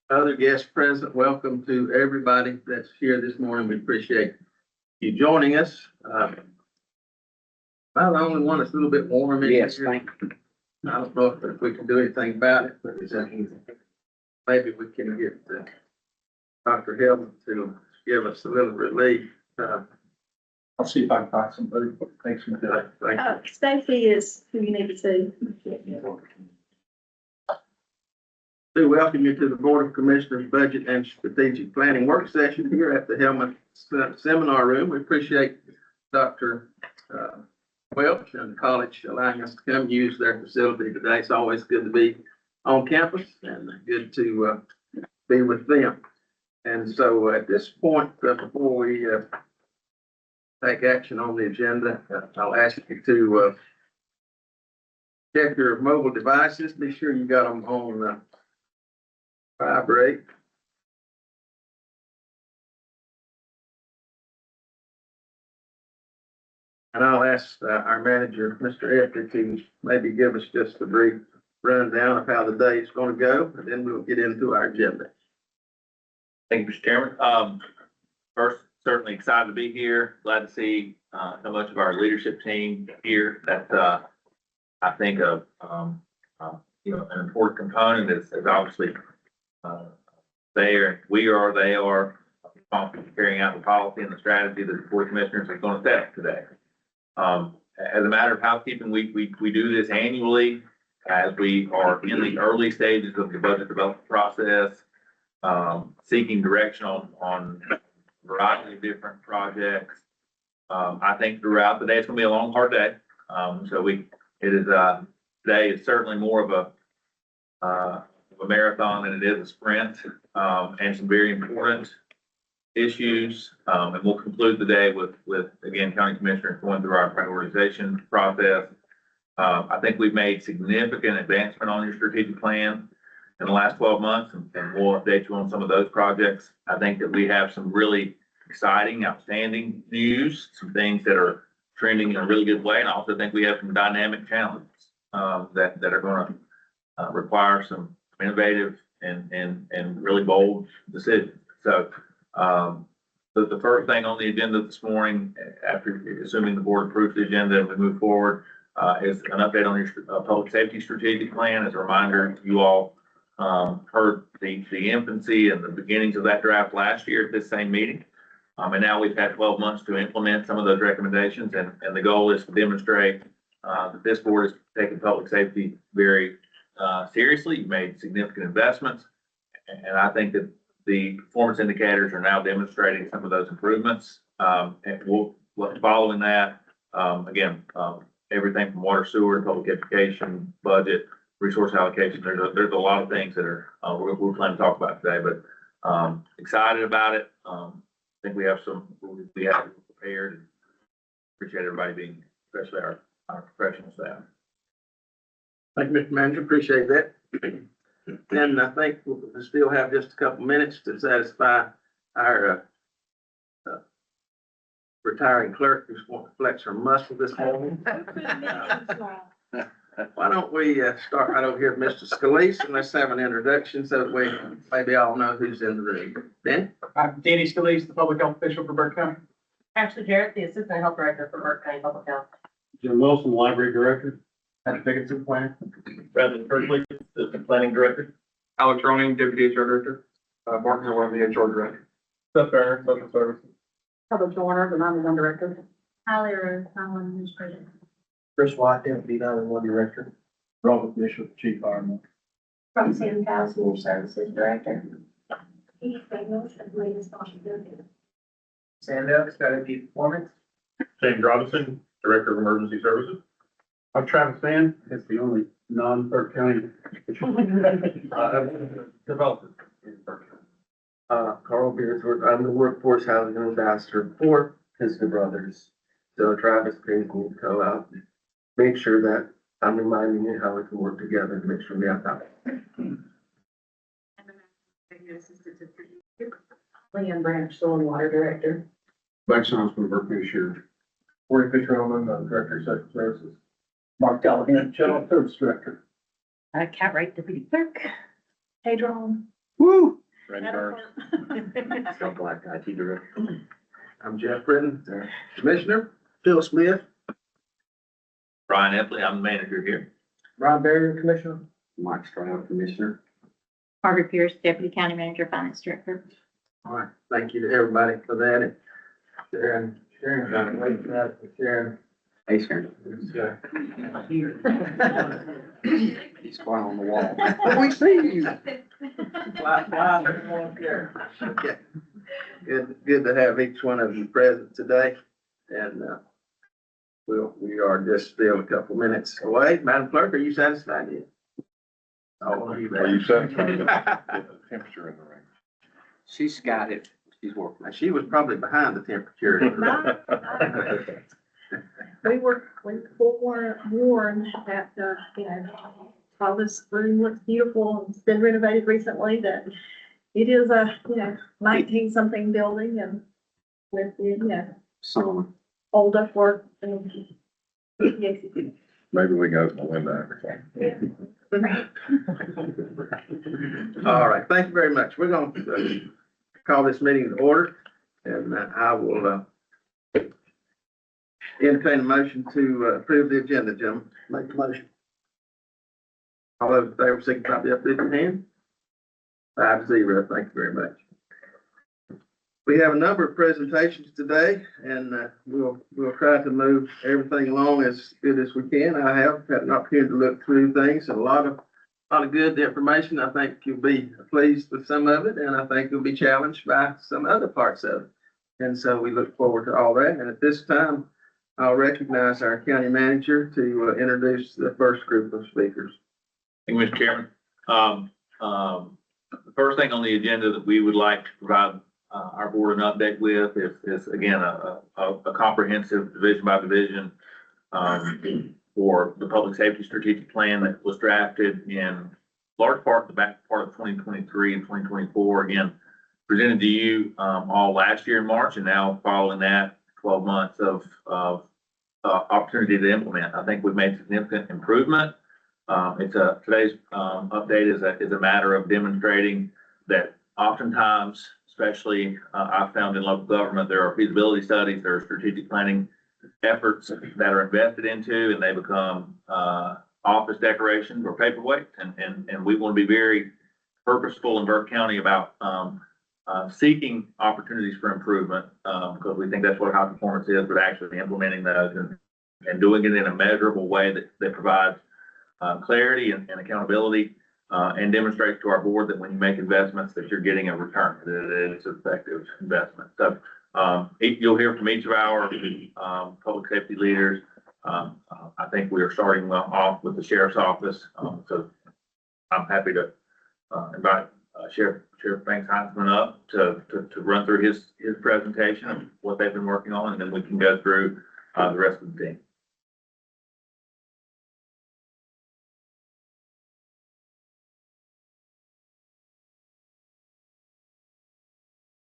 Other guests present, welcome to everybody that's here this morning. We appreciate you joining us. Well, the only one that's a little bit warm in Yes, here. thank you. I don't know if we can do anything about it, but maybe we can get Dr. Hillman to give us a little relief. I'll see if I can find somebody. Thanks for that. Thank you. Stacy is who you need to see. Do welcome you to the Board of Commissioners Budget and Strategic Planning Work Session here at the Hillman Seminar Room. We appreciate Dr. Welch and the college allowing us to come use their facility today. It's always good to be on campus and good to be with them. And so at this point, before we take action on the agenda, I'll ask you to check your mobile devices. Be sure you got them on vibrate. And I'll ask our manager, Mr. Epley, to maybe give us just a brief rundown of how the day is going to go, and then we'll get into our agenda. Thank you, Mr. Chairman. First, certainly excited to be here. Glad to see so much of our leadership team here. That's I think an important component is obviously they are responsible for carrying out the policy and the strategy that the Board of Commissioners is going to set today. As a matter of housekeeping, we do this annually as we are in the early stages of the budget development process, seeking direction on a variety of different projects. I think throughout the day, it's going to be a long, hard day. Today is certainly more of a marathon than it is a sprint, and some very important issues. And we'll conclude the day with again, County Commissioners going through our prioritization process. I think we've made significant advancement on your strategic plan in the last 12 months, and we'll update you on some of those projects. I think that we have some really exciting, outstanding news, some things that are trending in a really good way. And I also think we have some dynamic challenges that are going to require some innovative and really bold decisions. So the first thing on the agenda this morning, after assuming the board approves the agenda and we move forward, is an update on your public safety strategic plan. As a reminder, you all heard the infancy and the beginnings of that draft last year at this same meeting. And now we've had 12 months to implement some of those recommendations, and the goal is to demonstrate that this board is taking public safety very seriously. You've made significant investments, and I think that the performance indicators are now demonstrating some of those improvements. And following that, everything from water, sewer, public education, budget, resource allocation. There's a lot of things that are we're planning to talk about today, but excited about it. I think we have prepared, and appreciate everybody being, especially our professional staff. Thank you, Mr. Manager. Appreciate that. And I think we'll still have just a couple minutes to satisfy our retiring clerk who's want to flex her muscle this morning. Why don't we start right over here with Mr. Scalise, and let's have an introduction so that we maybe all know who's in the room. Ben? I'm Danny Scalise, the public health official for Burke County. Ashley Jarrett, the Assistant Health Director for Burke County Public Health. Jim Wilson, Library Director. Patrick Dickinson, Planner. Bradley Kirkley, the Planning Director. Alex Roning, Deputy HR Director. Mark Miller, the HR Director. Seth Barron, Social Services. Public Warner, the 911 Director. Holly Rose, 911 Administrator. Chris White, Deputy 911 Director. Robert Bishop, Chief Fireman. Roxanne Cowles, Senior Services Director. Keith Daniels, Employee Responsibility. Sandow, Strategy Performance. James Robinson, Director of Emergency Services. I'm Travis Mann, it's the only non-Burke County developer in Burke County. Carl Bearsworth, I'm the Workforce Housing Ambassador for Piston Brothers. So Travis pays me to go out and make sure that I'm reminding you how we can work together to make sure we have that. Leanne Branch, Soil and Water Director. Mike Sons from Burke County Sheriff. Corey Fisher, I'm the Director of Social Services. Mark Callahan, General Service Director. Cat Wright, Deputy Clerk. Pedro Woo! Randy Burns. Scott Black, IT Director. I'm Jeff Britton, Commissioner. Phil Smith. Brian Epley, I'm the manager here. Ron Barrier, Commissioner. Mike Stroud, Commissioner. Margaret Pierce, Deputy County Manager, Finance Director. All right, thank you to everybody for that. And Sharon, wait for that, Sharon. Hey, Sharon. He's quiet on the wall. We see you. Fly, everyone care. Okay. Good to have each one of you present today. And, we are just still a couple minutes away. Madam Clerk, are you satisfied yet? Oh, are you Are you satisfied with the temperature in the ring? She's got it. She's working. Now, she was probably behind the temperature. We were warned that, while this room looks beautiful, it's been renovated recently, that it is a, 19-something building and with, Someone. old up work. Maybe we can open the window. All right, thank you very much. We're going to call this meeting to order, and I will entertain a motion to approve the agenda, gentlemen. Make the motion. All those in favor, signify by raising your hand. 5-0, thank you very much. We have a number of presentations today, and we'll try to move everything along as good as we can. I have had an opportunity to look through things, and a lot of good information. I think you'll be pleased with some of it, and I think you'll be challenged by some other parts of it. And so we look forward to all that. And at this time, I'll recognize our county manager to introduce the first group of speakers. Thank you, Mr. Chairman. The first thing on the agenda that we would like to provide our board an update with is again, a comprehensive division by division for the public safety strategic plan that was drafted in large part, the back part of 2023 and 2024. Again, presented to you all last year in March, and now following that 12 months of opportunity to implement. I think we've made significant improvement. Today's update is a matter of demonstrating that oftentimes, especially I've found in local government, there are feasibility studies, there are strategic planning efforts that are invested into, and they become office decorations or paperweight. And we want to be very purposeful in Burke County about seeking opportunities for improvement because we think that's what high performance is, but actually implementing those and doing it in a measurable way that provides clarity and accountability, and demonstrates to our board that when you make investments that you're getting a return, that it's an effective investment. So you'll hear from each of our public safety leaders. I think we are starting off with the sheriff's office. So I'm happy to invite Sheriff Banks Heinzman up to run through his presentation of what they've been working on, and then we can go through the rest of the team.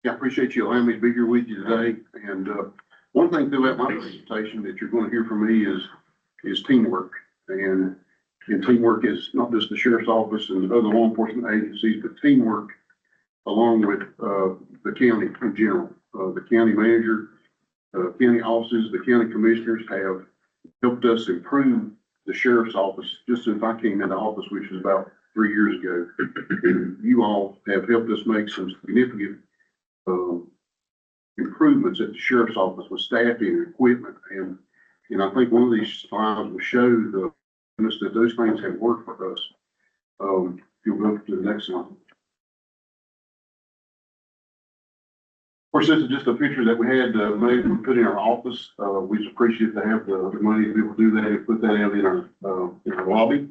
Yeah, I appreciate you allowing me to be here with you today. And one thing throughout my presentation that you're going to hear from me is teamwork. And teamwork is not just the sheriff's office and other law enforcement agencies, but teamwork along with the county in general. The county manager, county offices, the county commissioners have helped us improve the sheriff's office just since I came into office, which was about 3 years ago. And you all have helped us make some significant improvements at the sheriff's office with staffing and equipment. And I think one of these slides will show that those things have worked for us. If you'll go to the next slide. Of course, this is just a picture that we had made and put in our office. We appreciate to have the money to be able to do that and put that out in our lobby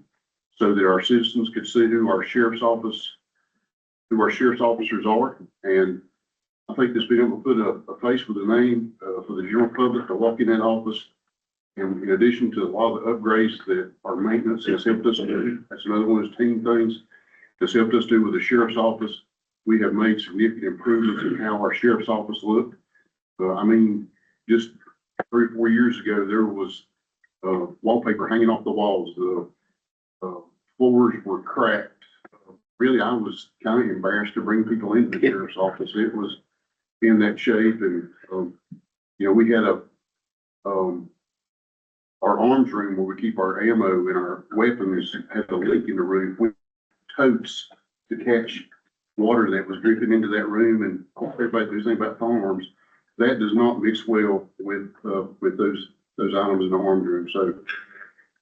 so that our citizens could see who our sheriff's officers are. And I think this being able to put a face with a name for the general public to walk in that office. And in addition to a lot of the upgrades that our maintenance has helped us do, that's another one of those team things that's helped us do with the sheriff's office. We have made significant improvements in how our sheriff's office looked. Just 3 or 4 years ago, there was wallpaper hanging off the walls. The floors were cracked. really, I was kind of embarrassed to bring people into the sheriff's office. It was in that shape and, you know, we had our arms room where we keep our ammo and our weapons had a leak in the roof. We totes to catch water that was dripping into that room, and everybody knows anything about firearms. That does not mix well with those items in the arms room. So,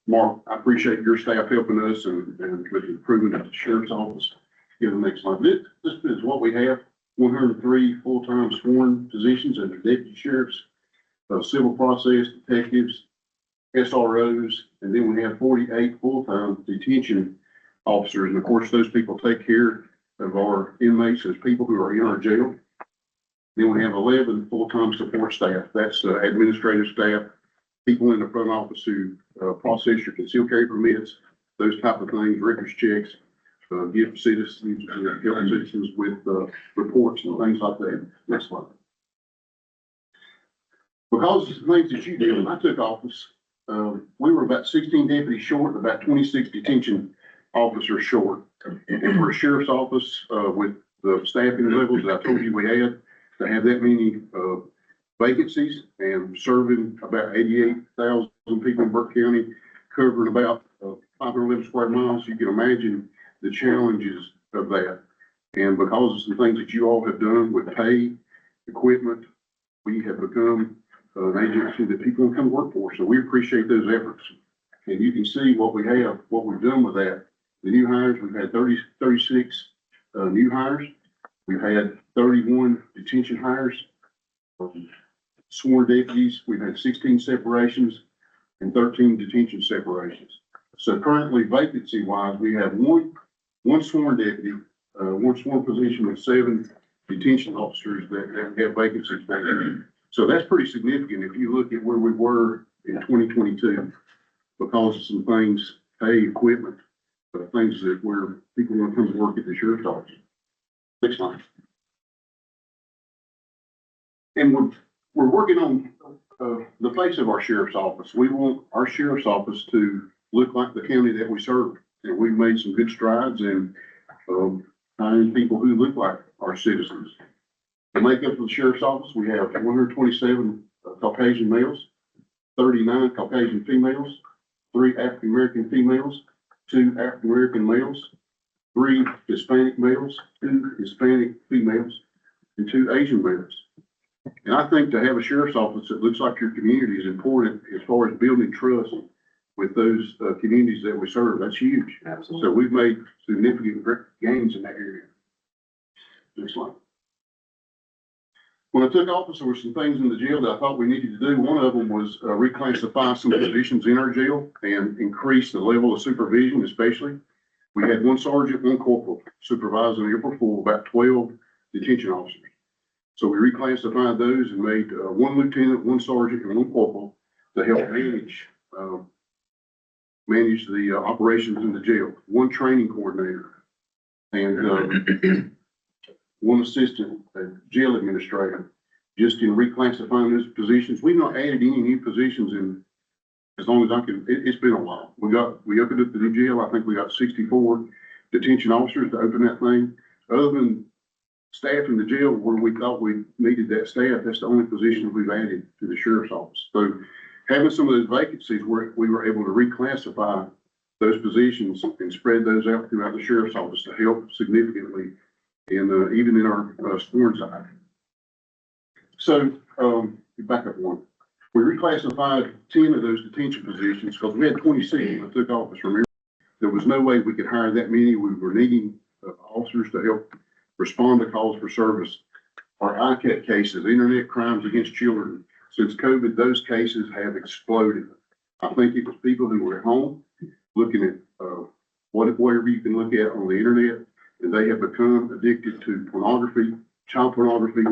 Mark, I appreciate your staff helping us and with the improvement of the sheriff's office. Give the next slide. This is what we have: 103 full-time sworn positions under deputy sheriffs, civil process detectives, SROs, and then we have 48 full-time detention officers. And of course, those people take care of our inmates as people who are in our jail. Then we have 11 full-time support staff. That's administrative staff, people in the front office who process your concealed carry permits, those type of things, records checks, give citizens, help citizens with reports and things like that. Next slide. Because of the things that you did when I took office, we were about 16 deputies short, and about 26 detention officers short. And for a sheriff's office, with the staffing levels that I told you we had, to have that many vacancies and serving about 88,000 people in Burke County, covering about 511 square miles, you can imagine the challenges of that. And because of some things that you all have done with pay, equipment, we have become an agency that people can come work for. So we appreciate those efforts. And you can see what we have, what we've done with that. The new hires, we've had 36 new hires. We've had 31 detention hires. Sworn deputies, we've had 16 separations and 13 detention separations. So currently, vacancy wise, we have one sworn deputy, one sworn position with 7 detention officers that have vacancies there. So that's pretty significant if you look at where we were in 2022, because of some things, pay, equipment, things that where people want to come to work at the sheriff's office. Next slide. And we're working on the face of our sheriff's office. We want our sheriff's office to look like the county that we serve. And we've made some good strides in hiring people who look like our citizens. The makeup of the sheriff's office, we have 127 Caucasian males, 39 Caucasian females, 3 African American females, 2 African American males, 3 Hispanic males, 2 Hispanic females, and 2 Asian males. And I think to have a sheriff's office that looks like your community is important as far as building trust with those communities that we serve. That's huge. Absolutely. So we've made significant gains in that area. Next slide. When I took office, there were some things in the jail that I thought we needed to do. One of them was reclassify some positions in our jail and increase the level of supervision, especially. We had 1 sergeant, 1 corporal supervising April Fool, about 12 detention officers. So we reclassified those and made 1 lieutenant, 1 sergeant, and 1 corporal to help manage the operations in the jail. 1 training coordinator and 1 assistant jail administrator. Just in reclassifying those positions, we've not added any new positions in as long as I can. It's been a while. We opened up the new jail. I think we got 64 detention officers to open that thing. Other than staff in the jail where we thought we needed that staff, that's the only position we've added to the sheriff's office. So having some of those vacancies where we were able to reclassify those positions and spread those out throughout the sheriff's office to help significantly in even in our sworn side. So back up 1. We reclassified 10 of those detention positions because we had 26 when I took office. Remember, there was no way we could hire that many. We were needing officers to help respond to calls for service. Our ICAT cases, internet crimes against children, since COVID, those cases have exploded. I think it was people who were at home looking at whatever you can look at on the internet, and they have become addicted to pornography, child pornography.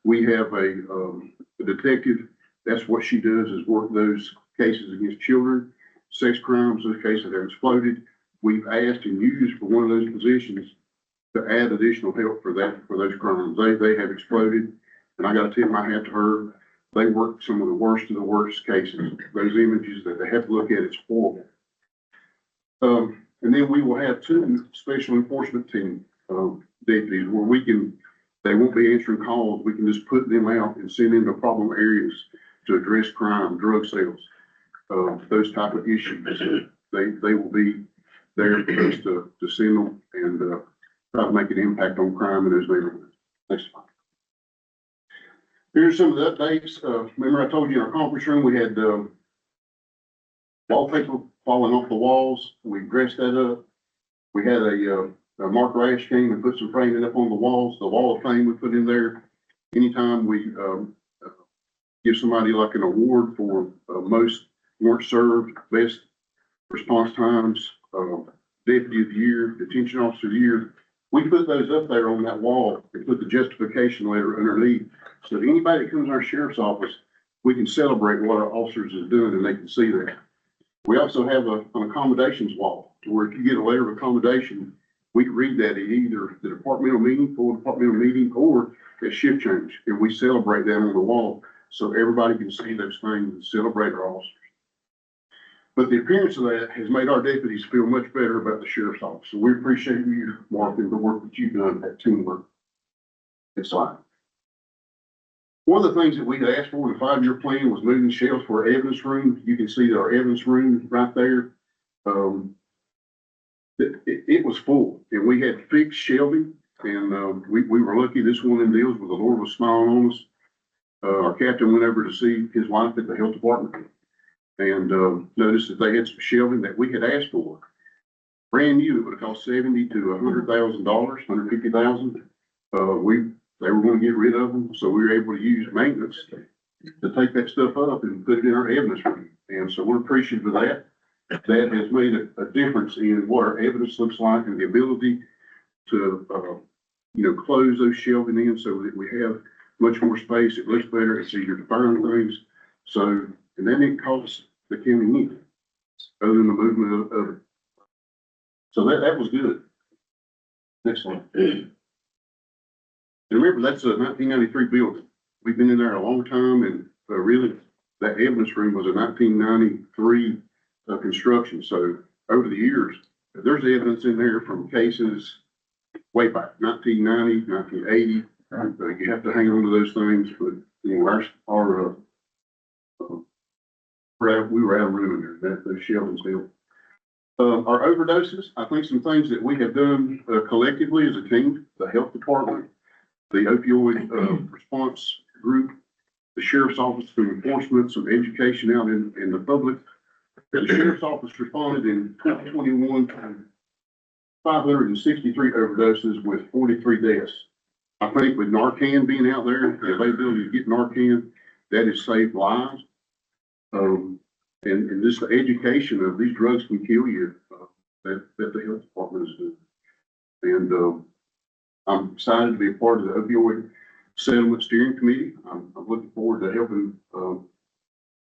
We have a detective. That's what she does, is work those cases against children, sex crimes. Those cases have exploded. We've asked and used for 1 of those positions to add additional help for those crimes. They have exploded, and I got to tip my hat to her. They work some of the worst of the worst cases. Those images that they have to look at, it's horrible. And then we will have two special enforcement team, deputies where they won't be answering calls. We can just put them out and send them to problem areas to address crime, drug sales, those type of issues. They will be there for us to send them and, try to make an impact on crime in those neighborhoods. Next slide. Here's some of the updates. Remember I told you in our conference room, we had, wallpaper falling off the walls. We dressed that up. We had a Mark Rash came and put some framing up on the walls. The wall of fame we put in there. Anytime we, give somebody like an award for, most weren't served, best response times, deputy of the year, detention officer of the year, we put those up there on that wall and put the justification letter underneath. So if anybody that comes to our sheriff's office, we can celebrate what our officers is doing and they can see that. We also have an accommodations wall to where if you get a letter of accommodation, we can read that at either the departmental meeting, full departmental meeting, or at shift change. And we celebrate that on the wall so everybody can see those things and celebrate our officers. But the appearance of that has made our deputies feel much better about the sheriff's office. So we appreciate you, Mark, and the work that you've done, that teamwork. It's like. One of the things that we had asked for in the 5-year plan was moving shelves for our evidence room. You can see that our evidence room right there. It was full and we had fixed shelving and, we were lucky this one in deals where the Lord was smiling on us. Our captain went over to see his wife at the health department and, noticed that they had some shelving that we had asked for. Brand new, it would have cost $70,000 to $100,000, $150,000. They were going to get rid of them, so we were able to use maintenance to take that stuff up and put it in our evidence room. And so we're appreciative of that. That has made a difference in what our evidence looks like and the ability to, close those shelving in so that we have much more space. It looks better. It's easier to find things. So, and that didn't cost the county anything other than the movement of it. So that was good. Next one. And remember, that's a 1993 building. We've been in there a long time and really that evidence room was a 1993 construction. So over the years, there's evidence in there from cases way back, 1990, 1980. You have to hang on to those things, but we were out of room in there, those shelvings deal. Our overdoses, I think some things that we have done collectively as a team, the health department, the opioid response group, the sheriff's office through enforcement, some education out in the public. The sheriff's office responded in 2021 to 563 overdoses with 43 deaths. I think with Narcan being out there, the availability to get Narcan, that has saved lives. And just the education of these drugs can kill you, that the health department is doing. And I'm excited to be a part of the opioid settlement steering committee. I'm looking forward to helping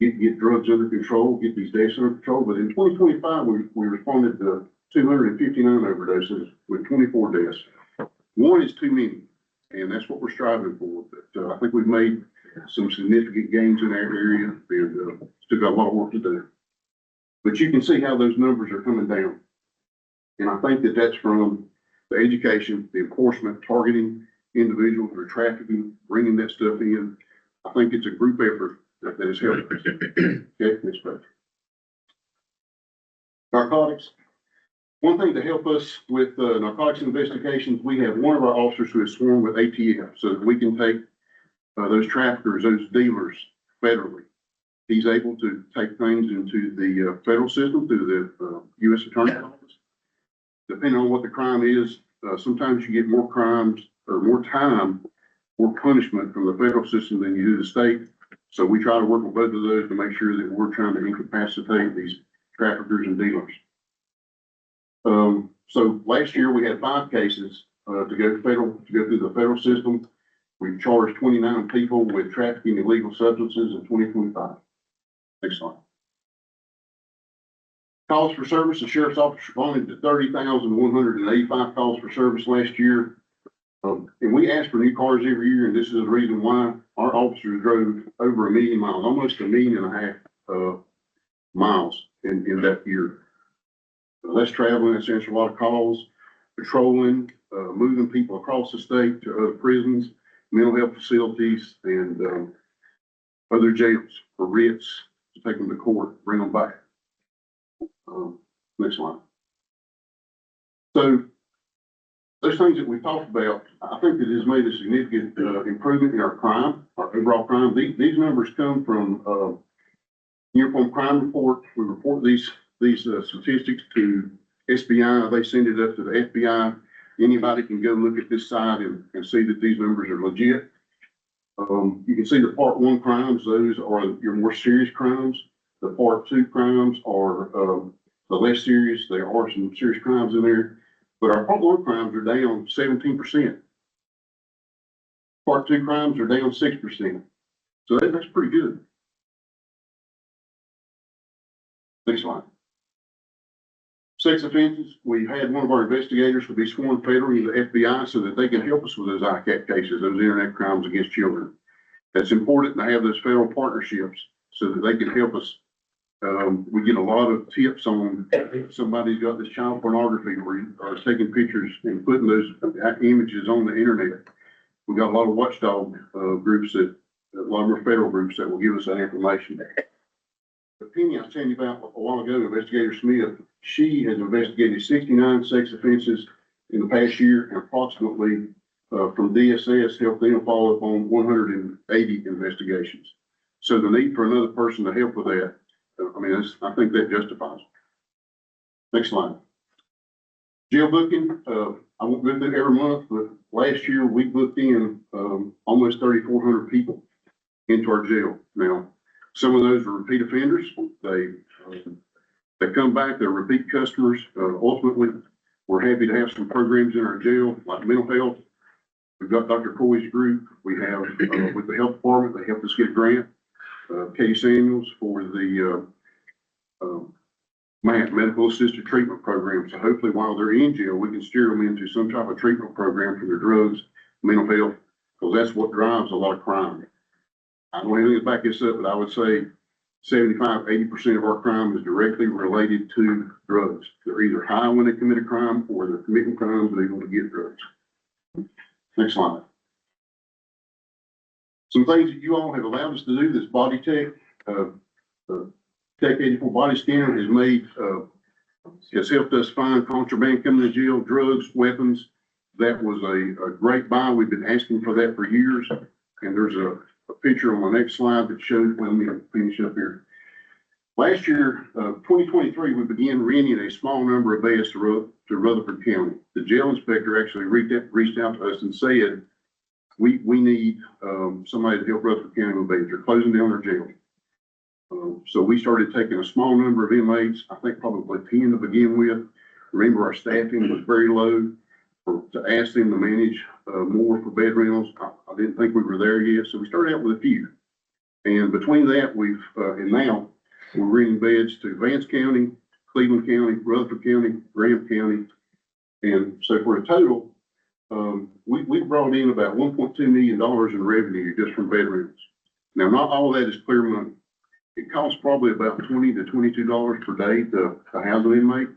get drugs under control, get these deaths under control. But in 2025, we responded to 259 overdoses with 24 deaths. One is too many, and that's what we're striving for. But I think we've made some significant gains in that area, and still got a lot of work to do. But you can see how those numbers are coming down. And I think that that's from the education, the enforcement, targeting individuals who are trafficking, bringing that stuff in. I think it's a group effort that has helped us. Okay, next page. Narcotics. One thing to help us with narcotics investigations, we have one of our officers who is sworn with ATF so that we can take those traffickers, those dealers federally. He's able to take things into the federal system through the U.S. Attorney's Office. Depending on what the crime is, sometimes you get more crimes or more time, more punishment from the federal system than you do the state. So we try to work with both of those to make sure that we're trying to incapacitate these traffickers and dealers. So last year we had 5 cases to go through the federal system. We've charged 29 people with trafficking illegal substances in 2025. Next slide. Calls for service, the sheriff's office responded to 30,185 calls for service last year. And we ask for new cars every year, and this is the reason why our officers drove over 1 million miles, almost 1.5 million miles in that year. less traveling, that's answering a lot of calls, patrolling, moving people across the state to other prisons, mental health facilities, and, other jails for writs, to take them to court, bring them back. Next line. So those things that we talked about, I think it has made a significant, improvement in our crime, our overall crime. These numbers come from, Uniform Crime Report. We report these statistics to SBI. They send it up to the FBI. Anybody can go look at this site and see that these numbers are legit. You can see the part 1 crimes, those are your more serious crimes. The part 2 crimes are, the less serious. There are some serious crimes in there, but our part 1 crimes are down 17%. Part 2 crimes are down 6%. So that's pretty good. Next slide. Sex offenses, we had one of our investigators to be sworn federally to the FBI so that they can help us with those ICAC cases, those internet crimes against children. It's important to have those federal partnerships so that they can help us. We get a lot of tips on if somebody's got this child pornography or taking pictures and putting those images on the internet. We got a lot of watchdog groups a lot of our federal groups that will give us that information. The opinion I was telling you about a while ago, Investigator Smith, she has investigated 69 sex offenses in the past year, and approximately from DSS helped them follow up on 180 investigations. So the need for another person to help with that, I think that justifies it. Next slide. Jail booking, I won't go through it every month, but last year we booked in almost 3,400 people into our jail. Now, some of those are repeat offenders. They come back, they're repeat customers. Ultimately, we're happy to have some programs in our jail, like mental health. We've got Dr. Coy's group. We have, with the health department, they helped us get a grant. Katie Samuels for the medical assisted treatment program. So hopefully while they're in jail, we can steer them into some type of treatment program for their drugs, mental health, because that's what drives a lot of crime. I don't have anything to back this up, but I would say 75–80% of our crime is directly related to drugs. They're either high when they commit a crime or they're committing crimes and able to get drugs. Next slide. Some things that you all have allowed us to do, this body tech, Tech 84 body scanner has made, has helped us find contraband coming to jail, drugs, weapons. That was a great buy. We've been asking for that for years. And there's a picture on the next slide that shows, well, let me finish up here. Last year, 2023, we began renting a small number of beds to Rutherford County. The jail inspector actually reached out to us and said, we need somebody to help Rutherford County with beds. They're closing down their jail. So we started taking a small number of inmates, I think probably 10 to begin with. Remember, our staffing was very low. To ask them to manage more for bed rentals, I didn't think we were there yet. So we started out with a few. And between that, and now we're renting beds to Vance County, Cleveland County, Rutherford County, Graham County. And so for a total, we brought in about $1.2 million in revenue just from bed rentals. Now, not all of that is clear money. It costs probably about $20 to $22 per day to house an inmate.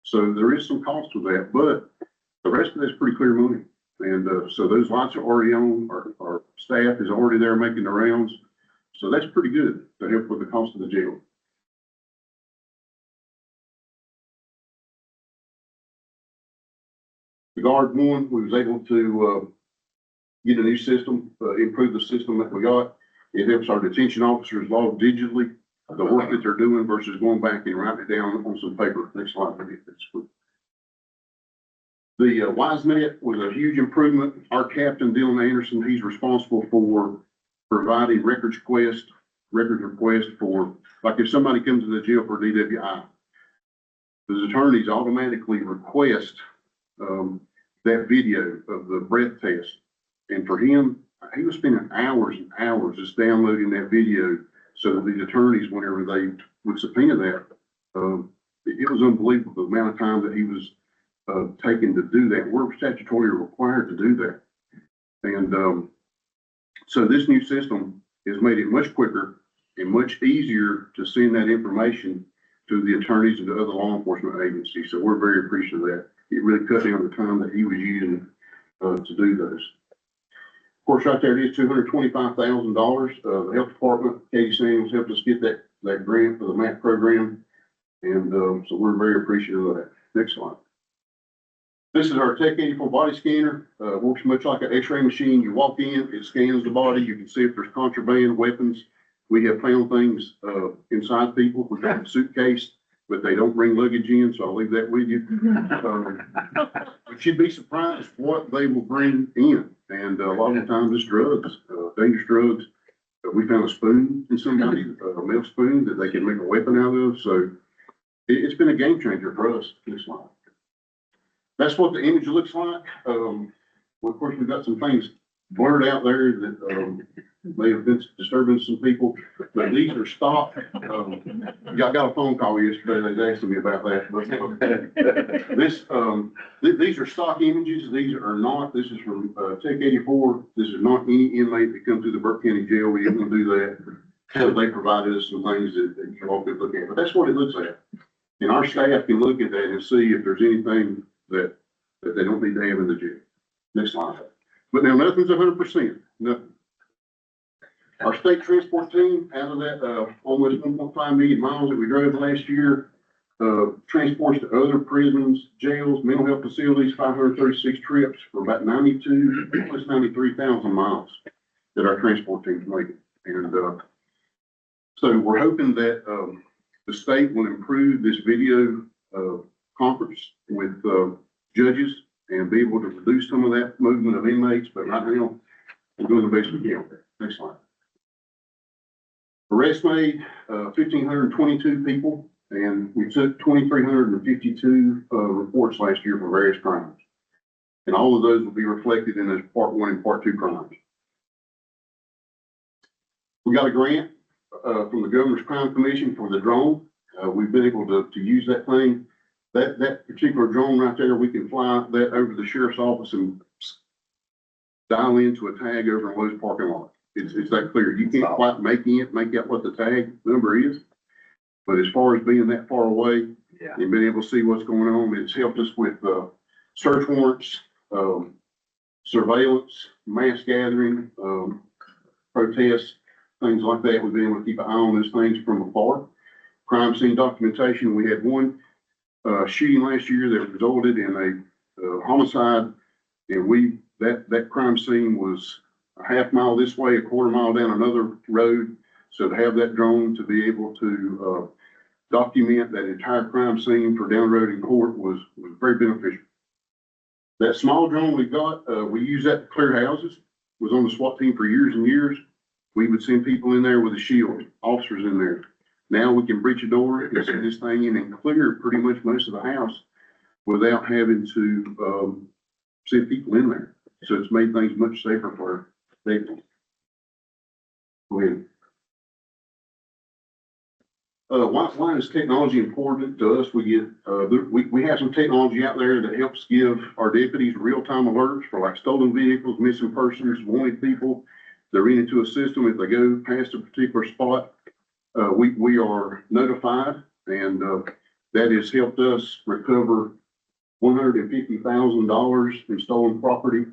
So there is some cost to that, but the rest of that's pretty clear money. And so those lights are already on, our staff is already there making the rounds. So that's pretty good to help with the cost of the jail. The guard one, we was able to get a new system, improve the system that we got. It helps our detention officers log digitally the work that they're doing versus going back and writing it down on some paper. Next slide. The WiseNet was a huge improvement. Our captain, Dylan Anderson, he's responsible for providing records request for, like if somebody comes to the jail for DWI, the attorneys automatically request that video of the breath test. And for him, he was spending hours and hours just downloading that video so that the attorneys, whenever they would subpoena that, it was unbelievable the amount of time that he was taken to do that. We're statutorily required to do that. And so this new system has made it much quicker and much easier to send that information to the attorneys and to other law enforcement agencies. So we're very appreciative of that. It really cut down the time that he was using, to do those. Of course, right there, it is $225,000. The health department, Katie Samuels, helped us get that grant for the MAP program. And, so we're very appreciative of that. Next slide. This is our Tech 84 body scanner. Works much like an X-ray machine. You walk in, it scans the body. You can see if there's contraband, weapons. We have found things, inside people. We got a suitcase, but they don't bring luggage in, so I'll leave that with you. But you'd be surprised what they will bring in. And a lot of the times it's drugs, dangerous drugs. We found a spoon in somebody, a metal spoon that they can make a weapon out of. So it's been a game changer for us. This line. That's what the image looks like. Well, of course, we've got some things blurred out there that, may have been disturbing some people, but these are stock. I got a phone call yesterday. They was asking me about that. But, these are stock images. These are not, this is from, Tech 84. This is not any inmate that comes through the Burke County Jail. We didn't do that. So they provided us some things that you all could look at, but that's what it looks like. And our staff can look at that and see if there's anything that they don't need to have in the jail. Next slide. But now nothing's 100%, nothing. Our state transport team, out of that, almost 1.5 million miles that we drove last year, transports to other prisons, jails, mental health facilities, 536 trips for about 92, almost 93,000 miles that our transport team's making. And, so we're hoping that, the state will improve this video, conference with, judges and be able to reduce some of that movement of inmates, but right now, we're doing the best we can. Next slide. Arrest made, 1,522 people, and we took 2,352, reports last year for various crimes. And all of those will be reflected in those part 1 and part 2 crimes. We got a grant, from the Governor's Crime Commission for the drone. We've been able to use that thing. That particular drone right there, we can fly that over the sheriff's office and dial into a tag over in Lowe's parking lot. It's that clear. You can't quite make out what the tag number is. But as far as being that far away and being able to see what's going on, it's helped us with, search warrants, surveillance, mass gathering, protests, things like that. We've been able to keep an eye on those things from afar. Crime scene documentation. We had one shooting last year that resulted in a homicide, and that crime scene was a half mile this way, a quarter mile down another road. So to have that drone to be able to document that entire crime scene for down the road in court was very beneficial. That small drone we got, we use that to clear houses. Was on the SWAT team for years and years. We would send people in there with a shield, officers in there. Now we can breach a door and send this thing in and clear pretty much most of the house without having to send people in there. So it's made things much safer for people. Go ahead. Why is technology important to us? We have some technology out there that helps give our deputies real-time alerts for like stolen vehicles, missing persons, wanted people. They're into a system. If they go past a particular spot, we are notified, and that has helped us recover $150,000 in stolen property.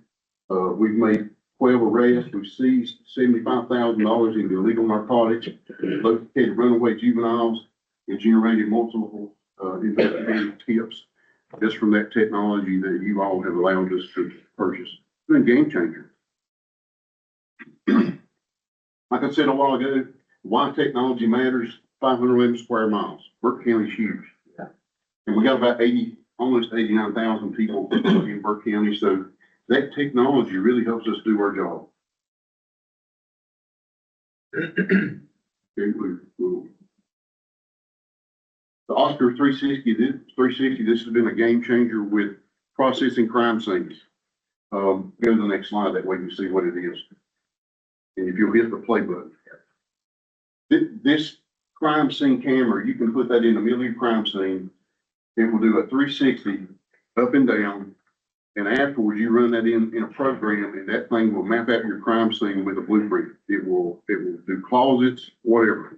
We've made 12 arrests. We've seized $75,000 in illegal narcotics, located runaway juveniles, and generated multiple investigative tips just from that technology that you all have allowed us to purchase. It's been a game changer. Like I said a while ago, why technology matters, 511 square miles. Burke County's huge. And we got about almost 89,000 people in Burke County, so that technology really helps us do our job. Okay, the Oscar 360, this has been a game changer with processing crime scenes. Go to the next slide, that way you can see what it is. And if you'll hit the play button. This crime scene camera, you can put that in the middle of your crime scene. It will do a 360 up and down. And afterwards, you run that in a program, and that thing will map out your crime scene with a blueprint. It will do closets, whatever.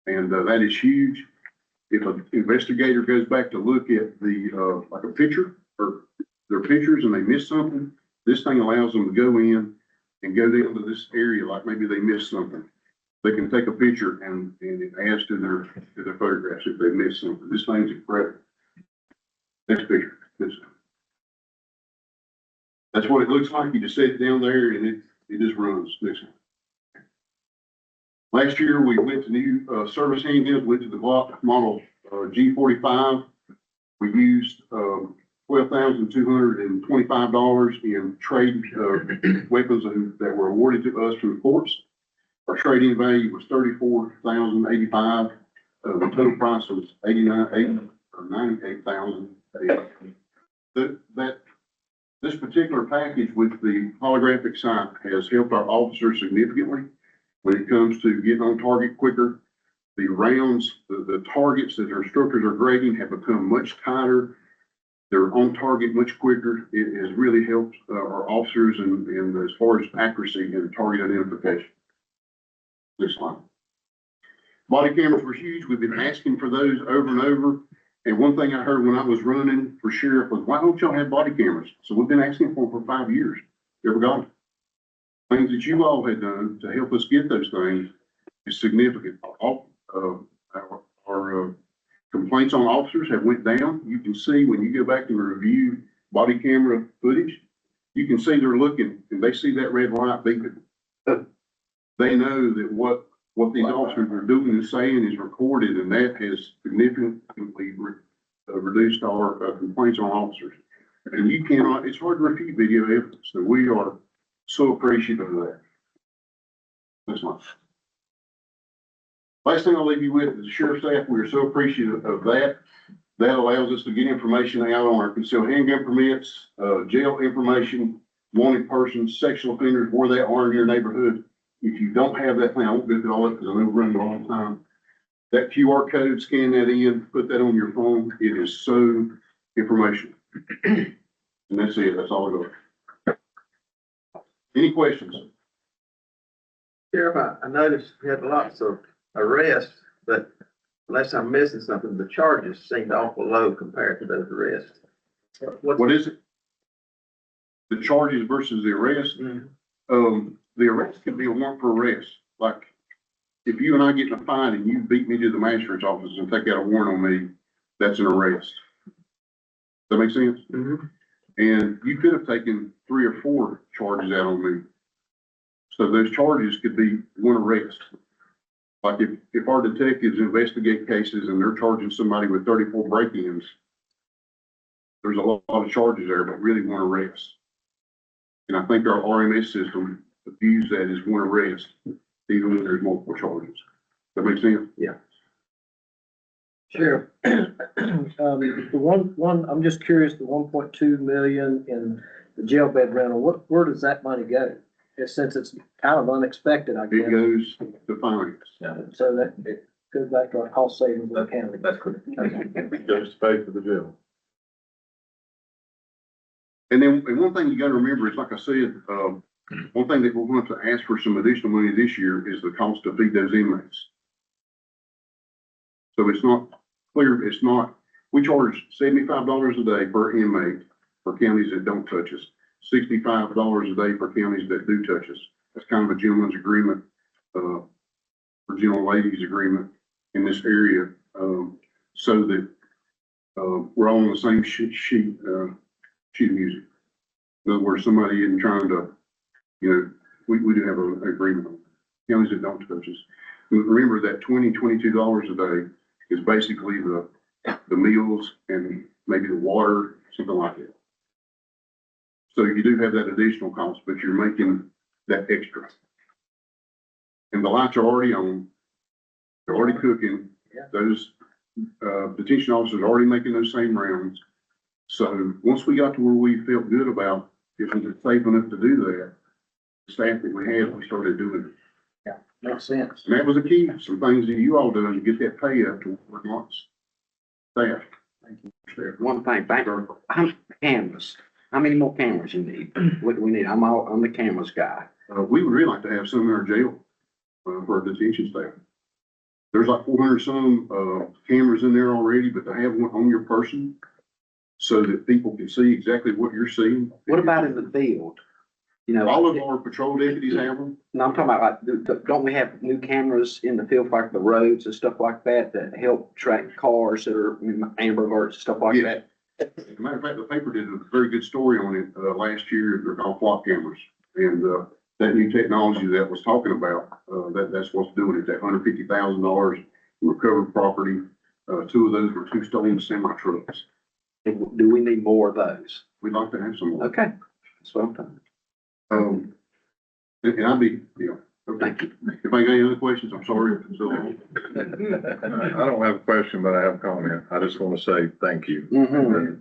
And that is huge. if an investigator goes back to look at the, like a picture or their pictures and they miss something, this thing allows them to go in and go down to this area, like maybe they missed something. They can take a picture and it adds to their photographs if they missed something. This thing's incredible. Next picture. That's what it looks like. You just set it down there and it just runs. Next one. Last year, we went to new, service handguns, went to the Glock model, G45. We used, $12,225 in trade, weapons that were awarded to us from the courts. Our trade-in value was $34,085. The total price was $98,000. This particular package with the holographic sight has helped our officers significantly when it comes to getting on target quicker. The rounds, the targets that our instructors are grading have become much tighter. They're on target much quicker. It has really helped our officers in as far as accuracy and target identification. This slide. Body cameras were huge. We've been asking for those over and over. And one thing I heard when I was running for sheriff was, why don't y'all have body cameras? So we've been asking for them for 5 years. Never got them. Things that you all had done to help us get those things is significant. Our complaints on officers have went down. You can see when you go back and review body camera footage, you can see they're looking and they see that red light beeping. They know that what these officers are doing and saying is recorded, and that has significantly reduced our complaints on officers. And you cannot, it's hard to refute video evidence, so we are so appreciative of that. That's not. Last thing I'll leave you with is the sheriff's staff. We are so appreciative of that. That allows us to get information out on our concealed handgun permits, jail information, wanted persons, sexual offenders, where they are in your neighborhood. If you don't have that thing, I won't go through all that because I know we're running a long time. That QR code, scan that in, put that on your phone. It is so informational. And that's it. That's all I got. Any questions? Sheriff, I noticed you had lots of arrests, but unless I'm missing something, the charges seemed awful low compared to those arrests. What is it? The charges versus the arrest? The arrest can be a warrant for arrest. Like, if you and I get in a fight and you beat me to the magistrate's office and take out a warrant on me, that's an arrest. Does that make sense? And you could have taken 3 or 4 charges out on me. So those charges could be one arrest. Like if our detectives investigate cases and they're charging somebody with 34 break-ins, there's a lot of charges there, but really one arrest. And I think our RMS system views that as one arrest, even when there's multiple charges. Does that make sense? Yeah. Sheriff, the one, I'm just curious, the 1.2 million in the jail bed rental, where does that money go? Since it's kind of unexpected, I It guess. goes to finance. So that it goes back to our cost savings of the county. That's correct. It goes to pay for the jail. And one thing you gotta remember is, like I said, one thing that we're going to ask for some additional money this year is the cost to feed those inmates. So it's not clear, we charge $75 a day per inmate for counties that don't touch us, $65 a day for counties that do touch us. That's kind of a gentleman's agreement, or gentle ladies agreement in this area, so that, we're all on the same sheet of music. In other words, somebody isn't trying to, we do have an agreement on counties that don't touch us. Remember that $22 a day is basically the meals and maybe the water, something like that. So you do have that additional cost, but you're making that extra. And the lights are already on. They're already cooking. Those detention officers are already making those same rounds. So once we got to where we felt good about if we were safe enough to do that, the staff that we had, we started doing it. Yeah, makes sense. And that was a key, some things that you all done to get that pay up to work lots. Staff. Thank you. One thing, back, cameras. How many more cameras you need? What do we need? I'm the cameras guy. We would really like to have some in our jail for our detention staff. there's like 400 some, cameras in there already, but to have one on your person so that people can see exactly what you're seeing. What about in the field? You know, All of our patrol deputies have them. no, I'm talking about like, don't we have new cameras in the field for like the roads and stuff like that that help track cars that are amber alerts, stuff like Yes. that? As a matter of fact, the paper did a very good story on it, last year. They're called flock cameras. And, that new technology that was talking about, that's what's doing it, that $150,000 recovered property. Two of those were two stolen semi trucks. Do we need more of those? We'd like to have some more. Okay, that's what I'm talking. And I'd be, okay. Thank you. If I got any other questions, I'm sorry if it's so long. I don't have a question, but I have a comment. I just want to say thank you. Mhm.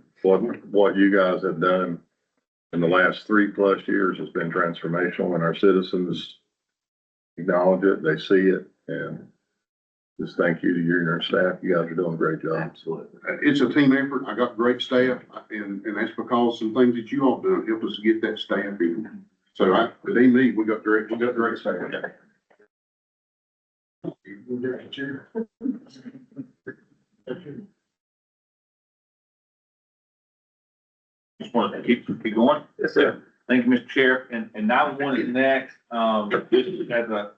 What you guys have done in the last 3+ years has been transformational, and our citizens acknowledge it, they see it, and just thank you to you and your staff. You guys are doing a great job. Absolutely. It's a team effort. I got great staff, and that's because some things that you all done helped us get that staff in. So they need, we got great staff. Just wanted to keep going. Yes, sir. Thank you, Mr. Sheriff. And 911 is next. This is as a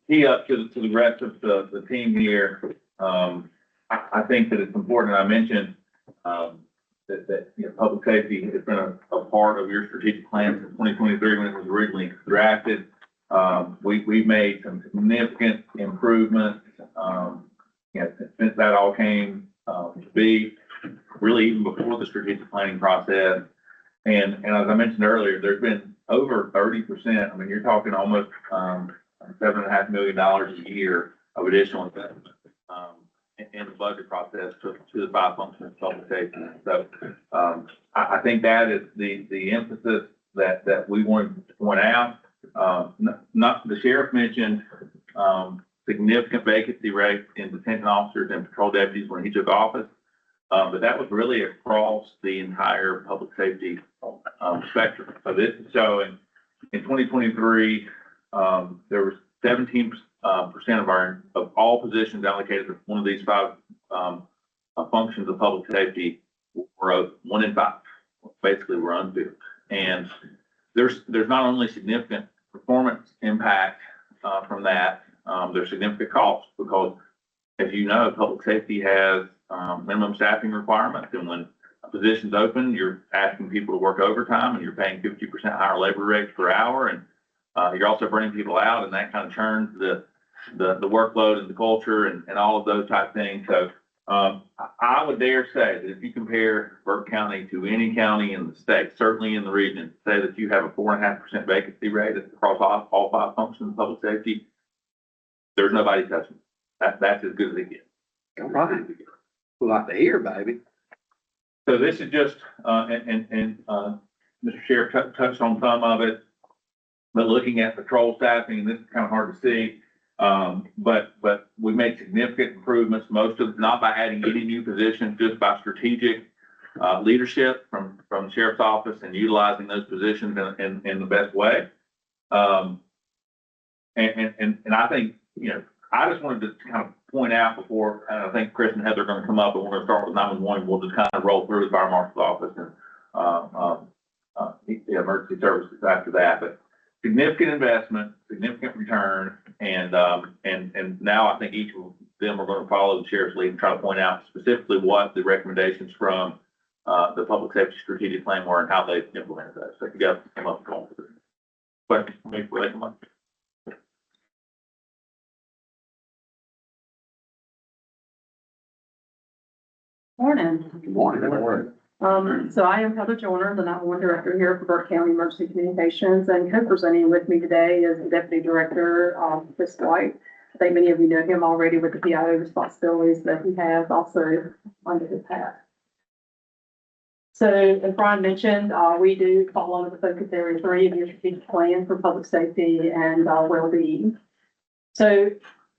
key up to the rest of the team here. I think that it's important. I mentioned, that, you know, public safety has been a part of your strategic plan since 2023 when it was originally drafted. We've made some significant improvements, since that all came, to be, really even before the strategic planning process. And as I mentioned earlier, there's been over 30%. I mean, you're talking almost, $7.5 million a year of additional investment, in the budget process to the 5 functions of public safety. So, I think that is the emphasis that we wanted to point out. Not the sheriff mentioned, significant vacancy rate in detention officers and patrol deputies when he took office. But that was really across the entire public safety, spectrum. So this is showing in 2023, there was 17% of all positions allocated to one of these 5 functions of public safety were 1 in 5. Basically, were unfilled. And there's not only significant performance impact from that, there's significant cost because, as you know, public safety has minimum staffing requirements, and when a position's open, you're asking people to work overtime, and you're paying 50% higher labor rates per hour, and you're also burning people out, and that kind of churns the workload and the culture and all of those type things. So I would dare say that if you compare Burke County to any county in the state, certainly in the region, say that you have a 4.5% vacancy rate across all 5 functions of public safety, there's nobody touching it. That's as good as it gets. All right. We like to hear, baby. So this is just, Mr. Sheriff touched on some of it, but looking at patrol staffing, and this is kind of hard to see, but we made significant improvements, most of, not by adding any new positions, just by strategic leadership from the sheriff's office and utilizing those positions in the best way. And I think, you know, I just wanted to kind of point out before, and I think Chris and Heather are going to come up, and we're going to start with 911. We'll just kind of roll through the fire marshal's office and the emergency services after that. But significant investment, significant return, and now I think each of them are going to follow the sheriff's lead and try to point out specifically what the recommendations from the public safety strategic plan were and how they implemented that. So you guys come up and go through. But before they come up. Morning. Good morning. So I am Heather Joyner, the 911 director here for Burke County Emergency Communications, and co-presenting with me today is the Deputy Director, Chris White. I think many of you know him already with the PIO responsibilities that he has also under his hat. So as Brian mentioned, we do fall under the focus area 3 of your strategic plan for public safety and well-being. So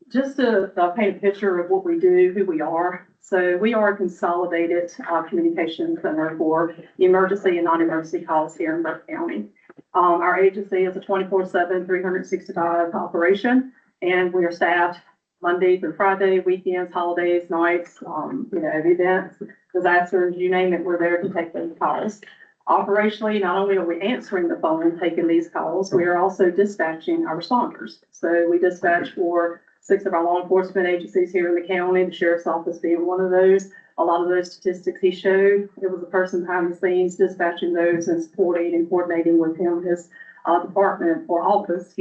just to paint a picture of what we do, who we are. So we are a consolidated communication center for emergency and non-emergency calls here in Burke County. Our agency is a 24/7, 365 operation, and we are staffed Monday through Friday, weekends, holidays, nights, events, disasters, you name it, we're there to take those calls. Operationally, not only are we answering the phone and taking these calls, we are also dispatching our responders. So we dispatch for 6 of our law enforcement agencies here in the county, the sheriff's office being one of those. A lot of those statistics he showed, it was a person behind the scenes dispatching those and supporting and coordinating with him, his department or office,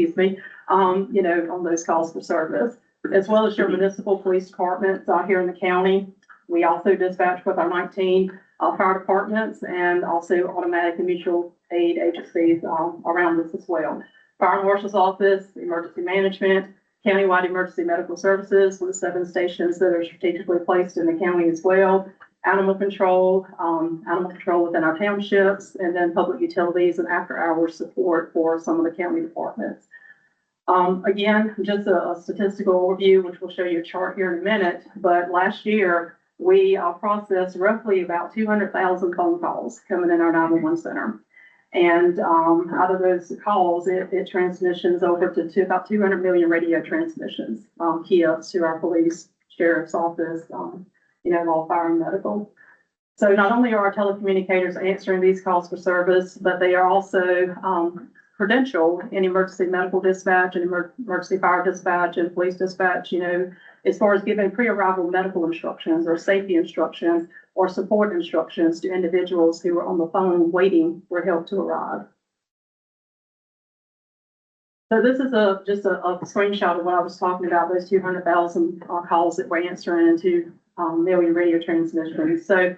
on those calls for service, as well as your municipal police departments here in the county. We also dispatch with our 19 fire departments and also automatic and mutual aid agencies around us as well. Fire marshal's office, emergency management, countywide emergency medical services with 7 stations that are strategically placed in the county as well. Animal control within our townships, and then public utilities and after-hours support for some of the county departments. Again, just a statistical overview, which we'll show you a chart here in a minute, but last year we processed roughly about 200,000 phone calls coming in our 911 center. And out of those calls, it transmissions over to about 200 million radio transmissions, kiosks to our police, sheriff's office, law, fire, and medical. So not only are our telecommunicators answering these calls for service, but they are also credentialed in emergency medical dispatch and emergency fire dispatch and police dispatch, as far as giving pre-arrival medical instructions or safety instructions or support instructions to individuals who are on the phone waiting for help to arrive. So this is just a screenshot of what I was talking about, those 200,000 calls that we're answering into million radio transmissions. So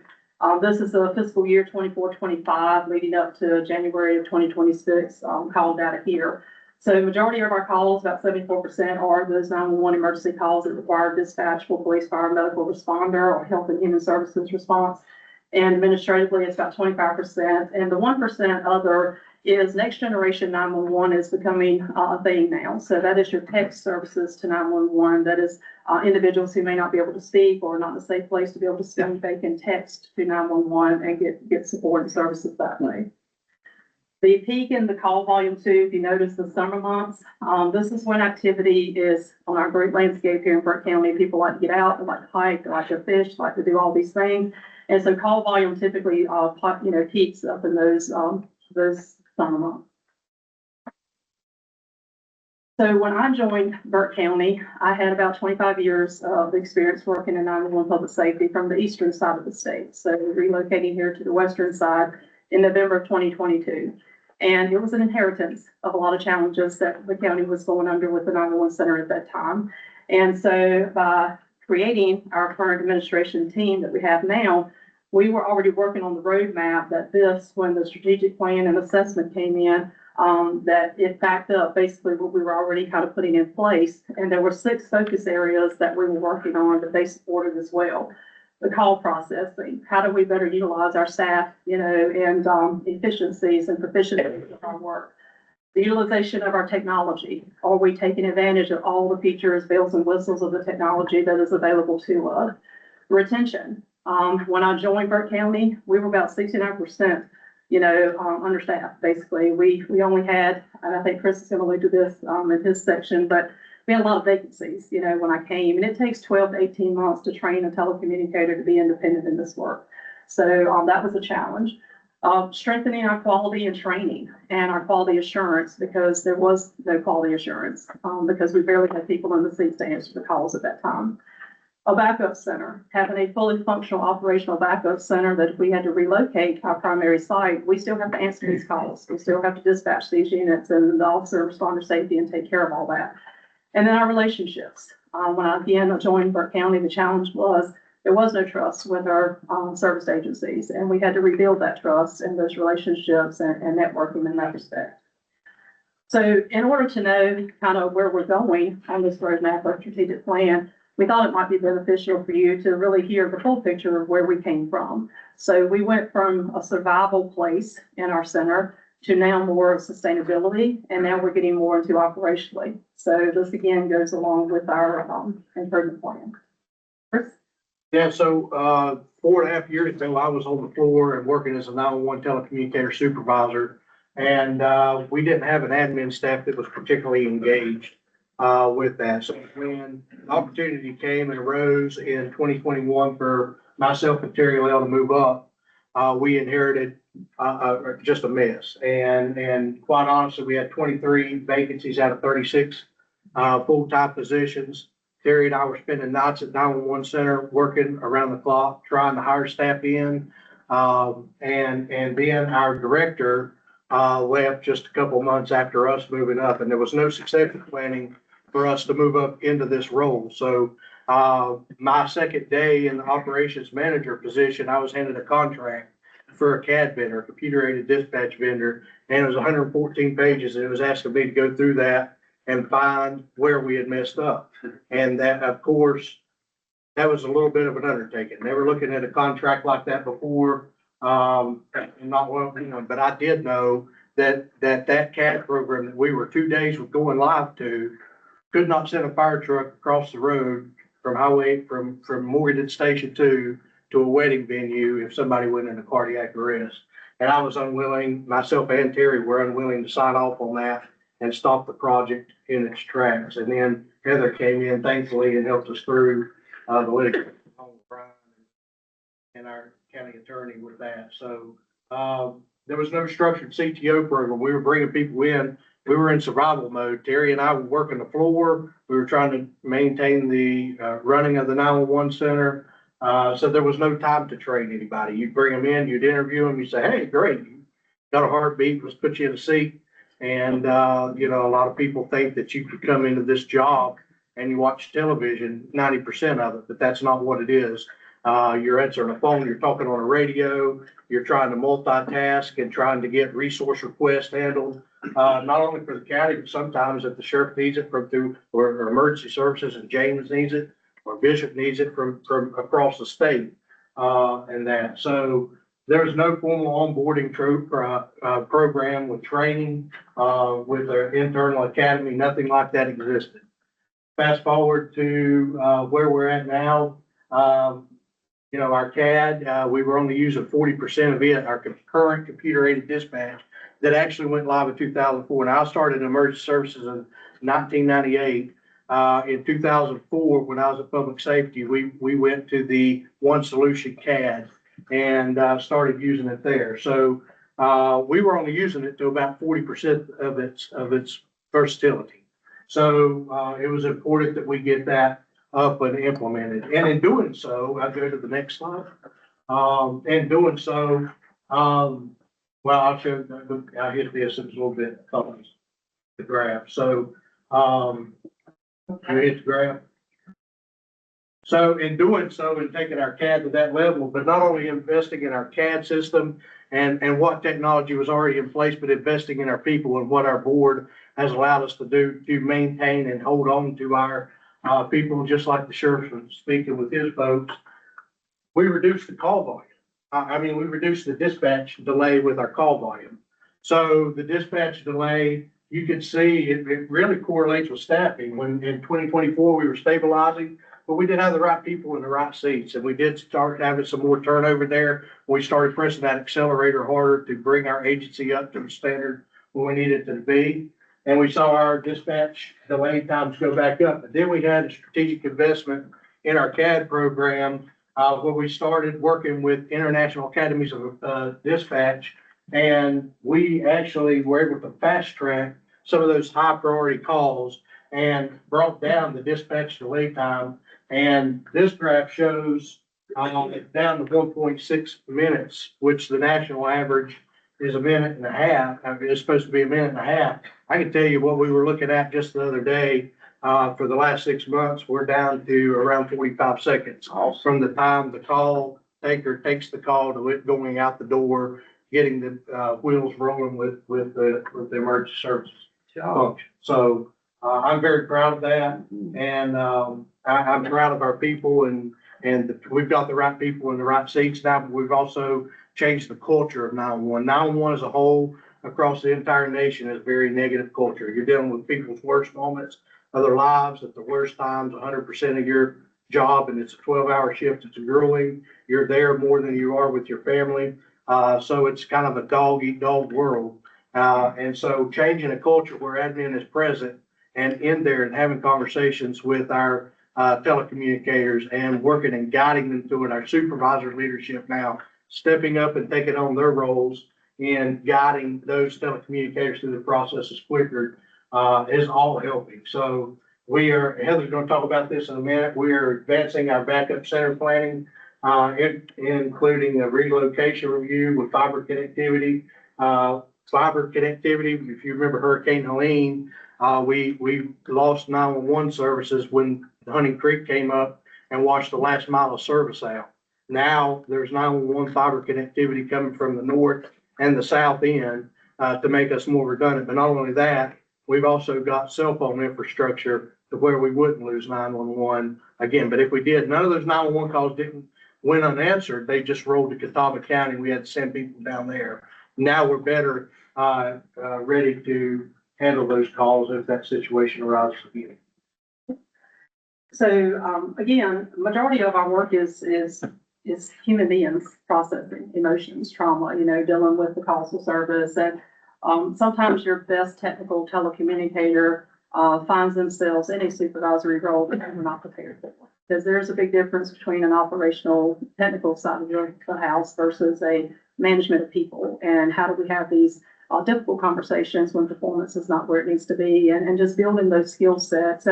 this is the fiscal year 24-25 leading up to January of 2026 call data here. So the majority of our calls, about 74%, are those 911 emergency calls that require dispatch for police, fire, medical responder, or health and human services response. And administratively, it's about 25%. And the 1% other is next generation 911 is becoming a thing now. So that is your text services to 911. That is individuals who may not be able to speak or not in a safe place to be able to speak. They can text to 911 and get support and services that way. The peak in the call volume too, if you notice the summer months, this is when activity is on our great landscape here in Burke County. People like to get out, they like to hike, they like to fish, they like to do all these things. And so call volume typically, peaks up in those summer months. So when I joined Burke County, I had about 25 years of experience working in 911 public safety from the eastern side of the state. So relocating here to the western side in November of 2022. And it was an inheritance of a lot of challenges that the county was going under with the 911 center at that time. And so by creating our current administration team that we have now, we were already working on the roadmap that when the strategic plan and assessment came in, that it backed up basically what we were already kind of putting in place. And there were 6 focus areas that we were working on that they supported as well. The call processing, how do we better utilize our staff, and efficiencies and proficiency of our work. The utilization of our technology. Are we taking advantage of all the features, bells and whistles of the technology that is available to us? Retention. When I joined Burke County, we were about 69%, understaffed, basically. We only had, and I think Chris is going to allude to this in his section, but we had a lot of vacancies, when I came, and it takes 12 to 18 months to train a telecommunicator to be independent in this work. So that was a challenge. Strengthening our quality and training and our quality assurance, because there was no quality assurance, because we barely had people in the seats to answer the calls at that time. A backup center, having a fully functional operational backup center that if we had to relocate our primary site, we still have to answer these calls. We still have to dispatch these units and the officer responder safety and take care of all that. And then our relationships. When I joined Burke County, the challenge was there was no trust with our service agencies, and we had to rebuild that trust and those relationships and networking in that respect. So in order to know kind of where we're going on this roadmap or strategic plan, we thought it might be beneficial for you to really hear the full picture of where we came from. So we went from a survival place in our center to now more sustainability, and now we're getting more into operationally. So this again goes along with our improvement plan. Chris? Yeah, so 4.5 years ago, I was on the floor and working as a 911 telecommunicator supervisor. And, we didn't have an admin staff that was particularly engaged, with that. So when the opportunity came and arose in 2021 for myself and Terry Lell to move up, we inherited, just a mess. And quite honestly, we had 23 vacancies out of 36, full-time positions. Terry and I were spending nights at 911 center, working around the clock, trying to hire staff in. And then our director, left just a couple months after us moving up, and there was no succession planning for us to move up into this role. So, my second day in the operations manager position, I was handed a contract for a CAD vendor, computer aided dispatch vendor, and it was 114 pages, and it was asking me to go through that and find where we had messed up. And that, of course, that was a little bit of an undertaking. Never looking at a contract like that before. And not well, but I did know that CAD program that we were 2 days with going live to could not send a fire truck across the road from Morgan Station 2 to a wedding venue if somebody went into cardiac arrest. And I was unwilling, myself and Terry were unwilling to sign off on that and stop the project in its tracks. And then Heather came in thankfully and helped us through, the litigation with Brian and our county attorney with that. So, there was no structured CTO program. We were bringing people in. We were in survival mode. Terry and I were working the floor. We were trying to maintain the, running of the 911 center. So there was no time to train anybody. You'd bring them in, you'd interview them, you say, hey, great, you got a heartbeat, let's put you in a seat. And, a lot of people think that you could come into this job and you watch television, 90% of it, but that's not what it is. You're answering a phone, you're talking on a radio, you're trying to multitask and trying to get resource requests handled, not only for the county, but sometimes if the sheriff needs it or emergency services and James needs it, or Bishop needs it from across the state, and that. So there's no formal onboarding program with training, with an internal academy, nothing like that existed. Fast forward to, where we're at now. Our CAD, we were only using 40% of it, our current computer aided dispatch that actually went live in 2004. And I started in emergency services in 1998. In 2004, when I was at public safety, we went to the One Solution CAD and, started using it there. So, we were only using it to about 40% of its versatility. So, it was important that we get that up and implemented. And in doing so, I'll go to the next slide. In doing so, I'll hit this, it was a little bit, the graph. So, hit the graph. So in doing so and taking our CAD to that level, but not only investing in our CAD system and what technology was already in place, but investing in our people and what our board has allowed us to do to maintain and hold on to our people, just like the sheriff was speaking with his folks. We reduced the call volume. We reduced the dispatch delay with our call volume. So the dispatch delay, you can see it really correlates with staffing. When in 2024, we were stabilizing, but we didn't have the right people in the right seats. And we did start having some more turnover there. We started pressing that accelerator harder to bring our agency up to the standard where we needed it to be. And we saw our dispatch delay times go back up. But then we had a strategic investment in our CAD program, where we started working with International Academies of Dispatch. And we actually were able to fast track some of those high priority calls and brought down the dispatch delay time. And this graph shows down to 1.6 minutes, which the national average is a minute and a half. It's supposed to be a minute and a half. I can tell you what we were looking at just the other day. For the last 6 months, we're down to around 45 seconds from the time the call taker takes the call to it going out the door, getting the wheels rolling with the emergency services function. So I'm very proud of that, and I'm proud of our people, and we've got the right people in the right seats now. But we've also changed the culture of 911. 911 as a whole across the entire nation is a very negative culture. You're dealing with people's worst moments of their lives at the worst times, 100% of your job, and it's a 12-hour shift. It's grueling. You're there more than you are with your family. So it's kind of a dog-eat-dog world. And so changing a culture where admin is present and in there and having conversations with our telecommunicators and working and guiding them through it, our supervisor leadership now stepping up and taking on their roles in guiding those telecommunicators through the processes quicker, is all helping. So Heather's gonna talk about this in a minute. We are advancing our backup center planning, including a relocation review with fiber connectivity. If you remember Hurricane Helene, we lost 911 services when Hunting Creek came up and washed the last mile of service out. Now there's 911 fiber connectivity coming from the north and the south end to make us more redundant. But not only that, we've also got cell phone infrastructure to where we wouldn't lose 911 again. But if we did, none of those 911 calls went unanswered. They just rolled to Catawba County. We had to send people down there. Now we're better ready to handle those calls if that situation arises again. So, again, majority of our work is human beings processing emotions, trauma, dealing with the causal service. And sometimes your best technical telecommunicator finds themselves in a supervisory role that they're not prepared for. Because there's a big difference between an operational technical side of the house versus a management of people. And how do we have these difficult conversations when performance is not where it needs to be, and just building those skill sets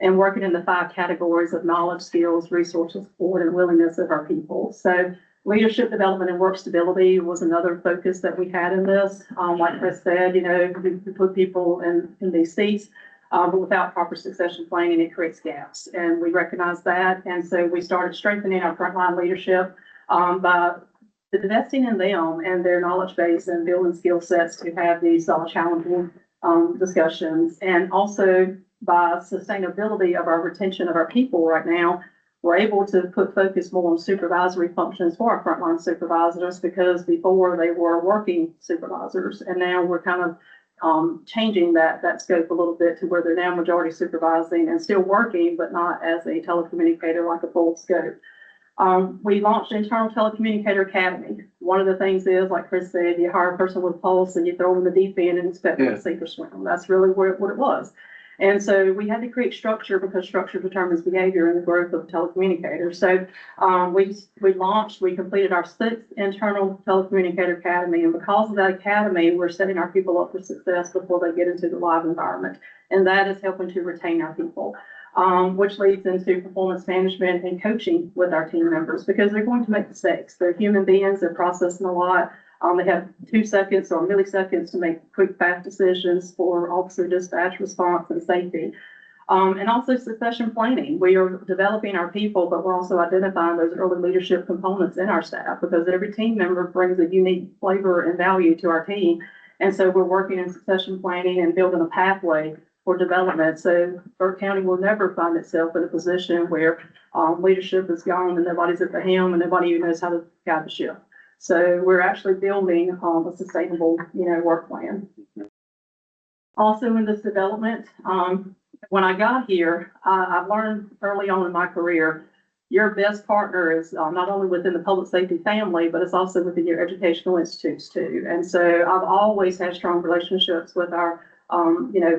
and working in the 5 categories of knowledge, skills, resources, support, and willingness of our people. So leadership development and work stability was another focus that we had in this. Like Chris said, we put people in these seats, but without proper succession planning, it creates gaps. And we recognize that. And so we started strengthening our frontline leadership by investing in them and their knowledge base and building skill sets to have these challenging discussions. And also by sustainability of our retention of our people right now, we're able to put focus more on supervisory functions for our frontline supervisors, because before they were working supervisors, and now we're kind of changing that scope a little bit to where they're now majority supervising and still working, but not as a telecommunicator like a full scope. We launched Internal Telecommunicator Academy. One of the things is, like Chris said, you hire a person with a pulse and you throw them in the deep end and expect them to sink or swim. That's really what it was. And so we had to create structure, because structure determines behavior and the growth of telecommunicators. So we completed our 6th Internal Telecommunicator Academy. And because of that academy, we're setting our people up for success before they get into the live environment. And that is helping to retain our people. Which leads into performance management and coaching with our team members, because they're going to make mistakes. They're human beings, they're processing a lot. They have 2 seconds or milliseconds to make quick, fast decisions for officer dispatch, response, and safety. And also succession planning. We are developing our people, but we're also identifying those early leadership components in our staff, because every team member brings a unique flavor and value to our team. And so we're working in succession planning and building a pathway for development. So Burke County will never find itself in a position where leadership is gone and nobody's at the helm and nobody who knows how to guide the ship. So we're actually building a sustainable, work plan. Also in this development, when I got here, I've learned early on in my career, your best partner is not only within the public safety family, but it's also within your educational institutes too. And so I've always had strong relationships with our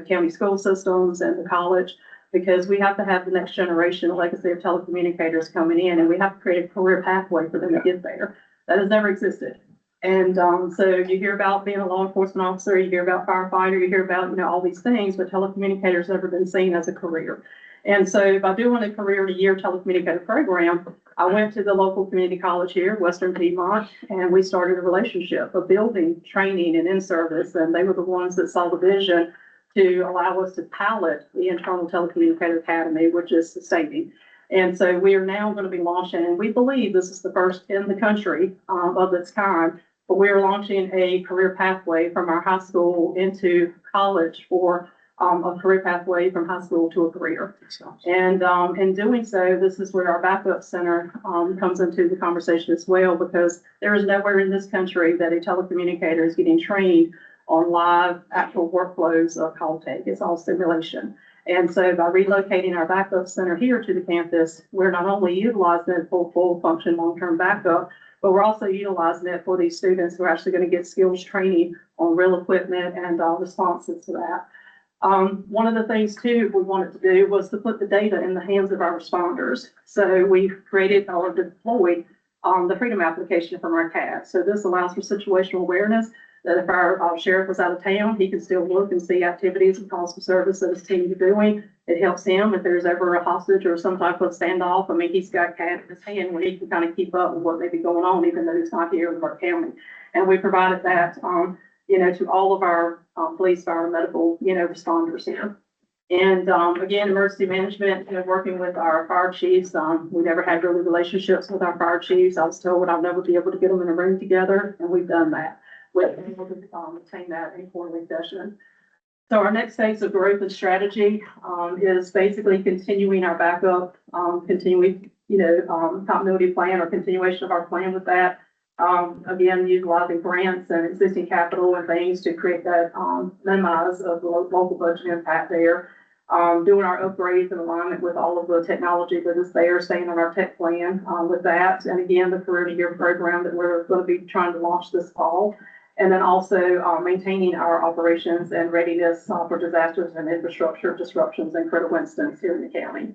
county school systems and the college, because we have to have the next generation, legacy of telecommunicators coming in, and we have to create a career pathway for them to get there. That has never existed. And so you hear about being a law enforcement officer, you hear about firefighter, you hear about, all these things, but telecommunicators never been seen as a career. And so by doing a career a year telecommunicator program, I went to the local community college here, Western Piedmont, and we started a relationship of building training and in-service. And they were the ones that saw the vision to allow us to pilot the Internal Telecommunicator Academy, which is sustaining. And so we are now going to be launching, and we believe this is the first in the country of its kind, but we are launching a career pathway from our high school into college for a career pathway from high school to a career. And in doing so, this is where our backup center comes into the conversation as well, because there is nowhere in this country that a telecommunicator is getting trained on live actual workflows of call take. It's all simulation. And so by relocating our backup center here to the campus, we're not only utilizing it for full function long-term backup, but we're also utilizing it for these students who are actually going to get skills training on real equipment and responses to that. One of the things too we wanted to do was to put the data in the hands of our responders. So we created or deployed the Freedom application from our CAD. So this allows for situational awareness that if our sheriff was out of town, he can still look and see activities and calls for service that his team is doing. It helps him if there's ever a hostage or some type of standoff. I mean, he's got CAD in his hand where he can kind of keep up with what may be going on, even though he's not here in Burke County. And we provided that, to all of our police, fire, medical, responders here. And again, emergency management, working with our fire chiefs. We never had really relationships with our fire chiefs. I was told I'll never be able to get them in a room together, and we've done that. We're able to obtain that in quarterly session. So our next phase of growth and strategy is basically continuing our backup, continuing, continuity plan or continuation of our plan with that. Again, utilizing grants and existing capital and things to create that minimize of the local budget impact there. Doing our upgrades in alignment with all of the technology that is there, staying on our tech plan with that. And again, the career to year program that we're going to be trying to launch this fall. And then also maintaining our operations and readiness for disasters and infrastructure disruptions and critical incidents here in the county.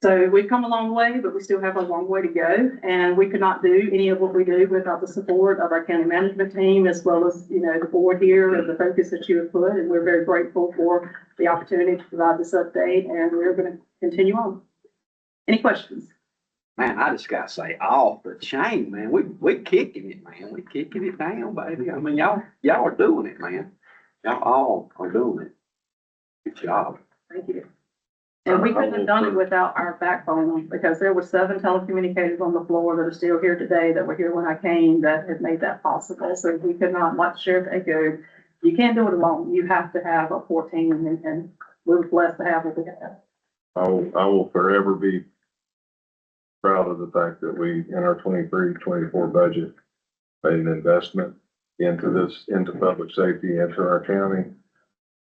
So we've come a long way, but we still have a long way to go. And we could not do any of what we do without the support of our county management team, as well as, the board here and the focus that you have put. And we're very grateful for the opportunity to provide this update, and we're going to continue on. Any questions? Man, I just gotta say, off the chain, man. We kicking it, man. We kicking it down, baby. I mean, y'all are doing it, man. Y'all all are doing it. Good job. Thank you. And we couldn't have done it without our backbone, because there were 7 telecommunicators on the floor that are still here today that were here when I came that had made that possible. So we could not, like Sheriff echoed, you can't do it alone. You have to have a 14, and we were blessed to have what we have. I will forever be proud of the fact that we, in our 23-24 budget, made an investment into public safety, into our county.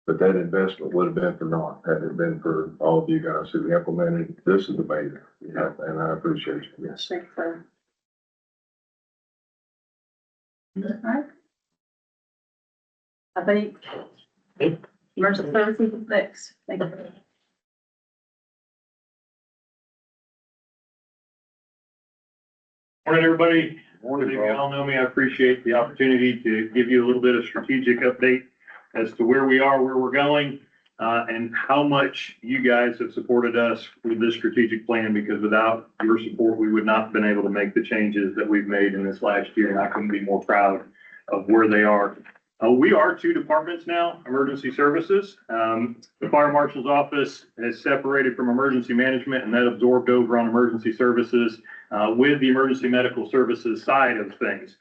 But that investment would have been for naught had it been for all of you guys who implemented. This is amazing, and I appreciate you. Yes. Thanks, sir. All right. I think emergency services is next. Thank you. Morning, everybody. Morning, You all know me. I appreciate the opportunity to give you a little bit of strategic update as to where we are, where we're going, and how much you guys have supported us with this strategic plan, because without your support, we would not have been able to make the changes that we've made in this last year, and I couldn't be more proud of where they are. We are 2 departments now, emergency services. The fire marshal's office has separated from emergency management, and that absorbed over on emergency services with the emergency medical services side of things.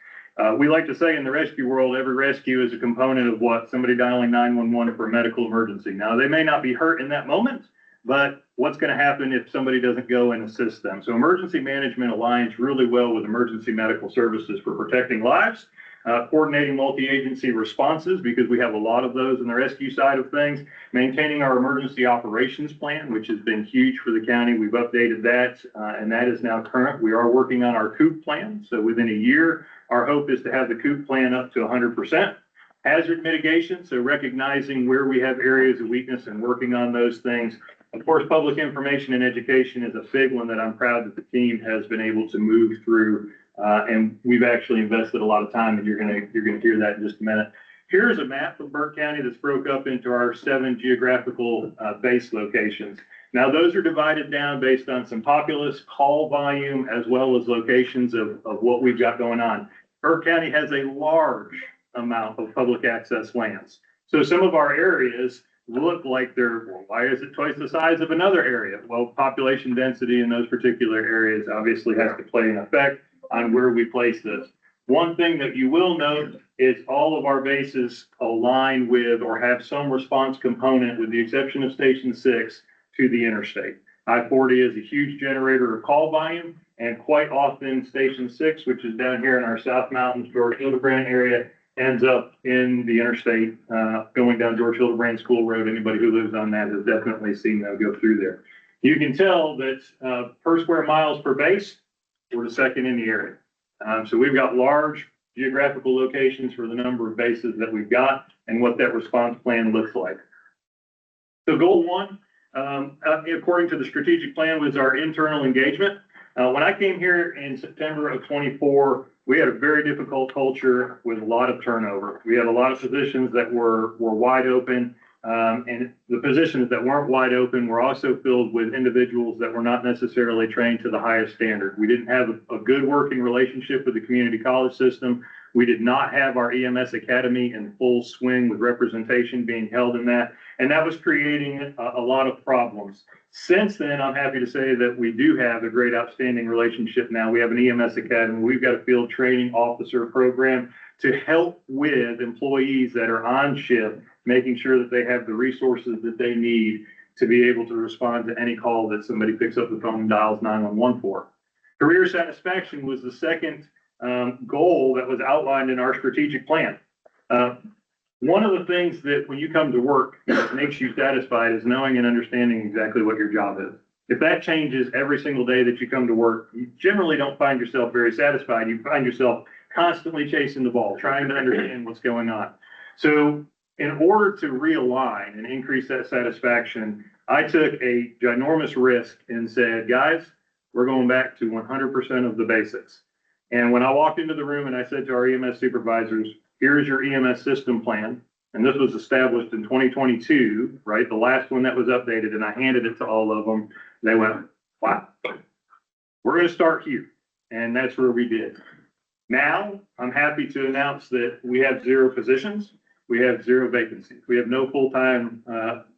We like to say in the rescue world, every rescue is a component of what? Somebody dialing 911 for a medical emergency. Now, they may not be hurt in that moment, but what's going to happen if somebody doesn't go and assist them? So emergency management aligns really well with emergency medical services for protecting lives, coordinating multi-agency responses, because we have a lot of those in the rescue side of things, maintaining our emergency operations plan, which has been huge for the county. We've updated that, and that is now current. We are working on our COOP plan. So within a year, our hope is to have the COOP plan up to 100%. Hazard mitigation, so recognizing where we have areas of weakness and working on those things. Of course, public information and education is a big one that I'm proud that the team has been able to move through. And we've actually invested a lot of time, and you're gonna hear that in just a minute. Here's a map of Burke County that's broke up into our 7 geographical base locations. Now, those are divided down based on some populace, call volume, as well as locations of what we've got going on. Burke County has a large amount of public access lands. So some of our areas look like well, why is it twice the size of another area? Well, population density in those particular areas obviously has to play an effect on where we place this. One thing that you will note is all of our bases align with or have some response component, with the exception of Station 6, to the interstate. I-40 is a huge generator of call volume, and quite often Station 6, which is down here in our South Mountains, George Hildebrand area, ends up in the interstate, going down George Hildebrand School Road. Anybody who lives on that has definitely seen them go through there. You can tell that per square miles per base, we're the second in the area. So we've got large geographical locations for the number of bases that we've got and what that response plan looks like. So goal one, according to the strategic plan, was our internal engagement. When I came here in September of 24, we had a very difficult culture with a lot of turnover. We had a lot of positions that were wide open. And the positions that weren't wide open were also filled with individuals that were not necessarily trained to the highest standard. We didn't have a good working relationship with the community college system. We did not have our EMS Academy in full swing with representation being held in that. And that was creating a lot of problems. Since then, I'm happy to say that we do have a great outstanding relationship now. We have an EMS Academy. We've got a field training officer program to help with employees that are on shift, making sure that they have the resources that they need to be able to respond to any call that somebody picks up the phone and dials 911 for. Career satisfaction was the second goal that was outlined in our strategic plan. One of the things that when you come to work makes you satisfied is knowing and understanding exactly what your job is. If that changes every single day that you come to work, you generally don't find yourself very satisfied. You find yourself constantly chasing the ball, trying to understand what's going on. So in order to realign and increase that satisfaction, I took a ginormous risk and said, guys, we're going back to 100% of the basics. And when I walked into the room and I said to our EMS supervisors, here's your EMS system plan. And this was established in 2022, right? The last one that was updated, and I handed it to all of them. They went, wow, we're going to start here. And that's where we did. Now, I'm happy to announce that we have 0 positions. We have 0 vacancies. We have no full-time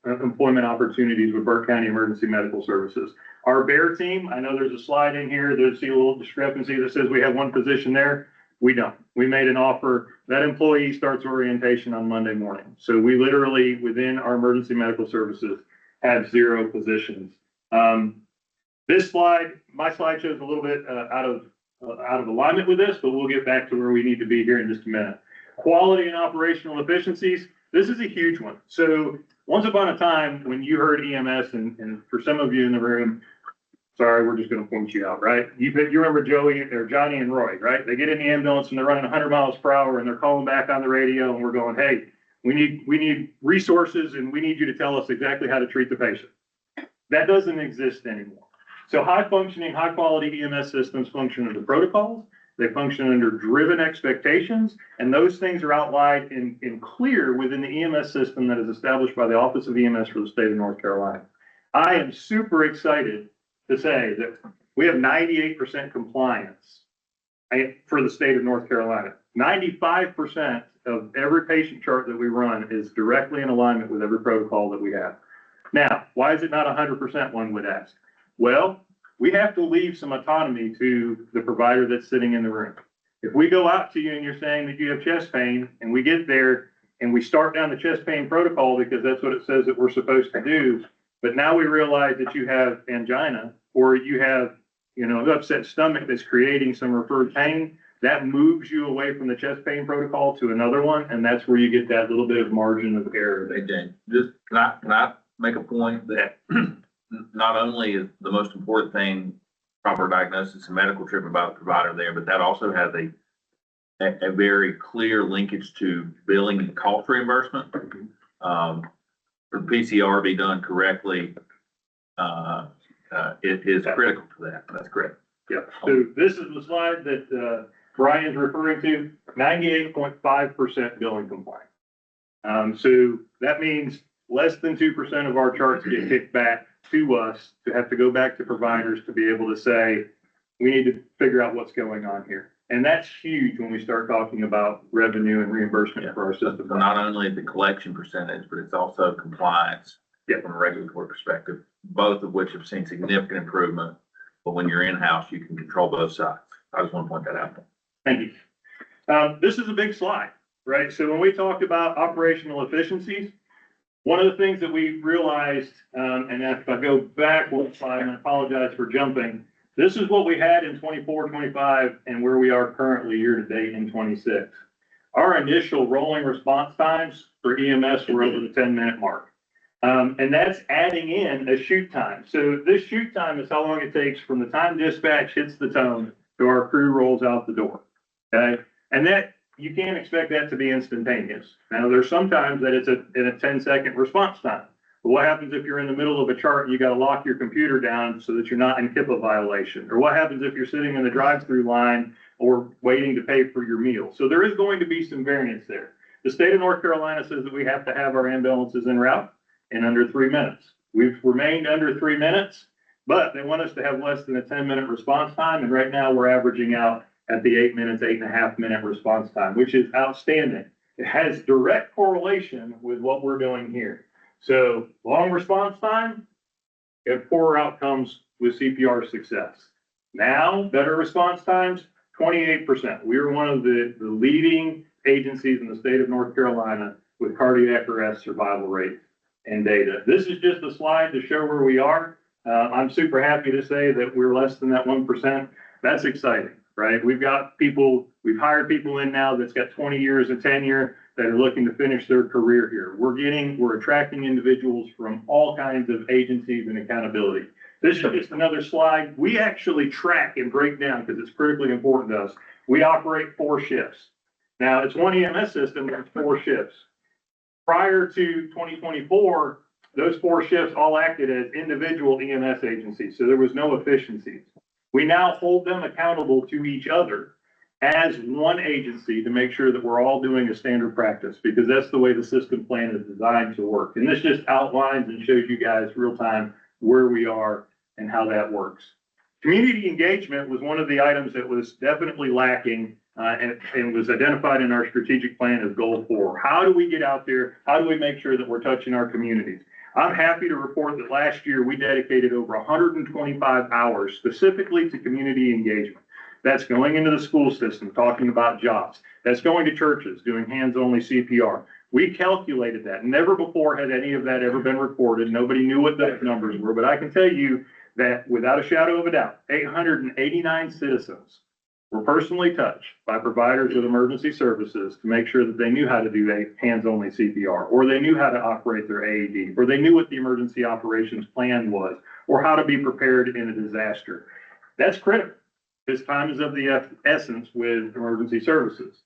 employment opportunities with Burke County Emergency Medical Services. Our BEAR team, I know there's a slide in here. There's a little discrepancy that says we have 1 position there. We don't. We made an offer. That employee starts orientation on Monday morning. So we literally, within our emergency medical services, have 0 positions. This slide, my slide shows a little bit out of alignment with this, but we'll get back to where we need to be here in just a minute. Quality and operational efficiencies. This is a huge one. So once upon a time, when you heard EMS, and for some of you in the room, sorry, we're just going to point you out, right? You remember Joey or Johnny and Roy, right? They get in the ambulance and they're running 100 miles per hour and they're calling back on the radio and we're going, hey, we need resources and we need you to tell us exactly how to treat the patient. That doesn't exist anymore. So high functioning, high quality EMS systems function under protocols. They function under driven expectations, and those things are outlined in clear within the EMS system that is established by the Office of EMS for the state of North Carolina. I am super excited to say that we have 98% compliance for the state of North Carolina. 95% of every patient chart that we run is directly in alignment with every protocol that we have. Now, why is it not 100%, one would ask? Well, we have to leave some autonomy to the provider that's sitting in the room. If we go out to you and you're saying that you have chest pain and we get there and we start down the chest pain protocol because that's what it says that we're supposed to do, but now we realize that you have angina or you have, an upset stomach that's creating some referred pain, that moves you away from the chest pain protocol to another one. And that's where you get that little bit of margin of error. Hey, James, just can I make a point that not only is the most important thing proper diagnosis and medical treatment by the provider there, but that also has a very clear linkage to billing and cost reimbursement. For the PCR be done correctly, it is critical to that. That's correct. Yeah. So this is the slide that Brian's referring to, 98.5% billing compliance. So that means less than 2% of our charts get kicked back to us to have to go back to providers to be able to say, we need to figure out what's going on here. And that's huge when we start talking about revenue and reimbursement for our system. So not only the collection percentage, but it's also compliance from a regulatory perspective, both of which have seen significant improvement. But when you're in-house, you can control both sides. I just want to point that out. Thank you. This is a big slide, right? So when we talk about operational efficiencies, one of the things that we realized, and if I go back one slide, and I apologize for jumping, this is what we had in 24, 25, and where we are currently year to date in 26. Our initial rolling response times for EMS were over the 10-minute mark. And that's adding in a shoot time. So this shoot time is how long it takes from the time dispatch hits the tone So our crew rolls out the door, okay? And that, you can't expect that to be instantaneous. Now, there's sometimes that it's in a 10-second response time. But what happens if you're in the middle of a chart and you got to lock your computer down so that you're not in HIPAA violation? Or what happens if you're sitting in the drive-through line or waiting to pay for your meal? So there is going to be some variance there. The state of North Carolina says that we have to have our ambulances en route in under 3 minutes. We've remained under 3 minutes, but they want us to have less than a 10-minute response time. And right now we're averaging out at the 8 minutes, 8.5-minute response time, which is outstanding. It has direct correlation with what we're doing here. So long response time, you have poorer outcomes with CPR success. Now, better response times, 28%. We are one of the leading agencies in the state of North Carolina with cardiac arrest survival rate and data. This is just a slide to show where we are. I'm super happy to say that we're less than that 1%. That's exciting, right? We've hired people in now that's got 20 years of tenure that are looking to finish their career here. We're attracting individuals from all kinds of agencies and accountability. This is just another slide. We actually track and break down, because it's critically important to us. We operate 4 shifts. Now, it's one EMS system, but it's 4 shifts. Prior to 2024, those 4 shifts all acted as individual EMS agencies, so there was no efficiencies. We now hold them accountable to each other as one agency to make sure that we're all doing a standard practice, because that's the way the system plan is designed to work. And this just outlines and shows you guys real time where we are and how that works. Community engagement was one of the items that was definitely lacking and was identified in our strategic plan as goal 4. How do we get out there? How do we make sure that we're touching our communities? I'm happy to report that last year we dedicated over 125 hours specifically to community engagement. That's going into the school system, talking about jobs. That's going to churches, doing hands-only CPR. We calculated that. Never before had any of that ever been recorded. Nobody knew what those numbers were, but I can tell you that without a shadow of a doubt, 889 citizens were personally touched by providers of emergency services to make sure that they knew how to do hands-only CPR, or they knew how to operate their AED, or they knew what the emergency operations plan was, or how to be prepared in a disaster. That's critical. This time is of the essence with emergency services.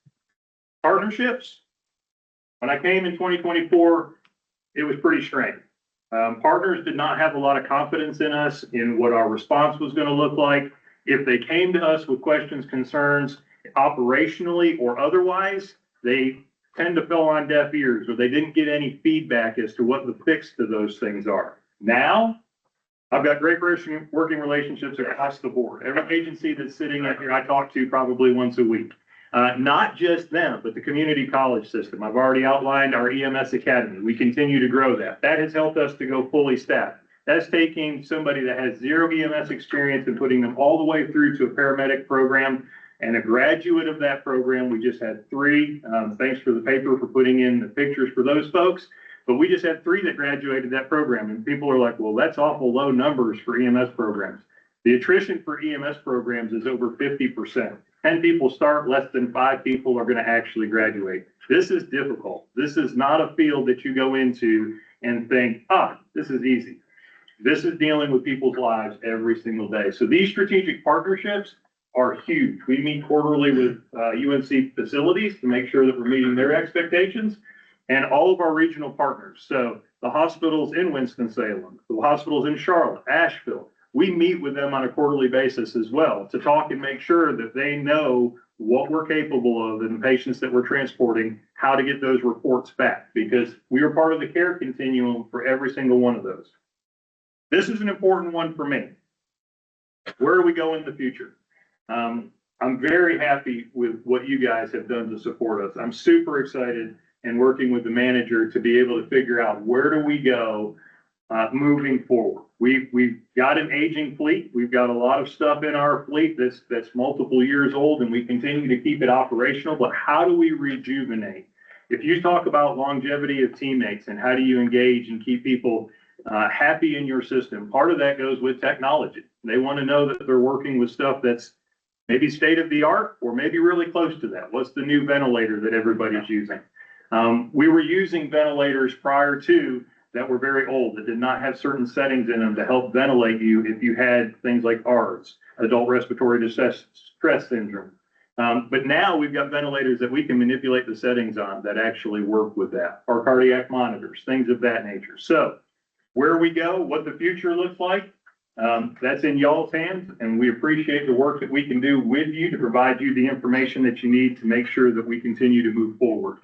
Partnerships. When I came in 2024, it was pretty strained. Partners did not have a lot of confidence in us, in what our response was going to look like. If they came to us with questions, concerns, operationally or otherwise, they tend to fall on deaf ears, or they didn't get any feedback as to what the fix to those things are. Now, I've got great working relationships across the board. Every agency that's sitting in here, I talk to probably once a week. Not just them, but the community college system. I've already outlined our EMS Academy. We continue to grow that. That has helped us to go fully staffed. That's taking somebody that has 0 EMS experience and putting them all the way through to a paramedic program and a graduate of that program. We just had 3. Thanks for the paper for putting in the pictures for those folks. But we just had 3 that graduated that program, and people are like, well, that's awful low numbers for EMS programs. The attrition for EMS programs is over 50%. 10 people start, less than 5 people are going to actually graduate. This is difficult. This is not a field that you go into and think, this is easy. This is dealing with people's lives every single day. So these strategic partnerships are huge. We meet quarterly with UNC facilities to make sure that we're meeting their expectations, and all of our regional partners. So the hospitals in Winston-Salem, the hospitals in Charlotte, Asheville, we meet with them on a quarterly basis as well to talk and make sure that they know what we're capable of and the patients that we're transporting, how to get those reports back, because we are part of the care continuum for every single one of those. This is an important one for me. Where do we go in the future? I'm very happy with what you guys have done to support us. I'm super excited and working with the manager to be able to figure out where do we go moving forward. We've got an aging fleet. We've got a lot of stuff in our fleet that's multiple years old, and we continue to keep it operational. But how do we rejuvenate? If you talk about longevity of teammates and how do you engage and keep people happy in your system, part of that goes with technology. They want to know that they're working with stuff that's maybe state of the art or maybe really close to that. What's the new ventilator that everybody's using? We were using ventilators prior to that were very old, that did not have certain settings in them to help ventilate you if you had things like ARDS, adult respiratory distress syndrome. But now we've got ventilators that we can manipulate the settings on that actually work with that, or cardiac monitors, things of that nature. So where we go, what the future looks like, that's in y'all's hands, and we appreciate the work that we can do with you to provide you the information that you need to make sure that we continue to move forward.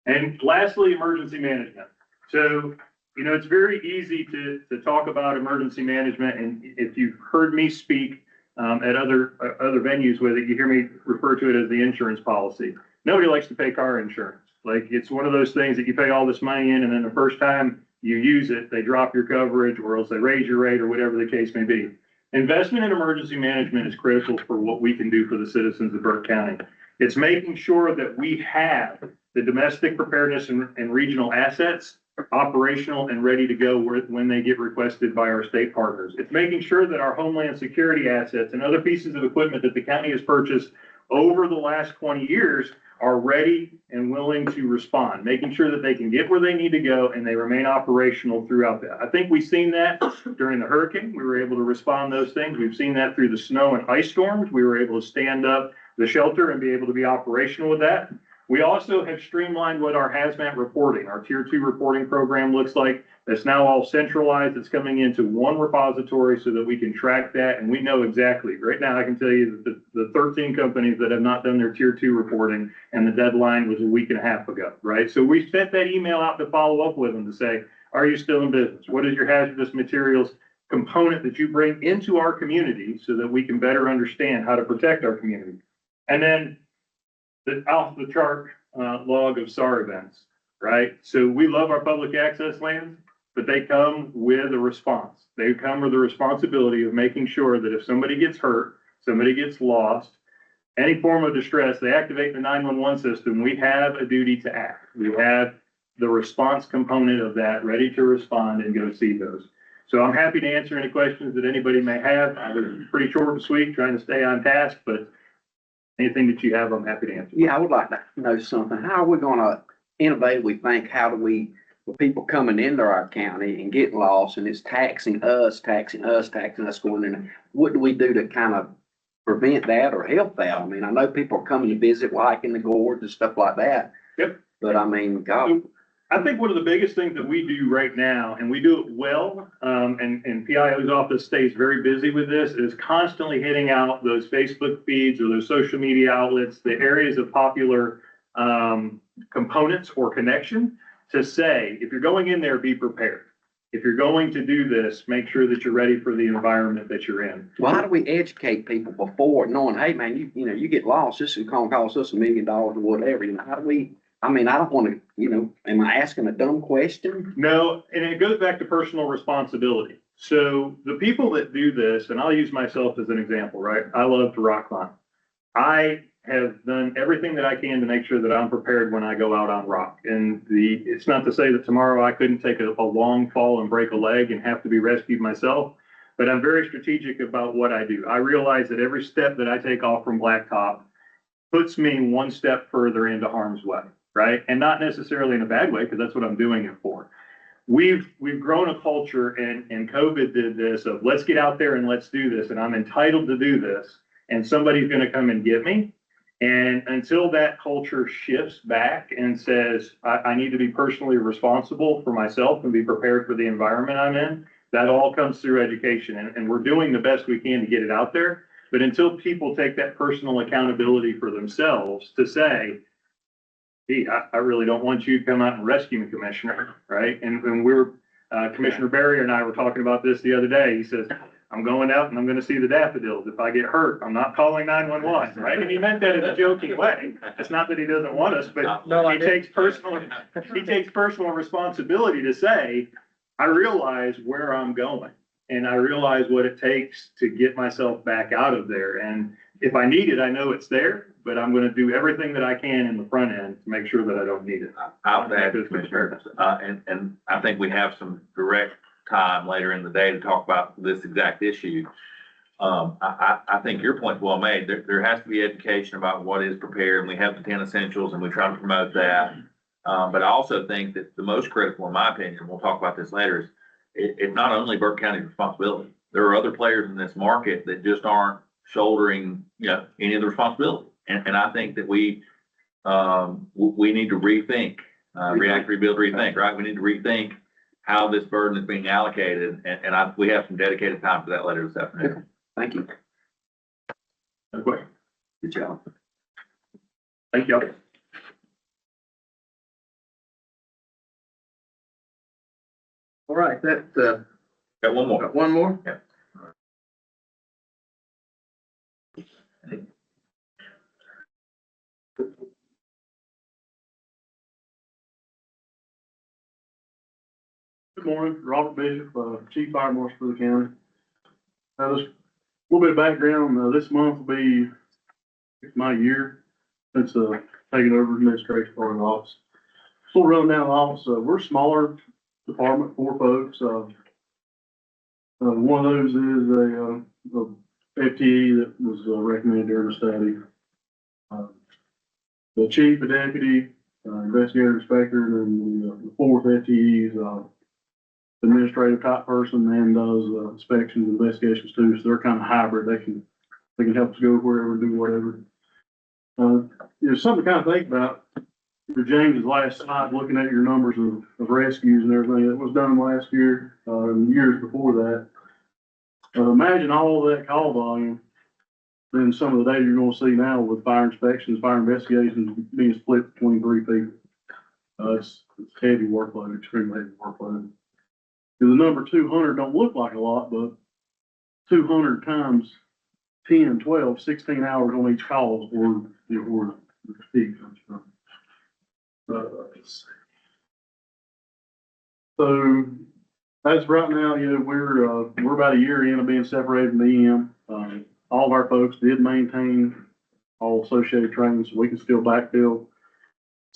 And lastly, emergency management. So, you know, it's very easy to talk about emergency management, and if you've heard me speak at other venues with it, you hear me refer to it as the insurance policy. Nobody likes to pay car insurance. Like, it's one of those things that you pay all this money in, and then the first time you use it, they drop your coverage, or else they raise your rate, or whatever the case may be. Investment in emergency management is critical for what we can do for the citizens of Burke County. It's making sure that we have the domestic preparedness and regional assets operational and ready to go when they get requested by our state partners. It's making sure that our homeland security assets and other pieces of equipment that the county has purchased over the last 20 years are ready and willing to respond, making sure that they can get where they need to go and they remain operational throughout that. I think we've seen that during the hurricane. We were able to respond to those things. We've seen that through the snow and ice storms. We were able to stand up the shelter and be able to be operational with that. We also have streamlined what our hazmat reporting, our tier 2 reporting program looks like. That's now all centralized. It's coming into one repository so that we can track that. And we know exactly. Right now, I can tell you that the 13 companies that have not done their tier 2 reporting, and the deadline was a week and a half ago, right? So we sent that email out to follow up with them to say, are you still in business? What is your hazardous materials component that you bring into our community so that we can better understand how to protect our community? And then the off the chart log of SAR events, right? So we love our public access lands, but they come with a response. They come with the responsibility of making sure that if somebody gets hurt, somebody gets lost, any form of distress, they activate the 911 system. We have a duty to act. We have the response component of that ready to respond and go see those. So I'm happy to answer any questions that anybody may have. I was pretty short and sweet, trying to stay on task, but anything that you have, I'm happy to answer. Yeah, I would like to know something. How are we gonna innovate? We think, how do we, with people coming into our county and getting lost, and it's taxing us, going in, what do we do to kind of prevent that or help that? I mean, I know people are coming to visit, liking the gorge and stuff like that. Yep. But I mean, God. I think one of the biggest things that we do right now, and we do it well, and PIO's office stays very busy with this, is constantly hitting out those Facebook feeds or those social media outlets, the areas of popular components or connection, to say, if you're going in there, be prepared. If you're going to do this, make sure that you're ready for the environment that you're in. Well, how do we educate people before knowing, hey man, you get lost, this is gonna cost us $1 million or whatever, how do we, I mean, I don't want to, am I asking a dumb question? No, and it goes back to personal responsibility. So the people that do this, and I'll use myself as an example, right? I love to rock climb. I have done everything that I can to make sure that I'm prepared when I go out on rock. And it's not to say that tomorrow I couldn't take a long fall and break a leg and have to be rescued myself, but I'm very strategic about what I do. I realize that every step that I take off from blacktop puts me one step further into harm's way. Right? And not necessarily in a bad way, because that's what I'm doing it for. We've grown a culture, and COVID did this of let's get out there and let's do this, and I'm entitled to do this, and somebody's going to come and get me. And until that culture shifts back and says, I need to be personally responsible for myself and be prepared for the environment I'm in, that all comes through education. And we're doing the best we can to get it out there. But until people take that personal accountability for themselves to say, hey, I really don't want you to come out and rescue me, Commissioner, right? And Commissioner Barry and I were talking about this the other day. He says, I'm going out and I'm going to see the daffodils. If I get hurt, I'm not calling 911, right? And he meant that in a joking way. It's not that he doesn't want us, but he takes personal responsibility to say, I realize where I'm going and I realize what it takes to get myself back out of there. And if I need it, I know it's there, but I'm going to do everything that I can in the front end to make sure that I don't need it. I'll add, Commissioner, and I think we have some direct time later in the day to talk about this exact issue. I think your point's well made. There has to be education about what is prepared, and we have the 10 essentials, and we try to promote that. But I also think that the most critical, in my opinion, we'll talk about this later, is it's not only Burke County's responsibility. There are other players in this market that just aren't shouldering, any of the responsibility. And I think that we need to rethink, react, rebuild, rethink, right? We need to rethink how this burden is being allocated, and we have some dedicated time for that later this afternoon. Thank you. Okay. Good job. Thank y'all. All right, that, Got one more. got one more? Yeah. Good morning, Robert Bishop, Chief Fire Marshal for the county. Just a little bit of background, this month will be my year since, taking over administration for the office. So we'll run down the office, we're a smaller department, 4 folks, one of those is a FTE that was recommended during the study. The chief, the deputy, investigator, inspector, and the 4th FTE is, administrative type person and does inspections, investigations too, so they're kind of hybrid. They can help us go wherever, do whatever. Something to kind of think about. For James's last slide, looking at your numbers of rescues and everything that was done last year, and years before that. Imagine all of that call volume, then some of the data you're gonna see now with fire inspections, fire investigations being split between 3 people. It's heavy workload, extremely heavy workload. The number 200 don't look like a lot, but 200 times 10, 12, 16 hours on each call or the peak. So as of right now, we're about a year in of being separated from the EM. All of our folks did maintain all associated training, so we can still backfill.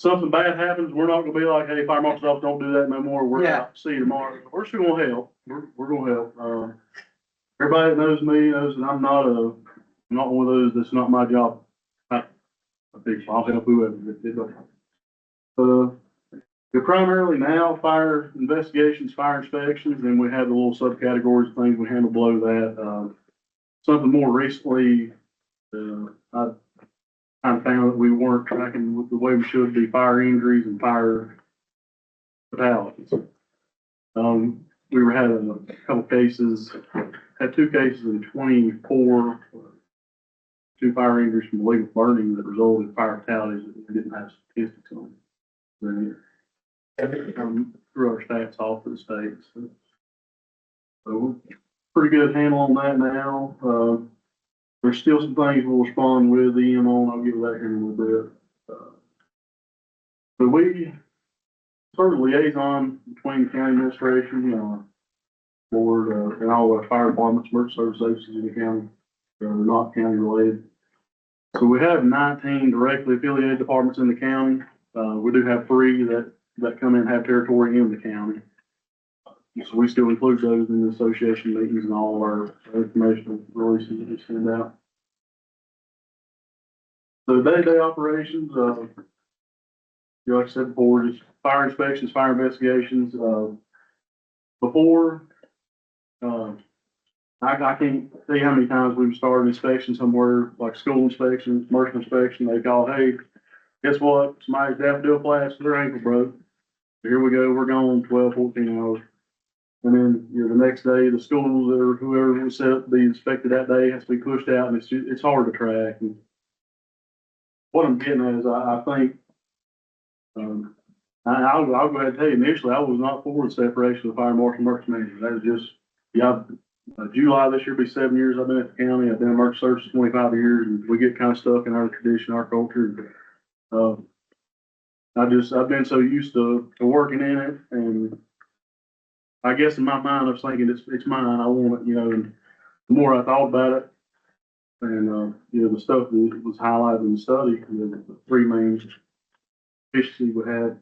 Something bad happens, we're not gonna be like, hey, fire marshal's office, don't do that no more, we're out, see you tomorrow. We're still gonna help, we're gonna help. Everybody that knows me knows that I'm not one of those, that's not my job. I'll help whoever. They're primarily now fire investigations, fire inspections, and we have the little subcategories of things we handle below that. Something more recently, I kind of found that we weren't tracking with the way we should be fire injuries and fire fatalities. We had a couple cases, had 2 cases in 24, 2 fire injuries from illegal burning that resulted in fire fatalities that we didn't have statistics on. Through our stats off to the states. So pretty good handle on that now. There's still some things we'll respond with EM on. I'll get to that here in a little bit. But we sort of liaison between the county administration, board, and all our fire departments, emergency service agencies in the county. They're not county related. So we have 19 directly affiliated departments in the county. We do have 3 that come in and have territory in the county. So we still include those in the association meetings and all of our informational releases that we send out. So day-to-day operations, like I said before, just fire inspections, fire investigations. Before, I can't tell you how many times we've started inspection somewhere, like school inspection, commercial inspection. They call, hey, guess what? Somebody's daffodil plants, their ankle broke. Here we go, we're gone 12, 14 hours. And then, the next day, the schools or whoever was set up to be inspected that day has to be pushed out, and it's hard to track. And what I'm getting at is I think, I'll go ahead and tell you, initially, I was not for the separation of the fire marshal and emergency manager. That is just, July this year will be 7 years I've been at the county. I've been in emergency services 25 years, and we get kind of stuck in our tradition, our culture. I've been so used to working in it, and I guess in my mind, I was thinking it's mine. I want it, and the more I thought about it, and the stuff that was highlighted in the study, the 3 main efficiencies we had,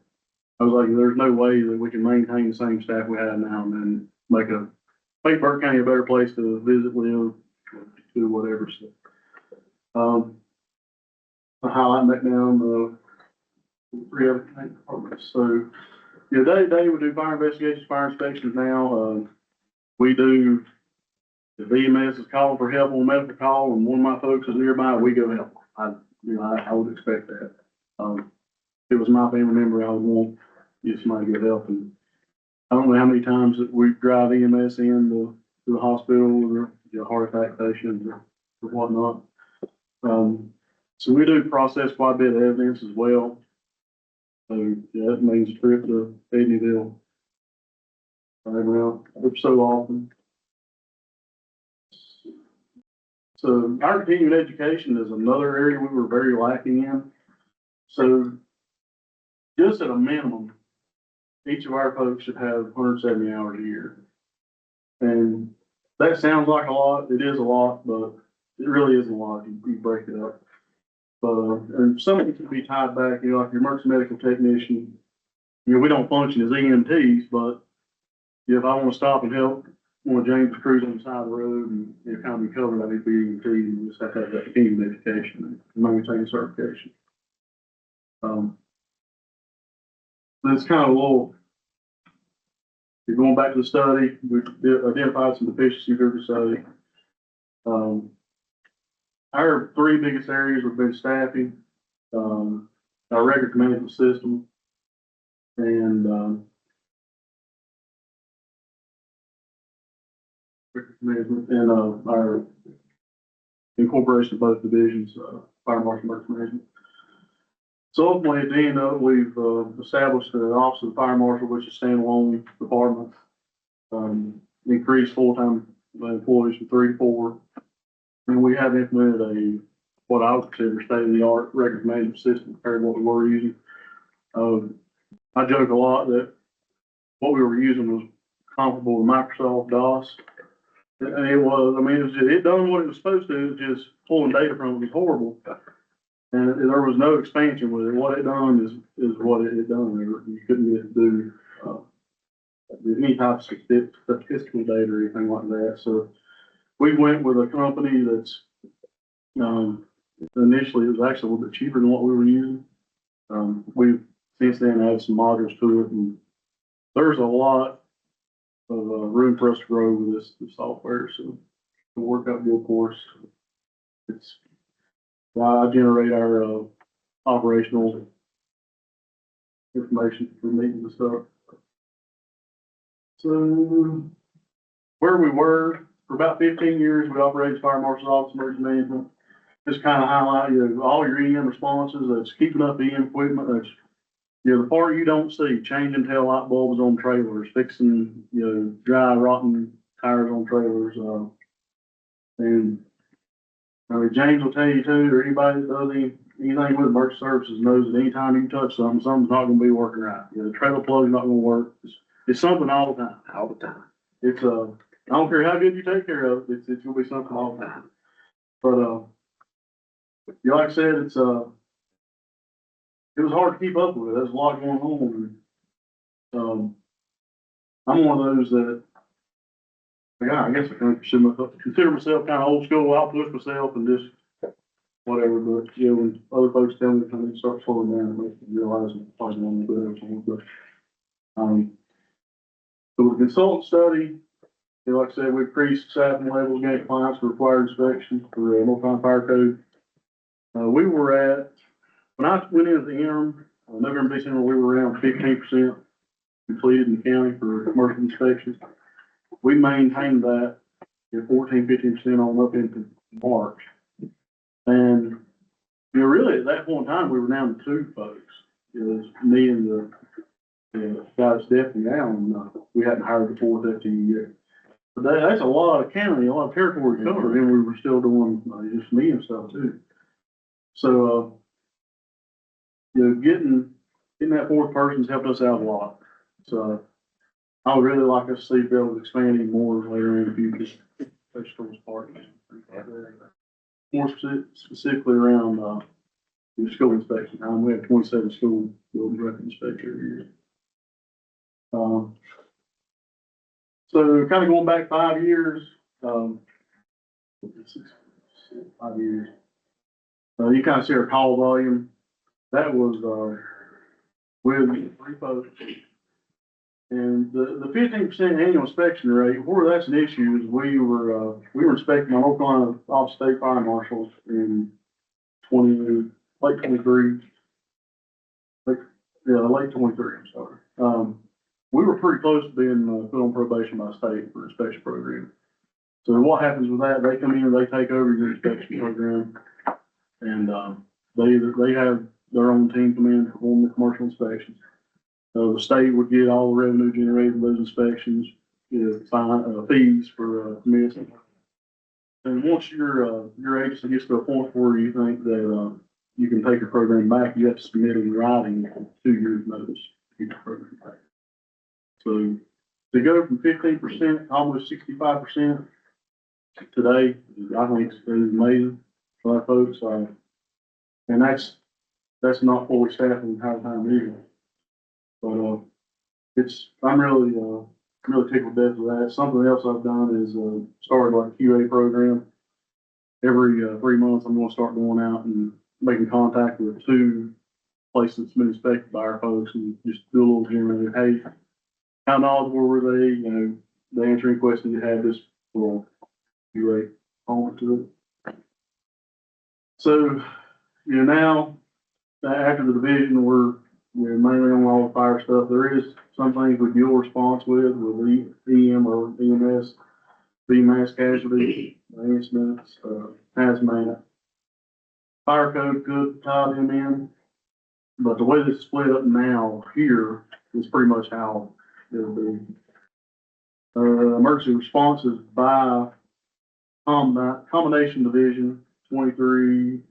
I was like, there's no way that we can maintain the same staff we have now and then make Burke County a better place to visit, live, do whatever. So, I highlight that down. three other departments. So, you know, day to day, we do fire investigations, fire inspections now. We do, if EMS is calling for help on a medical call and one of my folks is nearby, we go help. I would expect that. If it was my family member, I would want get somebody to get help. And I don't know how many times that we drive EMS in to the hospital or a heart attack patient or whatnot. So we do process quite a bit of evidence as well. So, yeah, that means a trip to Edneyville. Around so often. So our continuing education is another area we were very lacking in. So just at a minimum, each of our folks should have 170 hours a year. And that sounds like a lot. It is a lot, but it really isn't a lot. You break it up. And some of it can be tied back, you know, like your emergency medical technician. You know, we don't function as EMTs, but if I want to stop and help one of James' crews on the side of the road and, you know, kind of be covered, I need to be EMT and just have to have that continuing education and maintain certification. It's kind of a little, you're going back to the study, we identified some deficiencies through the study. Our three biggest areas have been staffing, our records management system, and, our incorporation of both divisions, fire marshal, emergency management. So ultimately, at the end of it, we've established the Office of the Fire Marshal, which is a standalone department, increased full-time employees from 3 to 4. And we have implemented what I would consider state-of-the-art records management system compared to what we were using. I joke a lot that what we were using was comparable to Microsoft DOS. And it was, I mean, it done what it was supposed to, it was just pulling data from it was horrible. And there was no expansion with it. What it done is what it done. You couldn't get it to do any type of statistical data or anything like that. So we went with a company that's, initially it was actually a little bit cheaper than what we were using. We've since then added some modules to it, and there's a lot of room for us to grow with this software. So it'll work out good for us. It's I generate our operational information for meetings and stuff. So where we were for about 15 years, we operated fire marshal's office, emergency management. Just kind of highlight, you know, all your EM responses. That's keeping up EM equipment. That's, you know, the part you don't see, changing tail light bulbs on trailers, fixing, you know, dry, rotten tires on trailers. And I mean, James will tell you too, or anybody that does anything with emergency services knows that anytime you touch something, something's not going to be working right. You know, the trailer plug's not going to work. It's something all the time. All the time. It's I don't care how good you take care of it, it's going to be something all the time. But you know, like I said, it was hard to keep up with. There's a lot going on. And, I'm one of those that, I guess I consider myself kind of old school. I'll push myself and just whatever. But you know, when other folks tell me I need to start slowing down, it makes me realize I'm probably one of the good. So with the consultant study, you know, like I said, we increased staffing levels, gained compliance for required inspections for North Carolina Fire Code. We were at, when I went into the interim, November, December, we were around 15% completed in the county for commercial inspections. We maintained that at 15% on up into March. And, you know, really at that point in time, we were down to 2 folks. It was me and the guy that's deputy now, and we hadn't hired the 4th deputy yet. But that's a lot of county, a lot of territory covered, and we were still doing just me and stuff too. So, you know, getting that 4th person's helped us out a lot. So I would really like us to see Bill expanding more later in the future, especially those parts. More specifically around the school inspection time. We have 27 school building record inspection every year. So kind of going back 5 years, 5 years. You kind of see our call volume. That was with 3 folks. And the 15% annual inspection rate, where that's an issue is we were inspecting my North Carolina off-state fire marshals in late 23. Late 23, I'm sorry. We were pretty close to being put on probation by the state for inspection program. So what happens with that, they come in, they take over your inspection program, and, they have their own team come in and perform the commercial inspections. The state would get all the revenue generated from those inspections, fees for, permits. And once your agency gets to a point where you think that, you can take your program back, you have to submit in writing 2 years notice to get your program back. So to go from 15%, almost 65% today, I think is amazing for our folks. And that's not fully staffed the entire time either. But, I'm really tickled to death with that. Something else I've done is, started like a QA program. Every 3 months, I'm gonna start going out and making contact with 2 places that's been inspected by our folks and just do a little general, hey, how knowledgeable were they? You know, the answering questions you had, just for QA on to it. So, now, after the division, we're mainly on all the fire stuff. There is some things with your response with EM or EMS, mass casualty, incidents, hazmat. Fire code could tie them in, but the way this is split up now here is pretty much how it'll be. Emergency responses by combination division 21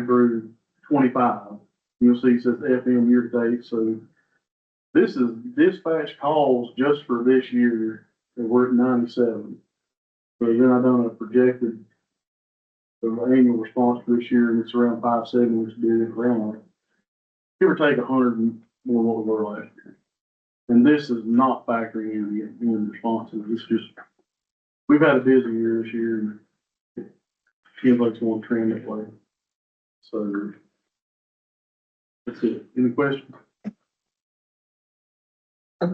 through 25. You'll see it says FM year to date. So this is dispatch calls just for this year, and we're at 97. So then I've done a projected annual response for this year, and it's around 570, which would be around, give or take 100 more than what we were last year. And this is not factoring in responses. It's just, we've had a busy year this year, and it seems like it's going to trend that way. So that's it. Any questions? I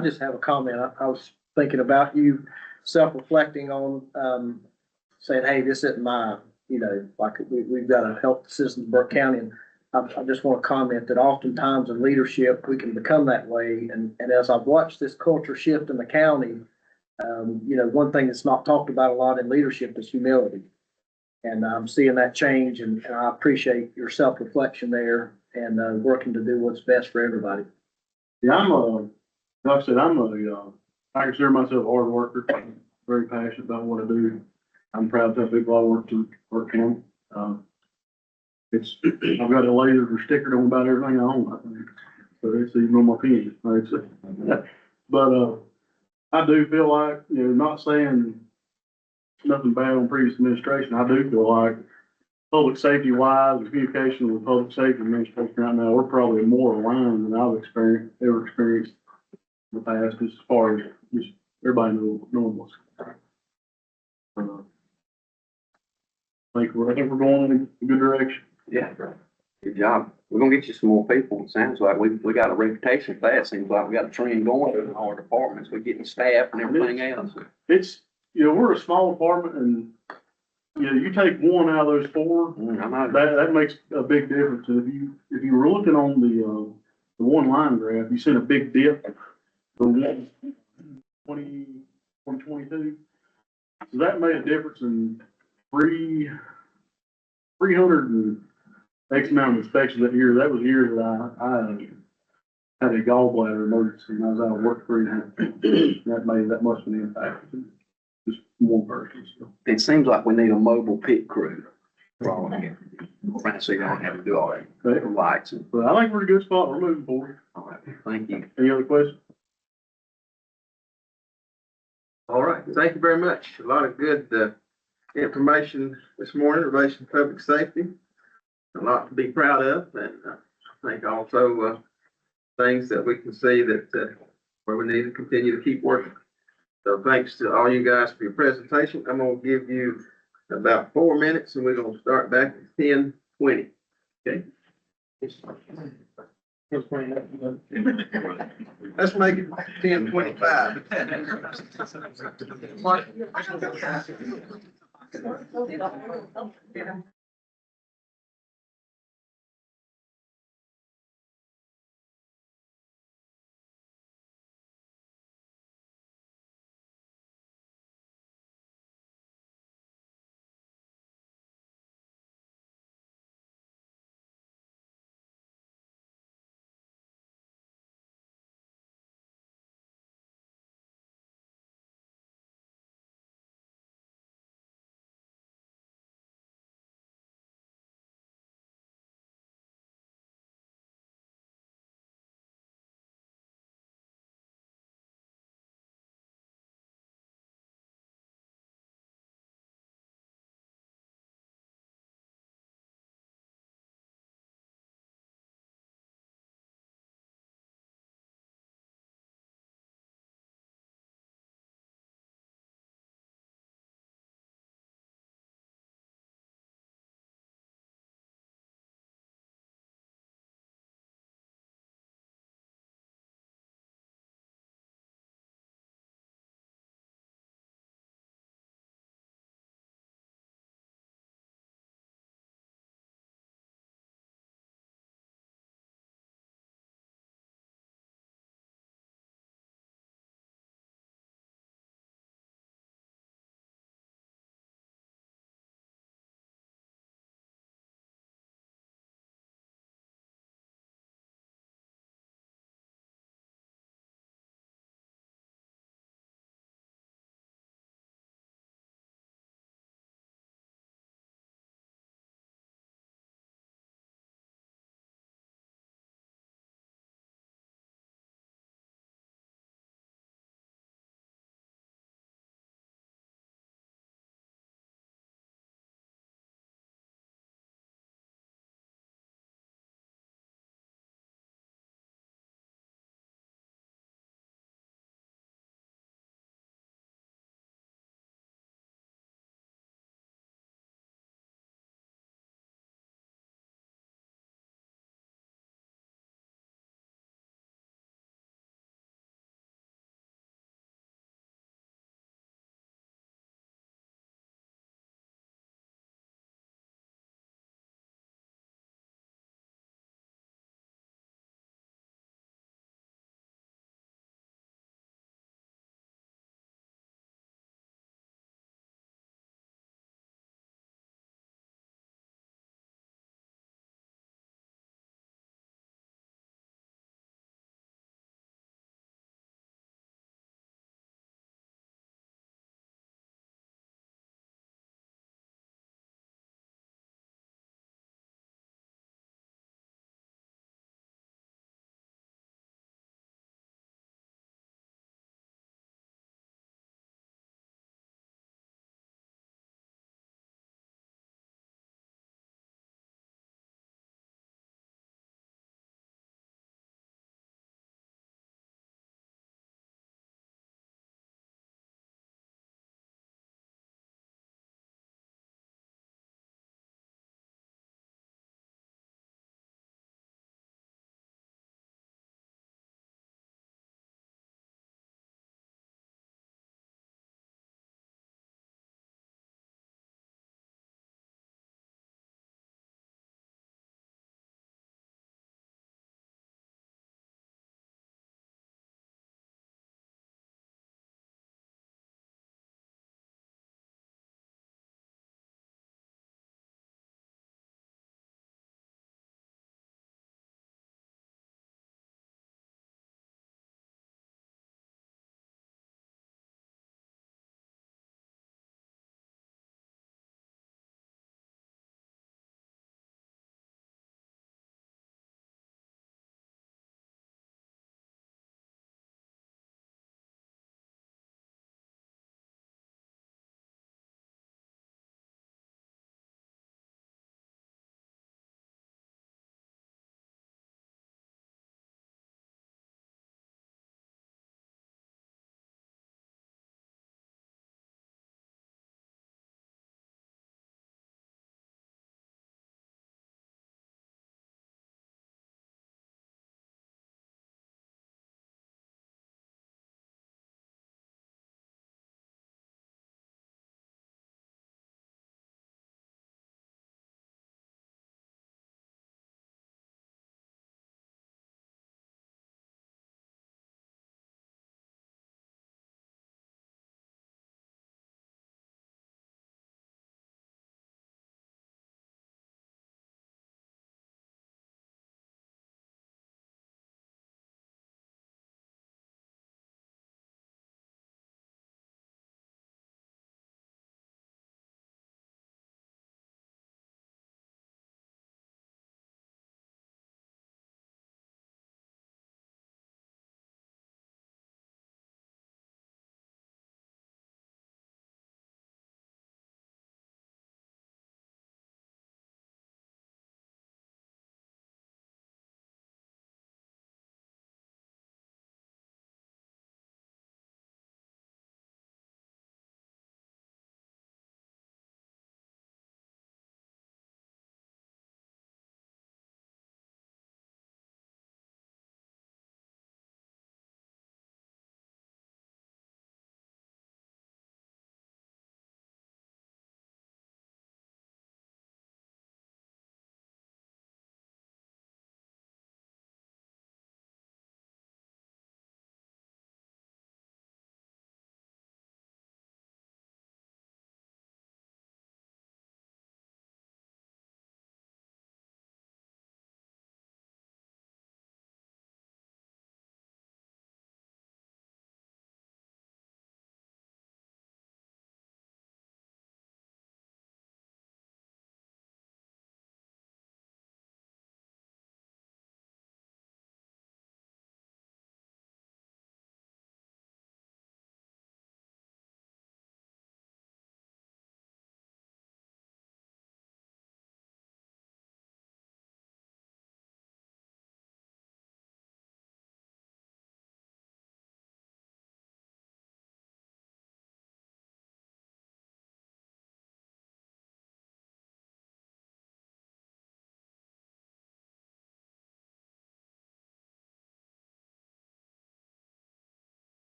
just have a comment. I was thinking about you self-reflecting on, saying, hey, this isn't my, like we've got to help the citizens of Burke County. And I just want to comment that oftentimes in leadership, we can become that way. And as I've watched this culture shift in the county, one thing that's not talked about a lot in leadership is humility. And I'm seeing that change, and I appreciate your self-reflection there and working to do what's best for everybody. Yeah, like I said, I consider myself a hard worker, very passionate about what I do. I'm proud to tell people I work for. I've got a laser sticker on about everything I own, I think. So it's even on my pen, I'd say. But, I do feel like, not saying nothing bad on previous administration, I do feel like public safety wise, communication with public safety administration right now, we're probably more aligned than I've ever experienced in the past, as far as just everybody knowing what's going on. I think we're going in a good direction. Yeah, good job. We're gonna get you some more people. It sounds like we got a reputation for that. Seems like we got a trend going in our departments. We're getting staff and everything else. It's, we're a small department, and, you take one out of those 4, that makes a big difference. And if you were looking on the one line graph, you seen a big dip from 2022. So that made a difference in 300 and X amount of inspections that year. That was a year that I had a gallbladder emergency, and I was out of work 3.5 months. That must have been impacted. Just one person. So. It seems like we need a mobile pit crew for all of you. So you don't have to do all that lights. But I think we're in a good spot. We're moving forward. All right, thank you. Any other questions? All right, thank you very much. A lot of good, information this morning in relation to public safety. A lot to be proud of, and I think also, things that we can see that, where we need to continue to keep working. So thanks to all you guys for your presentation. I'm gonna give you about 4 minutes, and we're gonna start back at 10:20. Okay? Let's make it 10:25.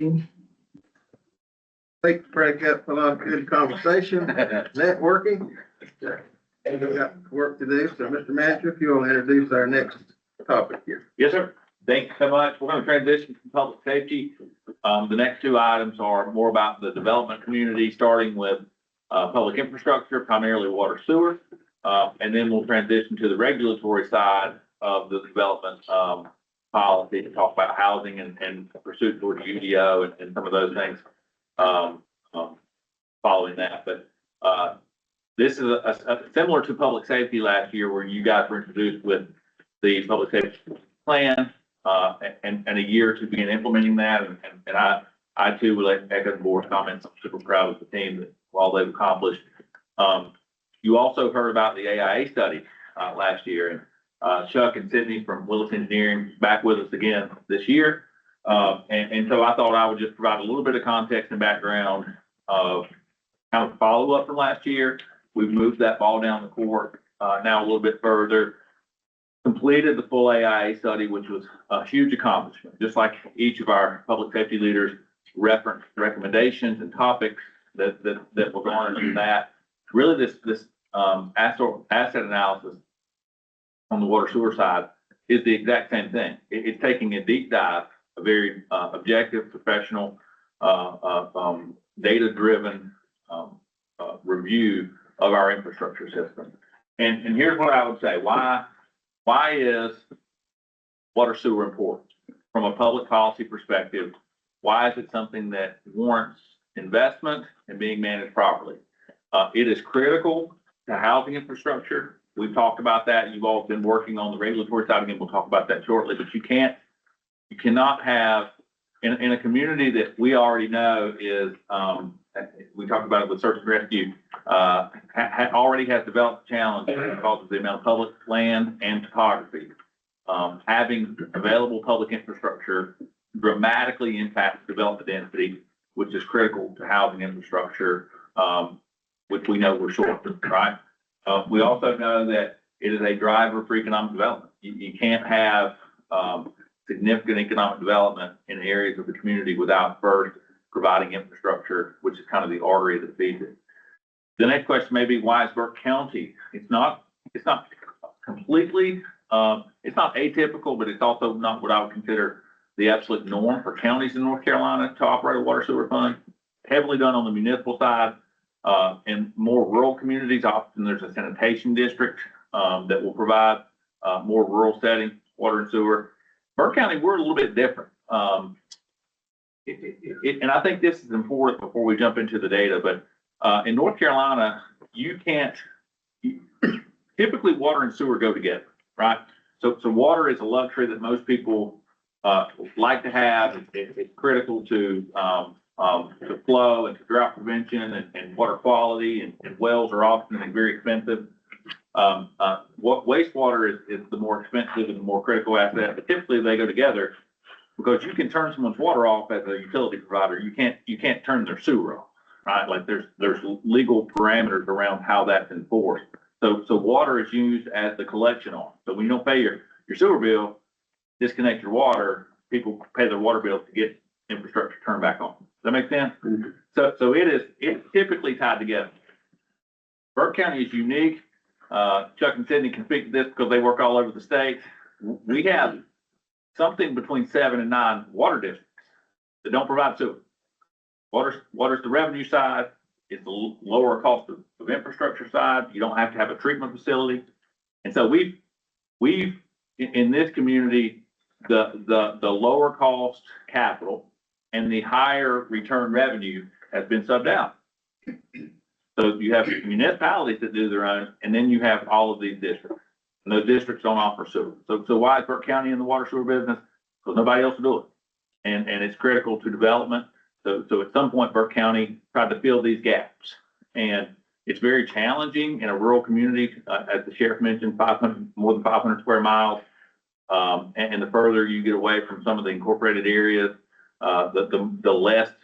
Think break up a lot of good conversation, networking. And we've got work to do, so Mr. Manager, if you'll introduce our next topic here. Yes, sir. Thank you so much. We're going to transition from public safety. The next two items are more about the development community, starting with public infrastructure, primarily water sewer. And then we'll transition to the regulatory side of the development policy to talk about housing and pursuit towards UDO and some of those things following that. But this is a similar to public safety last year, where you guys were introduced with the public safety plan and a year to begin implementing that. And I too would echo the board's comments. I'm super proud of the team that all they've accomplished. You also heard about the AIA study last year, and Chuck and Sydney from Willis Engineering back with us again this year. And so I thought I would just provide a little bit of context and background of kind of follow up from last year. We've moved that ball down the court now a little bit further. Completed the full AIA study, which was a huge accomplishment. Just like each of our public safety leaders referenced recommendations and topics that were going into that. Really, this asset analysis on the water sewer side is the exact same thing. It's taking a deep dive, a very objective, professional, data-driven review of our infrastructure system. And here's what I would say. Why is water sewer important? From a public policy perspective, why is it something that warrants investment and being managed properly? It is critical to housing infrastructure. We've talked about that. You've all been working on the regulatory side. Again, we'll talk about that shortly, but you cannot have in a community that we already know is, we talked about it with search and rescue, already has developed challenges because of the amount of public land and topography. Having available public infrastructure dramatically impacts development density, which is critical to housing infrastructure, which we know we're short of, right? We also know that it is a driver for economic development. You can't have significant economic development in areas of the community without first providing infrastructure, which is kind of the artery that feeds it. The next question may be, why is Burke County? It's not completely, it's not atypical, but it's also not what I would consider the absolute norm for counties in North Carolina to operate a water sewer fund. Heavily done on the municipal side. In more rural communities, often there's a sanitation district that will provide more rural setting, water and sewer. Burke County, we're a little bit different. And I think this is important before we jump into the data, but in North Carolina, you can't, typically water and sewer go together, right? So water is a luxury that most people like to have. It's critical to flow and to drought prevention and water quality, and wells are often very expensive. Wastewater is the more expensive and the more critical asset, but typically they go together because you can turn someone's water off as a utility provider. You can't turn their sewer off, right? Like there's legal parameters around how that's enforced. So water is used as the collection arm. So when you don't pay your sewer bill, disconnect your water, people pay their water bill to get infrastructure turned back on. Does that make sense? Mm-hmm. So it's typically tied together. Burke County is unique. Chuck and Sydney can speak to this because they work all over the state. We have something between 7 and 9 water districts that don't provide sewer. Water's the revenue side. It's the lower cost of infrastructure side. You don't have to have a treatment facility. And so we've in this community, the lower cost capital and the higher return revenue has been subbed out. So you have municipalities that do their own, and then you have all of these districts. And those districts don't offer sewer. So why is Burke County in the water sewer business? Because nobody else will do it. And it's critical to development. So at some point, Burke County tried to fill these gaps. And it's very challenging in a rural community, as the sheriff mentioned, more than 500 square miles. And the further you get away from some of the incorporated areas, the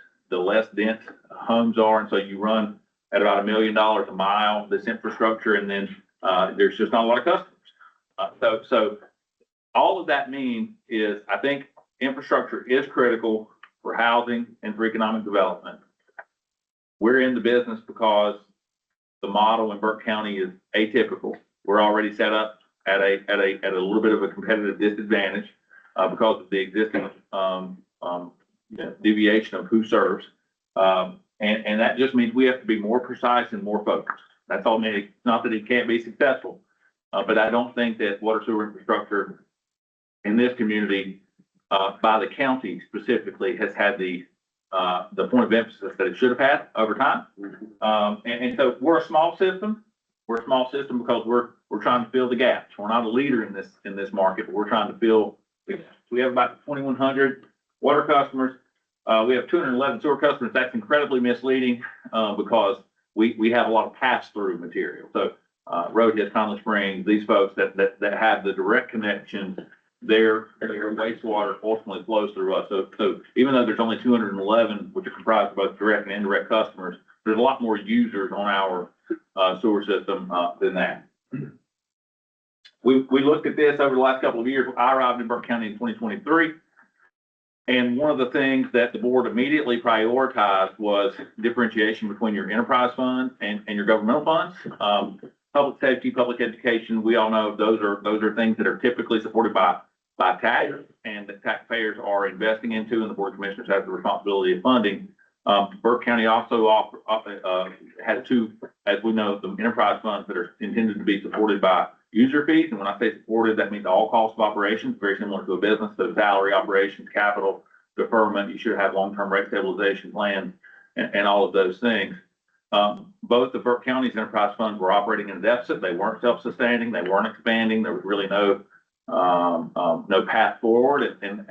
less dense homes are. And so you run at about $1 million a mile, this infrastructure, and then there's just not a lot of customers. So all of that means is, I think infrastructure is critical. for housing and for economic development. We're in the business because the model in Burke County is atypical. We're already set up at a little bit of a competitive disadvantage because of the existing deviation of who serves. And that just means we have to be more precise and more focused. That's all. Not that it can't be successful, but I don't think that water sewer infrastructure in this community, by the county specifically, has had the point of emphasis that it should have had over time. And so we're a small system. We're a small system because we're trying to fill the gaps. We're not a leader in this market, but we're trying to fill the gaps. We have about 2,100 water customers. We have 211 sewer customers. That's incredibly misleading because we have a lot of pass-through material. So Roadhead, Conley Springs, these folks that have the direct connection, their wastewater ultimately flows through us. So even though there's only 211, which are comprised of both direct and indirect customers, there's a lot more users on our sewer system than that. We looked at this over the last couple of years. I arrived in Burke County in 2023. And one of the things that the board immediately prioritized was differentiation between your enterprise fund and your governmental funds. Public safety, public education, we all know those are things that are typically supported by tax and that taxpayers are investing into, and the board of commissioners have the responsibility of funding. Burke County also has two, as we know, the enterprise funds that are intended to be supported by user fees. And when I say supported, that means all costs of operations, very similar to a business. So salary, operations, capital, deferment, you should have long-term rate stabilization plans and all of those things. Both the Burke County's enterprise funds were operating in a deficit. They weren't self-sustaining. They weren't expanding. There was really no path forward. And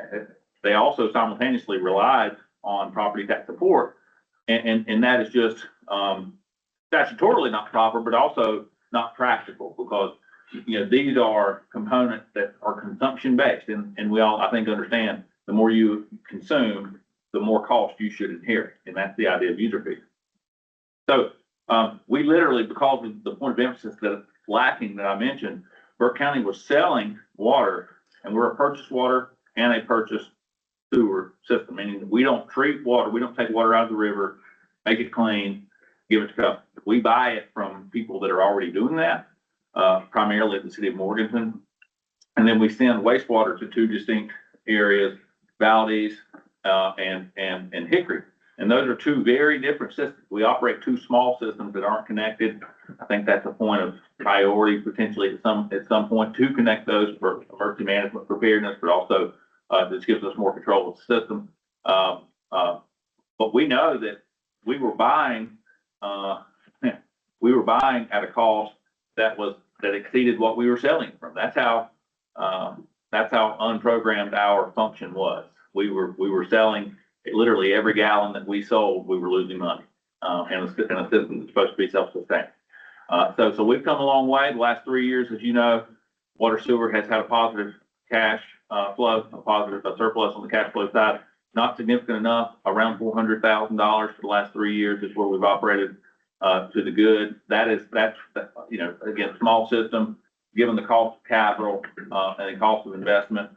they also simultaneously relied on property tax support. And that is just statutorily not proper, but also not practical because, these are components that are consumption based. And we all, I think, understand the more you consume, the more cost you should inherit. And that's the idea of user fees. So we literally, because of the point of emphasis that it's lacking that I mentioned, Burke County was selling water, and we're a purchased water and a purchased sewer system, meaning we don't treat water, we don't take water out of the river, make it clean, give it to customers. We buy it from people that are already doing that, primarily the city of Morganton. And then we send wastewater to two distinct areas, Valdez and Hickory. And those are two very different systems. We operate two small systems that aren't connected. I think that's a point of priority potentially at some point to connect those for emergency management preparedness, but also this gives us more control of the system. But we know that we were buying at a cost that exceeded what we were selling from. That's how unprogrammed our function was. We were selling literally every gallon that we sold, we were losing money, and a system that's supposed to be self-sustaining. So we've come a long way. The last 3 years, as you know, water sewer has had a positive cash flow, a surplus on the cash flow side. Not significant enough, around $400,000 for the last 3 years is where we've operated to the good. That's again, small system, given the cost of capital and the cost of investment,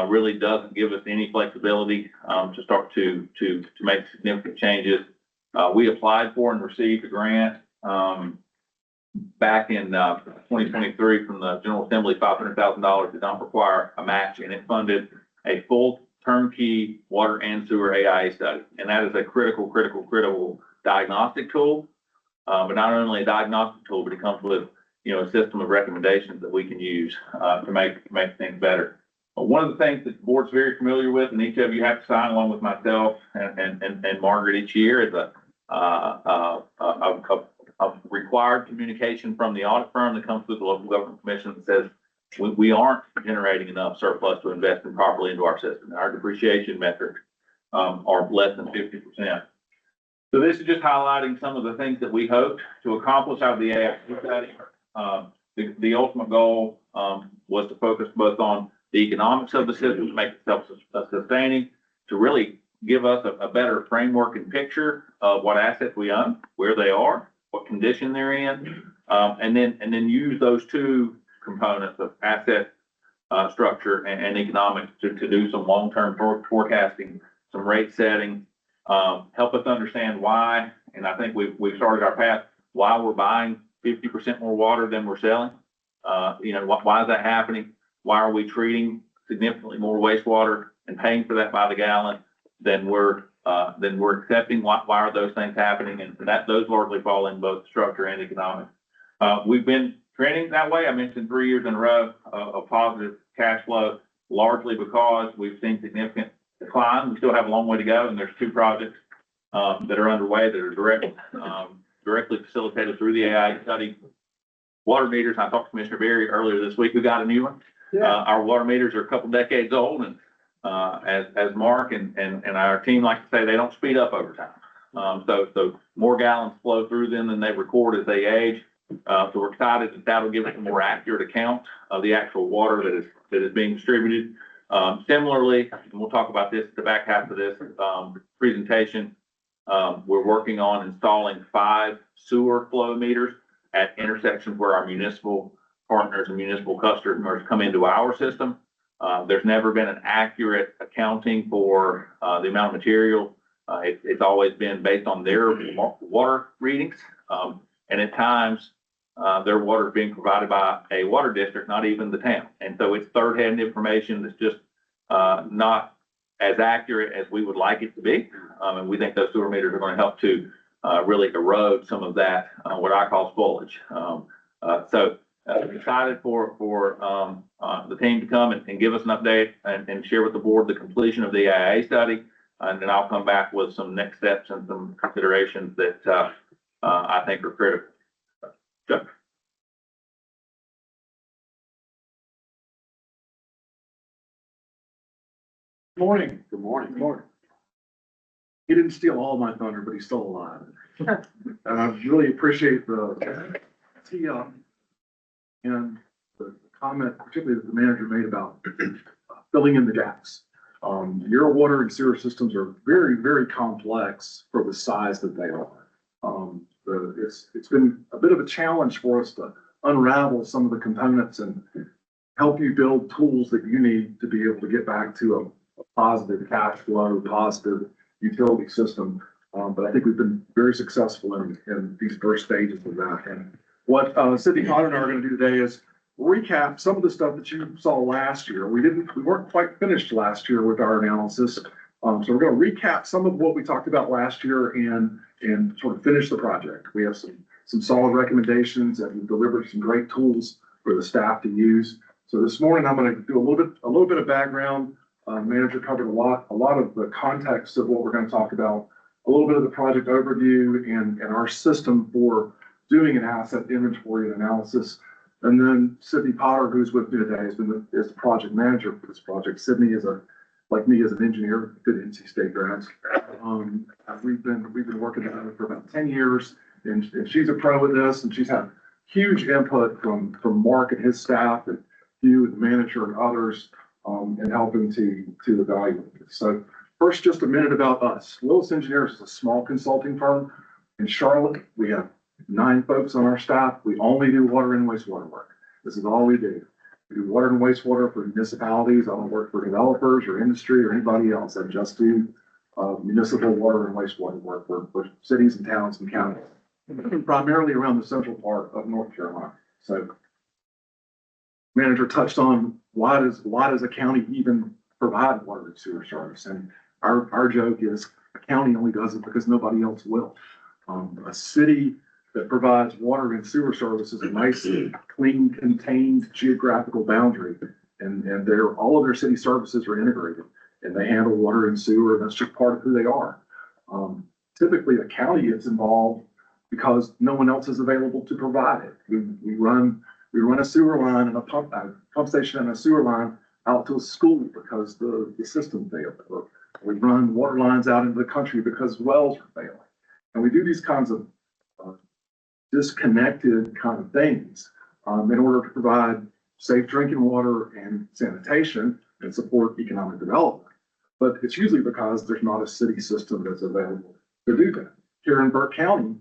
really doesn't give us any flexibility to start to make significant changes. We applied for and received a grant back in 2023 from the General Assembly, $500,000. Did not require a match, and it funded a full turnkey water and sewer AIA study. And that is a critical diagnostic tool. But not only a diagnostic tool, but it comes with a system of recommendations that we can use to make things better. But one of the things that the board's very familiar with, and each of you have to sign along with myself and Margaret each year, is a required communication from the audit firm that comes through the local government commission that says we aren't generating enough surplus to invest properly into our system. Our depreciation metrics are less than 50%. So this is just highlighting some of the things that we hoped to accomplish out of the AIA study. The ultimate goal was to focus both on the economics of the system, to make it self-sustaining, to really give us a better framework and picture of what assets we own, where they are, what condition they're in, and then use those two components of asset structure and economics to do some long-term forecasting some rate setting, help us understand why, and I think we've started our path, why we're buying 50% more water than we're selling. Why is that happening? Why are we treating significantly more wastewater and paying for that by the gallon than we're accepting? Why are those things happening? And those largely fall in both structure and economics. We've been trending that way. I mentioned 3 years in a row of positive cash flow, largely because we've seen significant decline. We still have a long way to go, and there's 2 projects that are underway that are directly facilitated through the AI study. Water meters, I talked to Commissioner Berry earlier this week, we got a new one. Our water meters are a couple decades old, and as Mark and our team like to say, they don't speed up over time. So more gallons flow through them than they record as they age. So we're excited that that'll give us a more accurate account of the actual water that is being distributed. Similarly, and we'll talk about this at the back half of this presentation, we're working on installing 5 sewer flow meters at intersections where our municipal partners and municipal customers come into our system. There's never been an accurate accounting for the amount of material. It's always been based on their water readings. And at times, their water is being provided by a water district, not even the town. And so it's third-hand information that's just not as accurate as we would like it to be. And we think those sewer meters are going to help to really erode some of that, what I call spoilage. So excited for the team to come and give us an update and share with the board the completion of the IA study. And then I'll come back with some next steps and some considerations that I think are critical. Jeff? Morning. Good morning. Good morning. He didn't steal all my thunder, but he's still alive. And I really appreciate the tee up and the comment, particularly that the manager made about filling in the gaps. Your water and sewer systems are very, very complex for the size that they are. It's been a bit of a challenge for us to unravel some of the components and help you build tools that you need to be able to get back to a positive cash flow, positive utility system. But I think we've been very successful in these first stages of that. And what Sydney Connor and I are going to do today is recap some of the stuff that you saw last year. We weren't quite finished last year with our analysis. So we're going to recap some of what we talked about last year and sort of finish the project. We have some solid recommendations, and we've delivered some great tools for the staff to use. So this morning, I'm going to do a little bit of background. Manager covered a lot of the context of what we're going to talk about, a little bit of the project overview and our system for doing an asset inventory and analysis. And then Sydney Potter, who's with me today, is the project manager for this project. Sydney is like me, as an engineer, good NC State grads. We've been working together for about 10 years, and she's a pro with this, and she's had huge input from Mark and his staff, and you, the manager, and others, in helping to evaluate this. So first, just a minute about us. Willis Engineers is a small consulting firm in Charlotte. We have 9 folks on our staff. We only do water and wastewater work. This is all we do. We do water and wastewater for municipalities. I don't work for developers or industry or anybody else. I just do municipal water and wastewater work for cities and towns and counties, primarily around the central part of North Carolina. So manager touched on why does a county even provide water and sewer service? And our joke is a county only does it because nobody else will. A city that provides water and sewer services a nice, clean, contained geographical boundary, and all of their city services are integrated, and they handle water and sewer, and that's just part of who they are. Typically, a county gets involved because no one else is available to provide it. We run a sewer line and a pump station and a sewer line out to a school because the system failed. Or we run water lines out into the country because wells are failing. And we do these kinds of disconnected kind of things in order to provide safe drinking water and sanitation and support economic development. But it's usually because there's not a city system that's available to do that. Here in Burke County,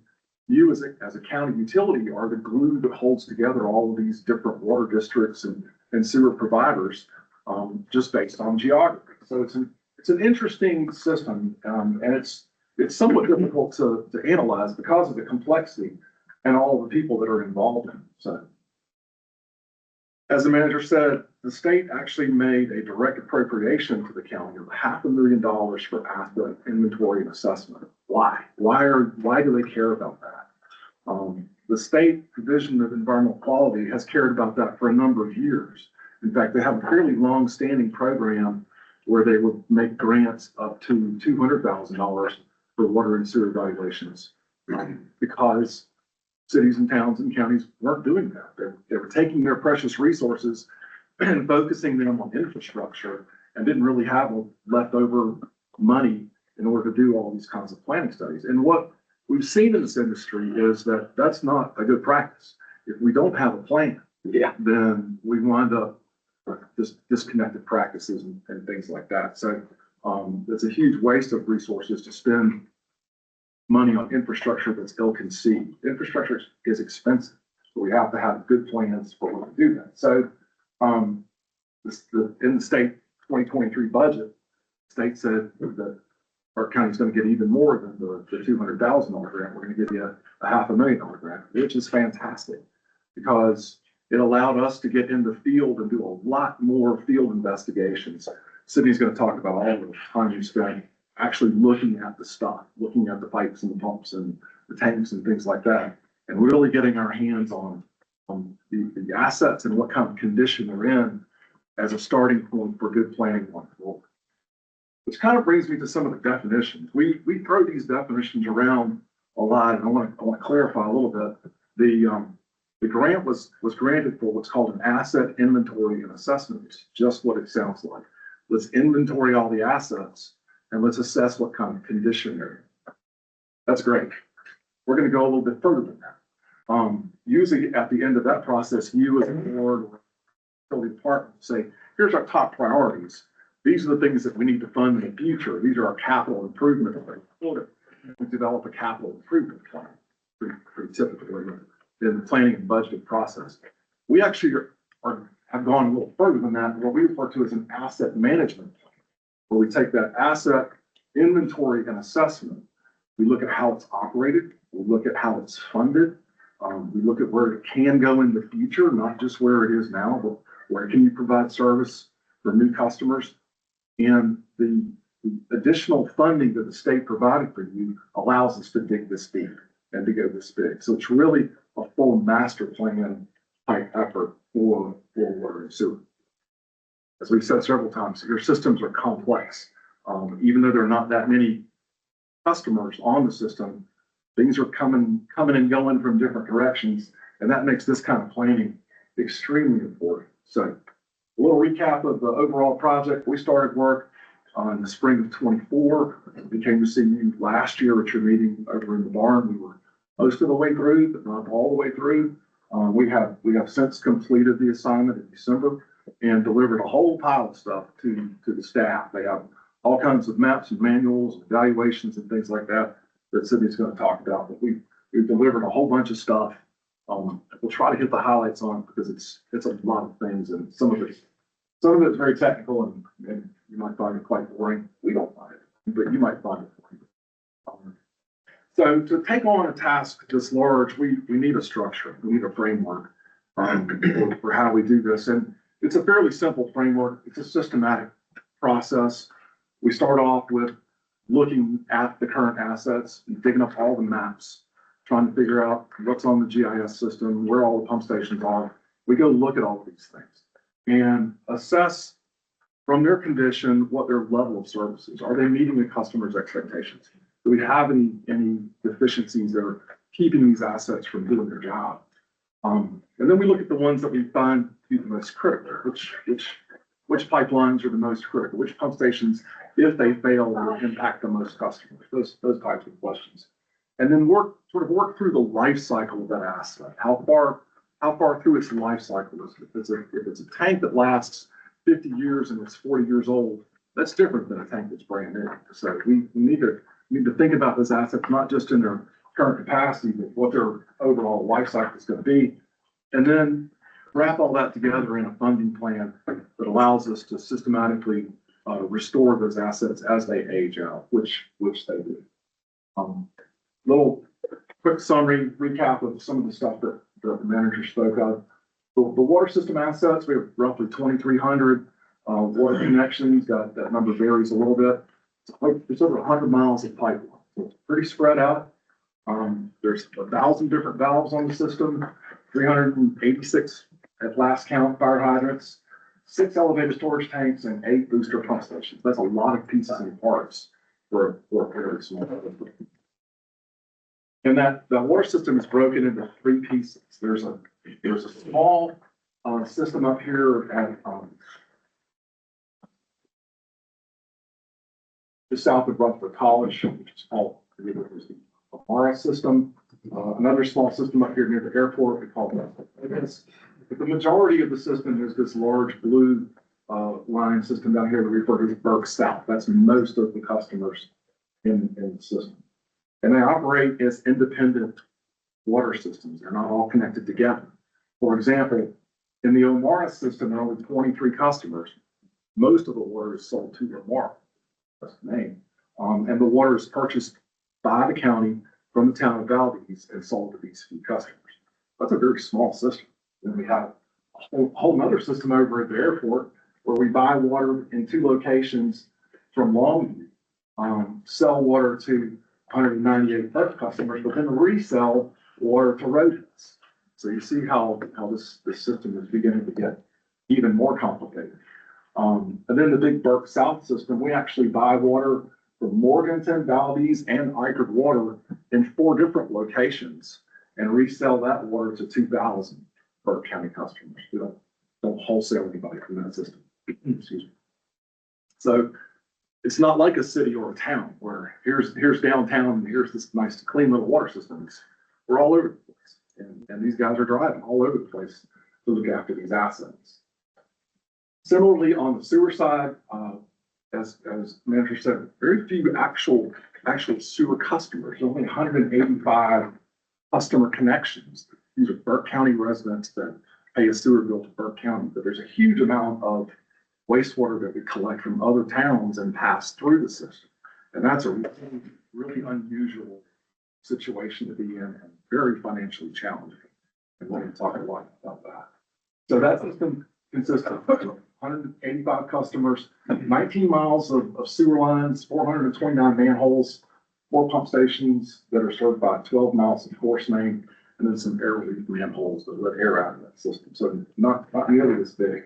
you as a county utility are the glue that holds together all of these different water districts and sewer providers just based on geography. So it's it's an interesting system, and it's somewhat difficult to analyze because of the complexity and all the people that are involved in it. So, as the manager said, the state actually made a direct appropriation to the county of $500,000 for asset inventory and assessment. Why? Why do they care about that? The state Division of Environmental Quality has cared about that for a number of years. In fact, they have a fairly long-standing program where they would make grants up to $200,000 for water and sewer evaluations, because cities and towns and counties weren't doing that. They were taking their precious resources and focusing them on infrastructure and didn't really have leftover money in order to do all these kinds of planning studies. And what we've seen in this industry is that that's not a good practice. If we don't have a plan, then we wind up just disconnected practices and things like that. So it's a huge waste of resources to spend money on infrastructure that's ill-conceived. Infrastructure is expensive, so we have to have good plans for when we do that. So in the state 2023 budget, the state said that our county's going to get even more than the $200,000 grant. We're going to give you a $500,000 grant, which is fantastic because it allowed us to get in the field and do a lot more field investigations. Sydney's going to talk about all the time we spent actually looking at the stuff, looking at the pipes and the pumps and the tanks and things like that, and really getting our hands on the assets and what kind of condition they're in as a starting point for good planning going forward. Which kind of brings me to some of the definitions. We throw these definitions around a lot, and I want to clarify a little bit. The grant was granted for what's called an asset inventory and assessment. It's just what it sounds like. Let's inventory all the assets and let's assess what kind of condition they're in. That's great. We're going to go a little bit further than that. Usually at the end of that process, you as a board or the department say, here's our top priorities. These are the things that we need to fund in the future. These are our capital improvement plans. We develop a capital improvement plan pretty typically in the planning and budgeting process. We actually have gone a little further than that, what we refer to as an asset management plan, where we take that asset inventory and assessment. We look at how it's operated. We look at how it's funded. We look at where it can go in the future, not just where it is now, but where can you provide service for new customers. And the additional funding that the state provided for you allows us to dig this deep and to go this big. So it's really a full master plan type effort for water and sewer. As we've said several times, your systems are complex. Even though there are not that many customers on the system, things are coming and going from different directions, and that makes this kind of planning extremely important. So a little recap of the overall project. We started work in the spring of 24. We came to see you last year at your meeting over in the barn. We were most of the way through, but not all the way through. We have since completed the assignment in December and delivered a whole pile of stuff to the staff. They have all kinds of maps and manuals, evaluations and things like that Sydney's going to talk about. But we've delivered a whole bunch of stuff. We'll try to hit the highlights on it because it's a lot of things, and some of it's very technical and you might find it quite boring. We don't find it, but you might find it boring. So to take on a task this large, we need a structure. We need a framework for how we do this. And it's a fairly simple framework. It's a systematic process. We start off with looking at the current assets, digging up all the maps, trying to figure out what's on the GIS system, where all the pump stations are. We go look at all of these things and assess from their condition what their level of service is. Are they meeting the customer's expectations? Do we have any deficiencies that are keeping these assets from doing their job? And then we look at the ones that we find to be the most critical, which pipelines are the most critical, which pump stations, if they fail, will impact the most customers, those types of questions. And then work through the life cycle of that asset. How far through its life cycle is it? If it's a tank that lasts 50 years and it's 40 years old, that's different than a tank that's brand new. So we need to think about those assets, not just in their current capacity, but what their overall life cycle is going to be. And then wrap all that together in a funding plan that allows us to systematically restore those assets as they age out, which they do. Little quick summary recap of some of the stuff that the manager spoke of. The water system assets, we have roughly 2,300 water connections. That number varies a little bit. It's over 100 miles of pipeline. So it's pretty spread out. There's 1,000 different valves on the system, 386 at last count fire hydrants, 6 elevated storage tanks, and 8 booster pump stations. That's a lot of pieces and parts for a very small. And that the water system is broken into 3 pieces. There's a small system up here at just south of Rutherford College, which is called the Amara system. Another small system up here near the airport we call this. But the majority of the system is this large blue line system down here we refer to as Burke South. That's most of the customers in the system. And they operate as independent water systems. They're not all connected together. For example, in the Omara system, there are only 23 customers. Most of the water is sold to Omara. That's the name. And the water is purchased by the county from the town of Valdez and sold to these few customers. That's a very small system. Then we have a whole nother system over at the airport where we buy water in 2 locations from Longview, sell water to 198 Burke customers, but then resell water to Roadhouse. So you see how this system is beginning to get even more complicated. And then the big Burke South system, we actually buy water from Morganton, Valdez, and Eichard Water in 4 different locations and resell that water to 2,000 Burke County customers. We don't wholesale anybody from that system. Excuse me. So it's not like a city or a town where here's downtown and here's this nice clean little water system. We're all over the place. And these guys are driving all over the place to look after these assets. Similarly, on the sewer side, as manager said, very few actual sewer customers, only 185 customer connections. These are Burke County residents that pay a sewer bill to Burke County, but there's a huge amount of wastewater that we collect from other towns and pass through the system. And that's a really, really unusual situation to be in and very financially challenging. And we're going to talk a lot about that. So that system consists of 185 customers, 19 miles of sewer lines, 429 manholes, 4 pump stations that are served by 12 miles of force main, and then some air relief manholes that let air out of that system. So not nearly as big.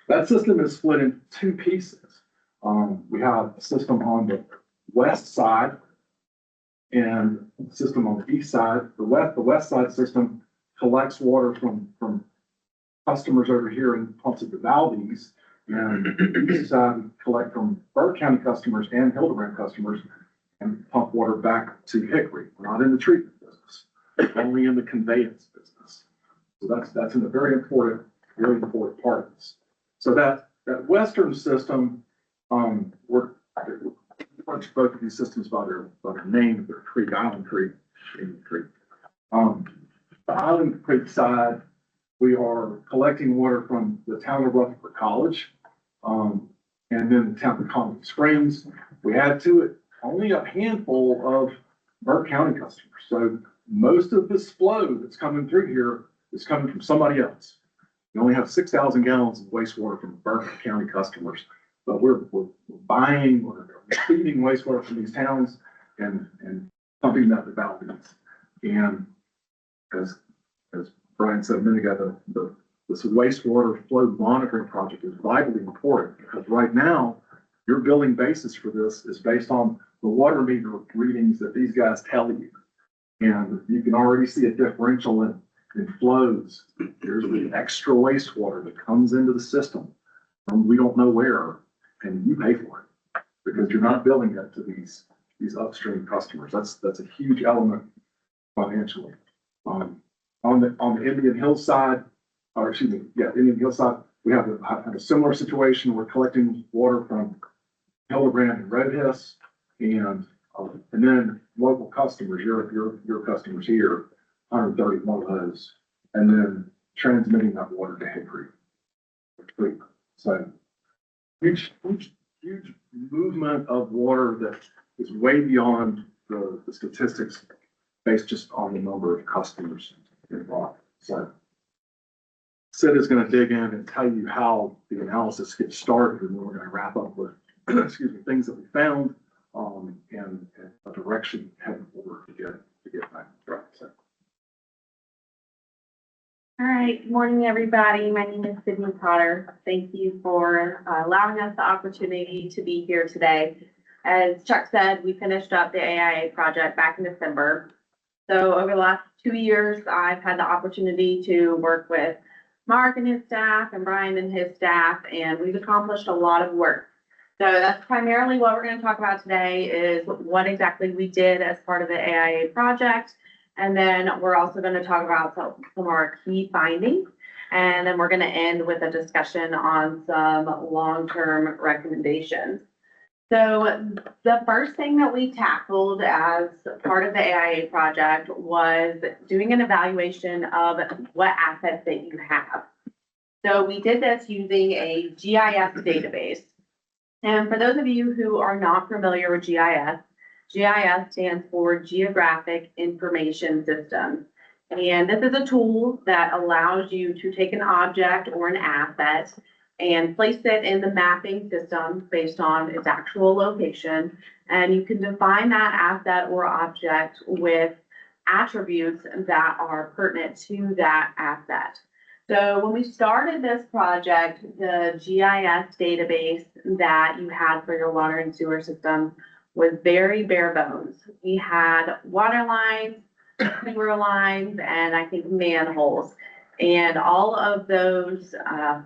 That system is split in 2 pieces. We have a system on the west side and a system on the east side. The west side system collects water from customers over here and pumps it to Valdez. And the east side collect from Burke County customers and Hildebrand customers and pump water back to Hickory. We're not in the treatment business, only in the conveyance business. So that's a very important part of this. So that western system, we're both of these systems by their name, their creek, Island Creek, Creek. The Island Creek side, we are collecting water from the town of Rutherford College, and then the town of Conway Springs. We add to it only a handful of Burke County customers. So most of this flow that's coming through here is coming from somebody else. We only have 6,000 gallons of wastewater from Burke County customers, but we're feeding wastewater from these towns and pumping that to Valdez. And as Brian said a minute ago, this wastewater flow monitoring project is vitally important because right now your billing basis for this is based on the water meter readings that these guys tell you. And you can already see a differential in flows. There's the extra wastewater that comes into the system from we don't know where, and you pay for it because you're not billing it to these upstream customers. That's a huge element financially. On the Indian Hill side, Indian Hill side, we have a similar situation. We're collecting water from Hildebrand and Roadhouse, and then local customers, your customers here, 131 of those, and then transmitting that water to Hickory. So huge huge movement of water that is way beyond the statistics based just on the number of customers involved. So Sid is gonna dig in and tell you how the analysis gets started, and then we're gonna wrap up with, excuse me, things that we found, and a direction heading forward to get back on track. So. All right, good morning, everybody. My name is Sydney Potter. Thank you for allowing us the opportunity to be here today. As Chuck said, we finished up the AIA project back in December. So over the last 2 years, I've had the opportunity to work with Mark and his staff and Brian and his staff, and we've accomplished a lot of work. So that's primarily what we're going to talk about today is what exactly we did as part of the AIA project. And then we're also going to talk about some of our key findings. And then we're going to end with a discussion on some long-term recommendations. So the first thing that we tackled as part of the AIA project was doing an evaluation of what assets that you have. So we did this using a GIS database. And for those of you who are not familiar with GIS, GIS stands for Geographic Information System. And this is a tool that allows you to take an object or an asset and place it in the mapping system based on its actual location. And you can define that asset or object with attributes that are pertinent to that asset. So when we started this project, the GIS database that you had for your water and sewer system was very bare bones. We had water lines, sewer lines, and I think manholes. And all of those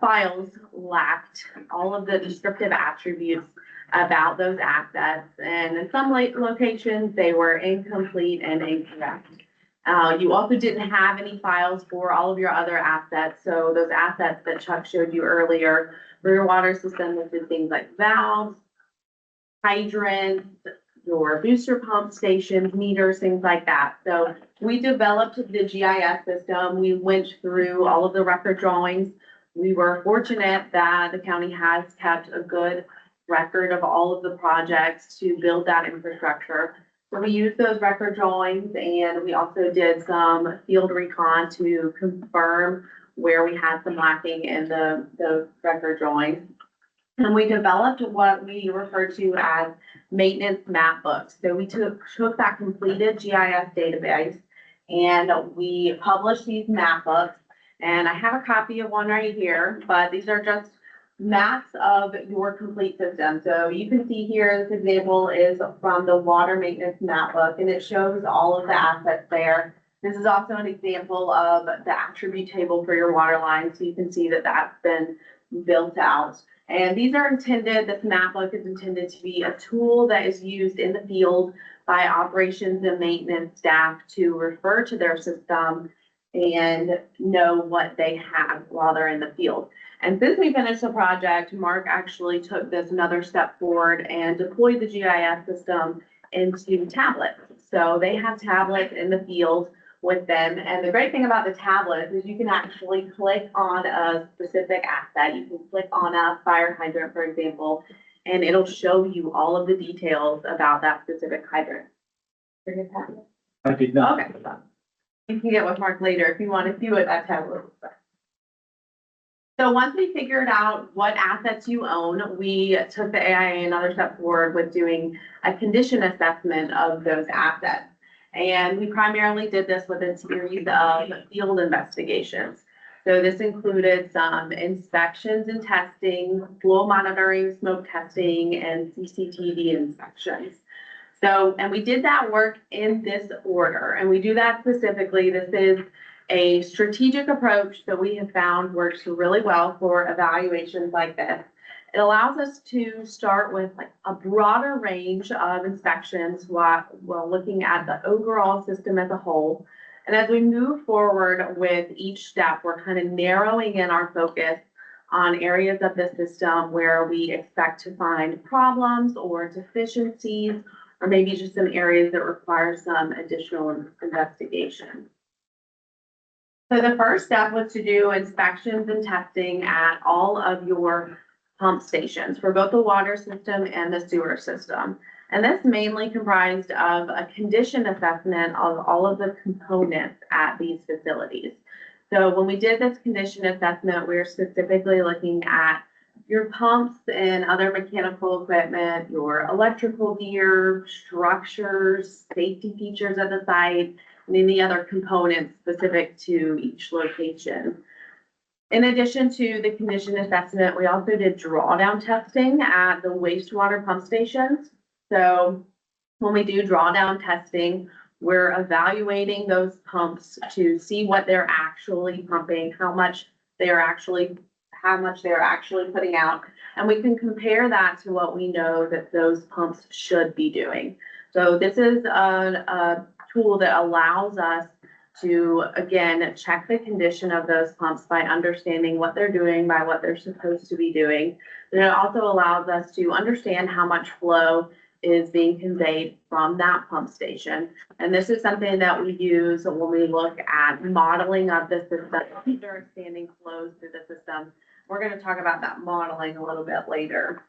files lacked all of the descriptive attributes about those assets. And in some locations, they were incomplete and incorrect. You also didn't have any files for all of your other assets. So those assets that Chuck showed you earlier for your water system listed things like valves, hydrants, your booster pump stations, meters, things like that. So we developed the GIS system. We went through all of the record drawings. We were fortunate that the county has kept a good record of all of the projects to build that infrastructure. So we used those record drawings, and we also did some field recon to confirm where we had some lacking in the record drawings. And we developed what we refer to as maintenance map books. So we took that completed GIS database and we published these map books. And I have a copy of one right here, but these are just maps of your complete system. So you can see here, this example is from the water maintenance map book, and it shows all of the assets there. This is also an example of the attribute table for your water line. So you can see that that's been built out. And these are intended, this map book is intended to be a tool that is used in the field by operations and maintenance staff to refer to their system and know what they have while they're in the field. And since we finished the project, Mark actually took this another step forward and deployed the GIS system into tablets. So they have tablets in the field with them. And the great thing about the tablets is you can actually click on a specific asset. You can click on a fire hydrant, for example, and it'll show you all of the details about that specific hydrant. I did not. Okay. You can get with Mark later if you want to see what that tablet looks like. So once we figured out what assets you own, we took the AIA another step forward with doing a condition assessment of those assets. And we primarily did this with a series of field investigations. So this included some inspections and testing, flow monitoring, smoke testing, and CCTV inspections. So, and we did that work in this order, and we do that specifically. This is a strategic approach that we have found works really well for evaluations like this. It allows us to start with like a broader range of inspections while looking at the overall system as a whole. And as we move forward with each step, we're kind of narrowing in our focus on areas of the system where we expect to find problems or deficiencies, or maybe just some areas that require some additional investigation. So the first step was to do inspections and testing at all of your pump stations for both the water system and the sewer system. And this mainly comprised of a condition assessment of all of the components at these facilities. So when we did this condition assessment, we were specifically looking at your pumps and other mechanical equipment, your electrical gear, structures, safety features of the site, and any other components specific to each location. In addition to the condition assessment, we also did drawdown testing at the wastewater pump stations. So when we do drawdown testing, we're evaluating those pumps to see what they're actually pumping, how much they're actually putting out. And we can compare that to what we know that those pumps should be doing. So this is a tool that allows us to, again, check the condition of those pumps by understanding what they're doing, by what they're supposed to be doing. And it also allows us to understand how much flow is being conveyed from that pump station. And this is something that we use when we look at modeling of the system, understanding flows through the system. We're going to talk about that modeling a little bit later.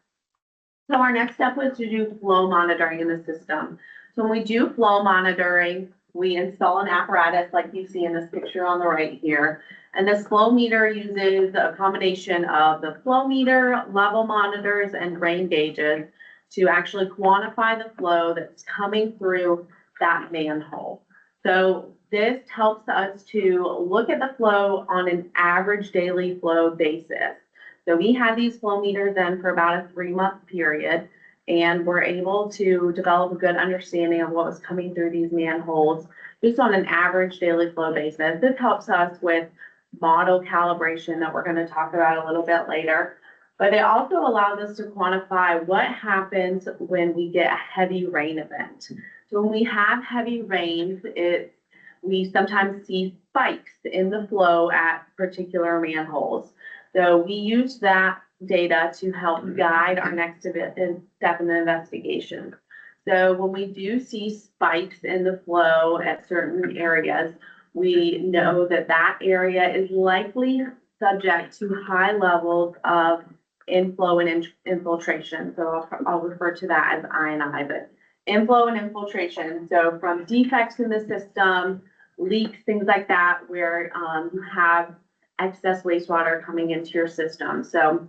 So our next step was to do flow monitoring in the system. So when we do flow monitoring, we install an apparatus like you see in this picture on the right here. And this flow meter uses a combination of the flow meter, level monitors, and rain gauges to actually quantify the flow that's coming through that manhole. So this helps us to look at the flow on an average daily flow basis. So we had these flow meters in for about a 3-month period, and we're able to develop a good understanding of what was coming through these manholes just on an average daily flow basis. This helps us with model calibration that we're going to talk about a little bit later. But it also allows us to quantify what happens when we get a heavy rain event. So when we have heavy rains, we sometimes see spikes in the flow at particular manholes. So we use that data to help guide our next step in the investigation. So when we do see spikes in the flow at certain areas, we know that that area is likely subject to high levels of inflow and infiltration. So I'll refer to that as I&I, but inflow and infiltration. So from defects in the system, leaks, things like that, where you have excess wastewater coming into your system. So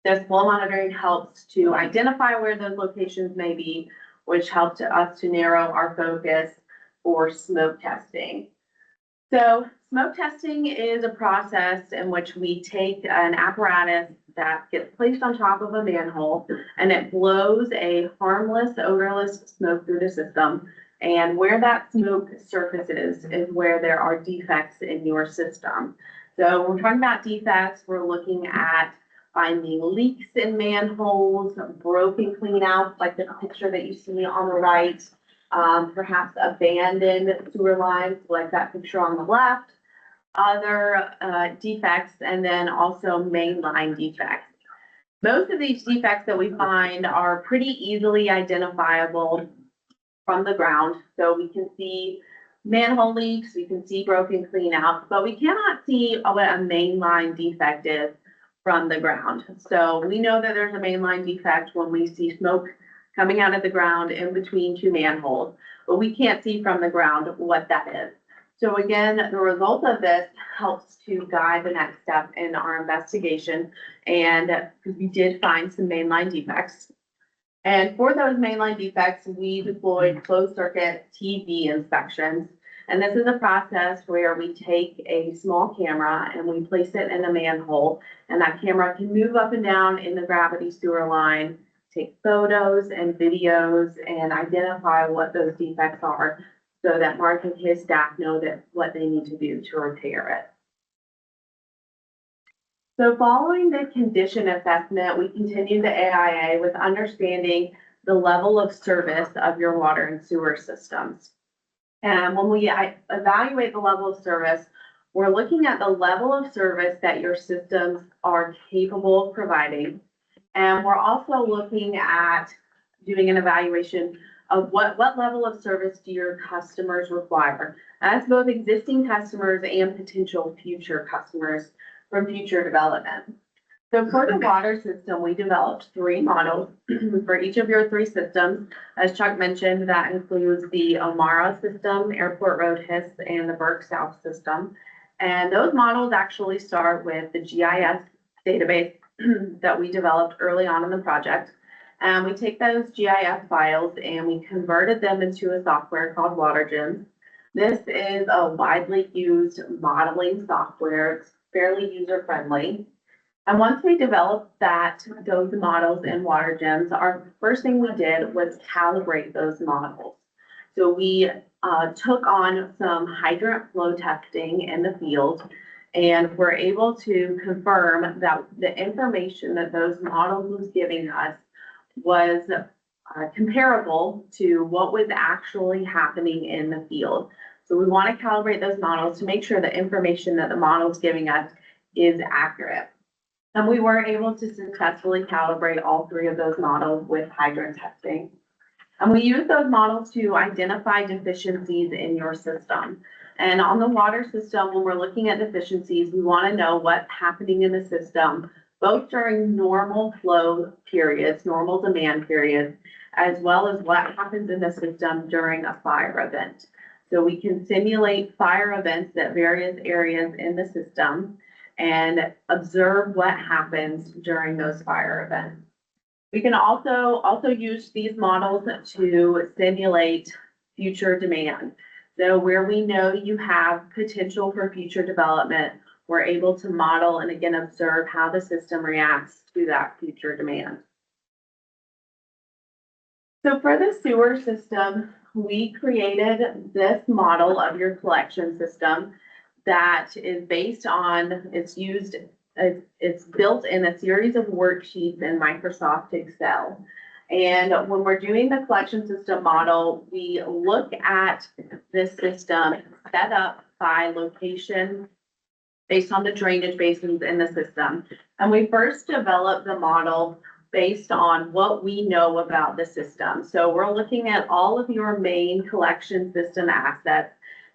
this flow monitoring helps to identify where those locations may be, which helps us to narrow our focus for smoke testing. So smoke testing is a process in which we take an apparatus that gets placed on top of a manhole and it blows a harmless, odorless smoke through the system. And where that smoke surfaces is where there are defects in your system. So when we're talking about defects, we're looking at finding leaks in manholes, broken cleanouts, like the picture that you see on the right, perhaps abandoned sewer lines, like that picture on the left, other defects, and then also mainline defects. Most of these defects that we find are pretty easily identifiable from the ground. So we can see manhole leaks, we can see broken cleanouts, but we cannot see what a mainline defect is from the ground. So we know that there's a mainline defect when we see smoke coming out of the ground in between two manholes, but we can't see from the ground what that is. So again, the result of this helps to guide the next step in our investigation, and because we did find some mainline defects. And for those mainline defects, we deployed closed circuit TV inspections. And this is a process where we take a small camera and we place it in a manhole, and that camera can move up and down in the gravity sewer line, take photos and videos, and identify what those defects are so that Mark and his staff know that what they need to do to repair it. So following the condition assessment, we continue the AIA with understanding the level of service of your water and sewer systems. And when we evaluate the level of service, we're looking at the level of service that your systems are capable of providing. And we're also looking at doing an evaluation of what level of service do your customers require. That's both existing customers and potential future customers from future development. So for the water system, we developed 3 models for each of your 3 systems. As Chuck mentioned, that includes the Omara system, Airport Road HIS, and the Burke South system. And those models actually start with the GIS database that we developed early on in the project. And we take those GIS files and we converted them into a software called WaterGems. This is a widely used modeling software. It's fairly user-friendly. And once we developed those models in WaterGems, our first thing we did was calibrate those models. So we took on some hydrant flow testing in the field and were able to confirm that the information that those models was giving us was comparable to what was actually happening in the field. So we want to calibrate those models to make sure the information that the model is giving us is accurate. And we were able to successfully calibrate all 3 of those models with hydrant testing. And we use those models to identify deficiencies in your system. And on the water system, when we're looking at deficiencies, we want to know what's happening in the system, both during normal flow periods, normal demand periods, as well as what happens in the system during a fire event. So we can simulate fire events at various areas in the system and observe what happens during those fire events. We can also use these models to simulate future demand. So where we know you have potential for future development, we're able to model and again observe how the system reacts to that future demand. So for the sewer system, we created this model of your collection system that is based on, it's built in a series of worksheets in Microsoft Excel. And when we're doing the collection system model, we look at this system set up by location based on the drainage basins in the system. And we first developed the model based on what we know about the system. So we're looking at all of your main collection system assets,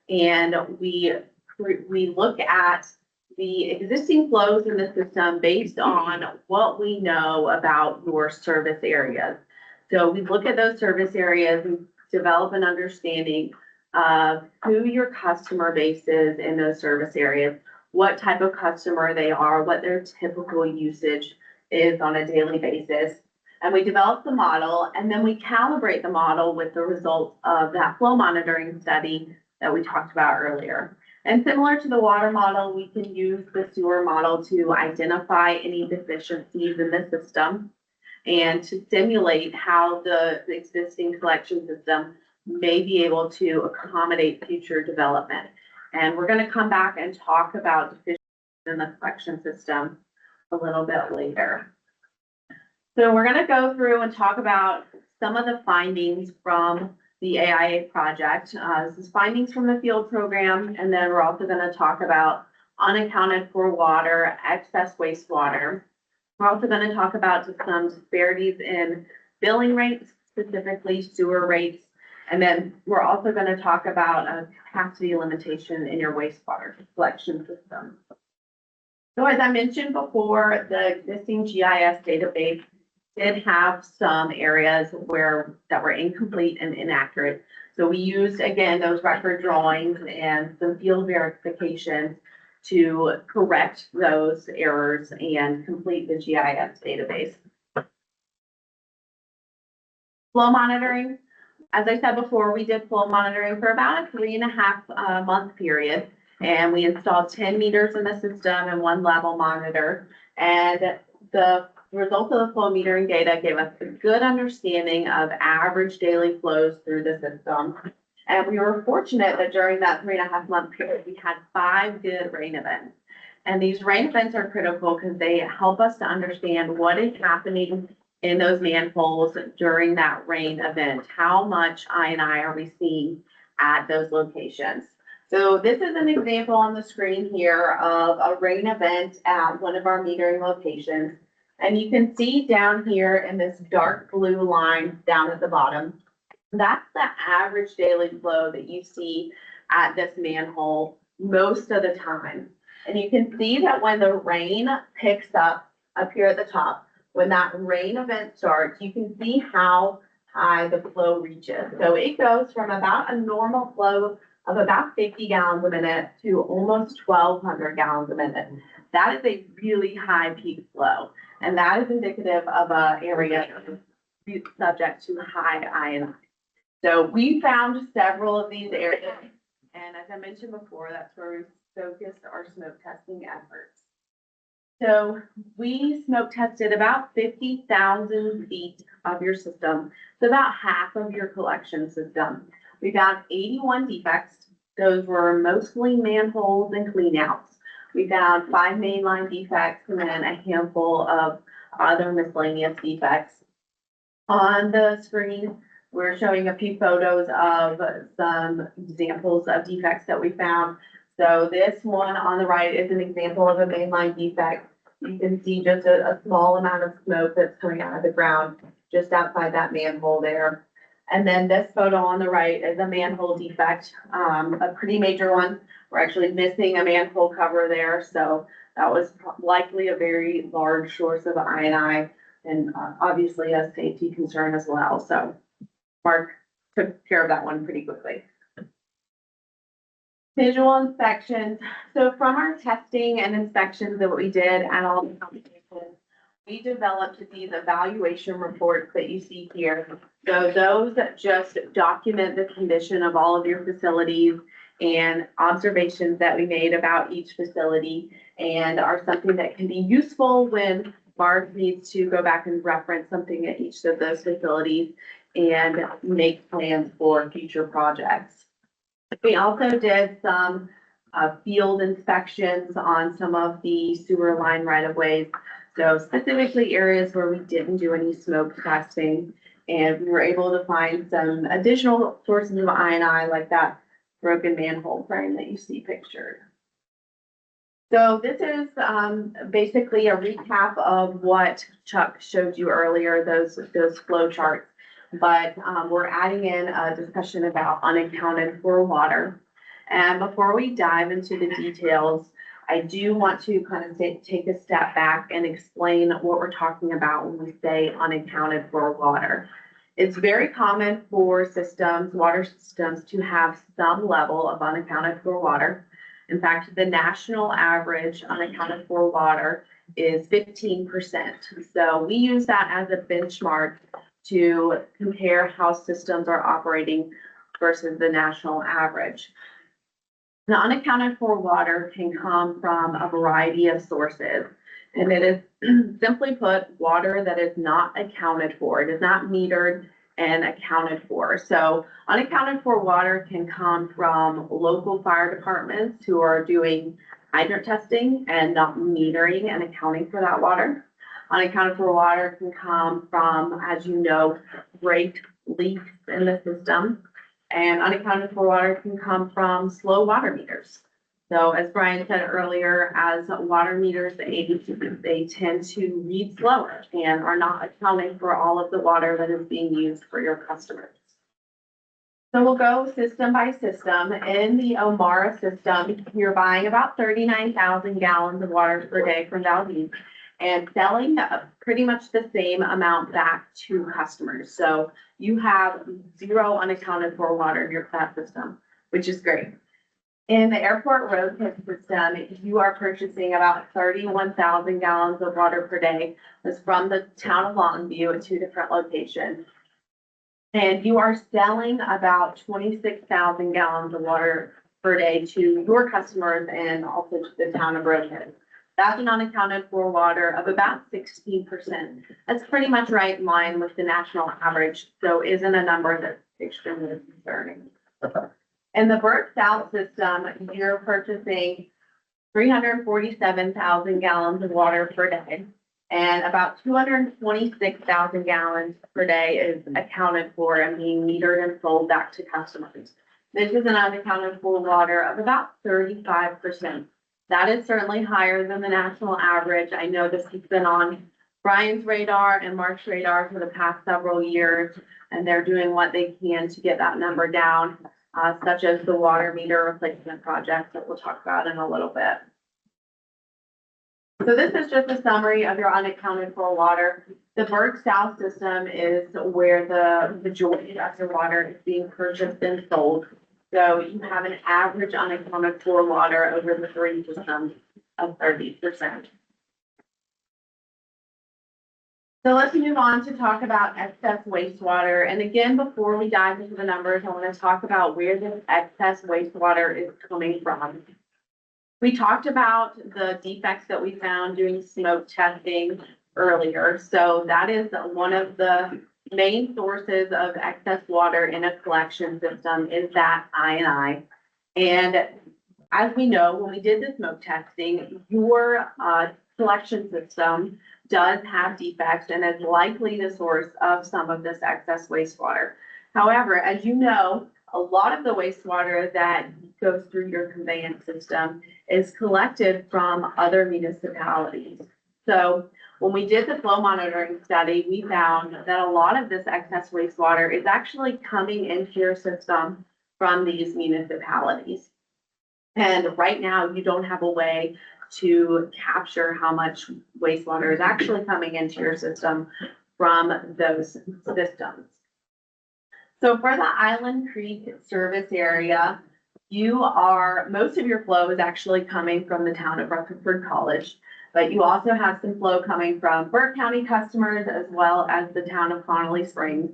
and we look at the existing flows in the system based on what we know about your service areas. So we look at those service areas and develop an understanding of who your customer base is in those service areas, what type of customer they are, what their typical usage is on a daily basis. And we develop the model, and then we calibrate the model with the results of that flow monitoring study that we talked about earlier. And similar to the water model, we can use the sewer model to identify any deficiencies in the system and to simulate how the existing collection system may be able to accommodate future development. And we're going to come back and talk about deficiencies in the collection system a little bit later. So we're going to go through and talk about some of the findings from the AIA project. This is findings from the field program, and then we're also going to talk about unaccounted for water, excess wastewater. We're also going to talk about some disparities in billing rates, specifically sewer rates. And then we're also going to talk about a capacity limitation in your wastewater collection system. So as I mentioned before, the existing GIS database did have some areas that were incomplete and inaccurate. So we used, again, those record drawings and some field verifications to correct those errors and complete the GIS database. Flow monitoring. As I said before, we did flow monitoring for about a 3.5 month period, and we installed 10 meters in the system and 1 level monitor. And the results of the flow metering data gave us a good understanding of average daily flows through the system. And we were fortunate that during that 3.5 month period, we had 5 good rain events. And these rain events are critical because they help us to understand what is happening in those manholes during that rain event. How much I&I are we seeing at those locations? So this is an example on the screen here of a rain event at one of our metering locations. And you can see down here in this dark blue line down at the bottom, that's the average daily flow that you see at this manhole most of the time. And you can see that when the rain picks up up here at the top. When that rain event starts, you can see how high the flow reaches. So it goes from about a normal flow of about 50 gallons a minute to almost 1,200 gallons a minute. That is a really high peak flow, and that is indicative of an area subject to high ionization. So we found several of these areas, and as I mentioned before, that's where we focused our smoke testing efforts. So we smoke tested about 50,000 feet of your system, so about half of your collection system. We found 81 defects. Those were mostly manholes and cleanouts. We found 5 mainline defects and then a handful of other miscellaneous defects. On the screen, we're showing a few photos of some examples of defects that we found. So this one on the right is an example of a mainline defect. You can see just a small amount of smoke that's coming out of the ground just outside that manhole there. And then this photo on the right is a manhole defect, a pretty major one. We're actually missing a manhole cover there, so that was likely a very large source of INI and obviously a safety concern as well. So Mark took care of that one pretty quickly. Visual inspections. So from our testing and inspections that we did at all the competitions, we developed these evaluation reports that you see here. So those just document the condition of all of your facilities and observations that we made about each facility and are something that can be useful when Mark needs to go back and reference something at each of those facilities and make plans for future projects. We also did some field inspections on some of the sewer line right-of-ways. So specifically areas where we didn't do any smoke testing, and we were able to find some additional sources of INI like that broken manhole frame that you see pictured. So this is basically a recap of what Chuck showed you earlier, those flow charts. But we're adding in a discussion about unaccounted for water. And before we dive into the details, I do want to kind of take a step back and explain what we're talking about when we say unaccounted for water. It's very common for systems, water systems, to have some level of unaccounted for water. In fact, the national average unaccounted for water is 15%. So we use that as a benchmark to compare how systems are operating versus the national average. The unaccounted for water can come from a variety of sources, and it is simply put, water that is not accounted for. It is not metered and accounted for. So unaccounted for water can come from local fire departments who are doing hydrant testing and not metering and accounting for that water. Unaccounted for water can come from, as you know, break leaks in the system. And unaccounted for water can come from slow water meters. So as Brian said earlier, as water meters age, they tend to read slower and are not accounting for all of the water that is being used for your customers. So we'll go system by system. In the Omara system, you're buying about 39,000 gallons of water per day from Valdez and selling pretty much the same amount back to customers. So you have zero unaccounted for water in your plant system, which is great. In the airport road tip system, you are purchasing about 31,000 gallons of water per day. That's from the town of Longview at 2 different locations. And you are selling about 26,000 gallons of water per day to your customers and also to the town of Rosehead. That's an unaccounted for water of about 16%. That's pretty much right in line with the national average, so isn't a number that's extremely concerning. In the Burt South system, you're purchasing 347,000 gallons of water per day, and about 226,000 gallons per day is accounted for and being metered and sold back to customers. This is an unaccounted for water of about 35%. That is certainly higher than the national average. I know this has been on Brian's radar and Mark's radar for the past several years, and they're doing what they can to get that number down, such as the water meter replacement project that we'll talk about in a little bit. So this is just a summary of your unaccounted for water. The Burke South system is where the majority of your water is being purchased and sold. So you have an average unaccounted for water over the three systems of 30%. So let's move on to talk about excess wastewater. And again, before we dive into the numbers, I want to talk about where this excess wastewater is coming from. We talked about the defects that we found doing smoke testing earlier. So that is one of the main sources of excess water in a collection system is that I&I. And as we know, when we did the smoke testing, your collection system does have defects and is likely the source of some of this excess wastewater. However, as you know, a lot of the wastewater that goes through your conveyance system is collected from other municipalities. So when we did the flow monitoring study, we found that a lot of this excess wastewater is actually coming into your system from these municipalities. And right now, you don't have a way to capture how much wastewater is actually coming into your system from those systems. So for the Island Creek service area, most of your flow is actually coming from the town of Rutherford College, but you also have some flow coming from Burke County customers as well as the town of Connolly Springs.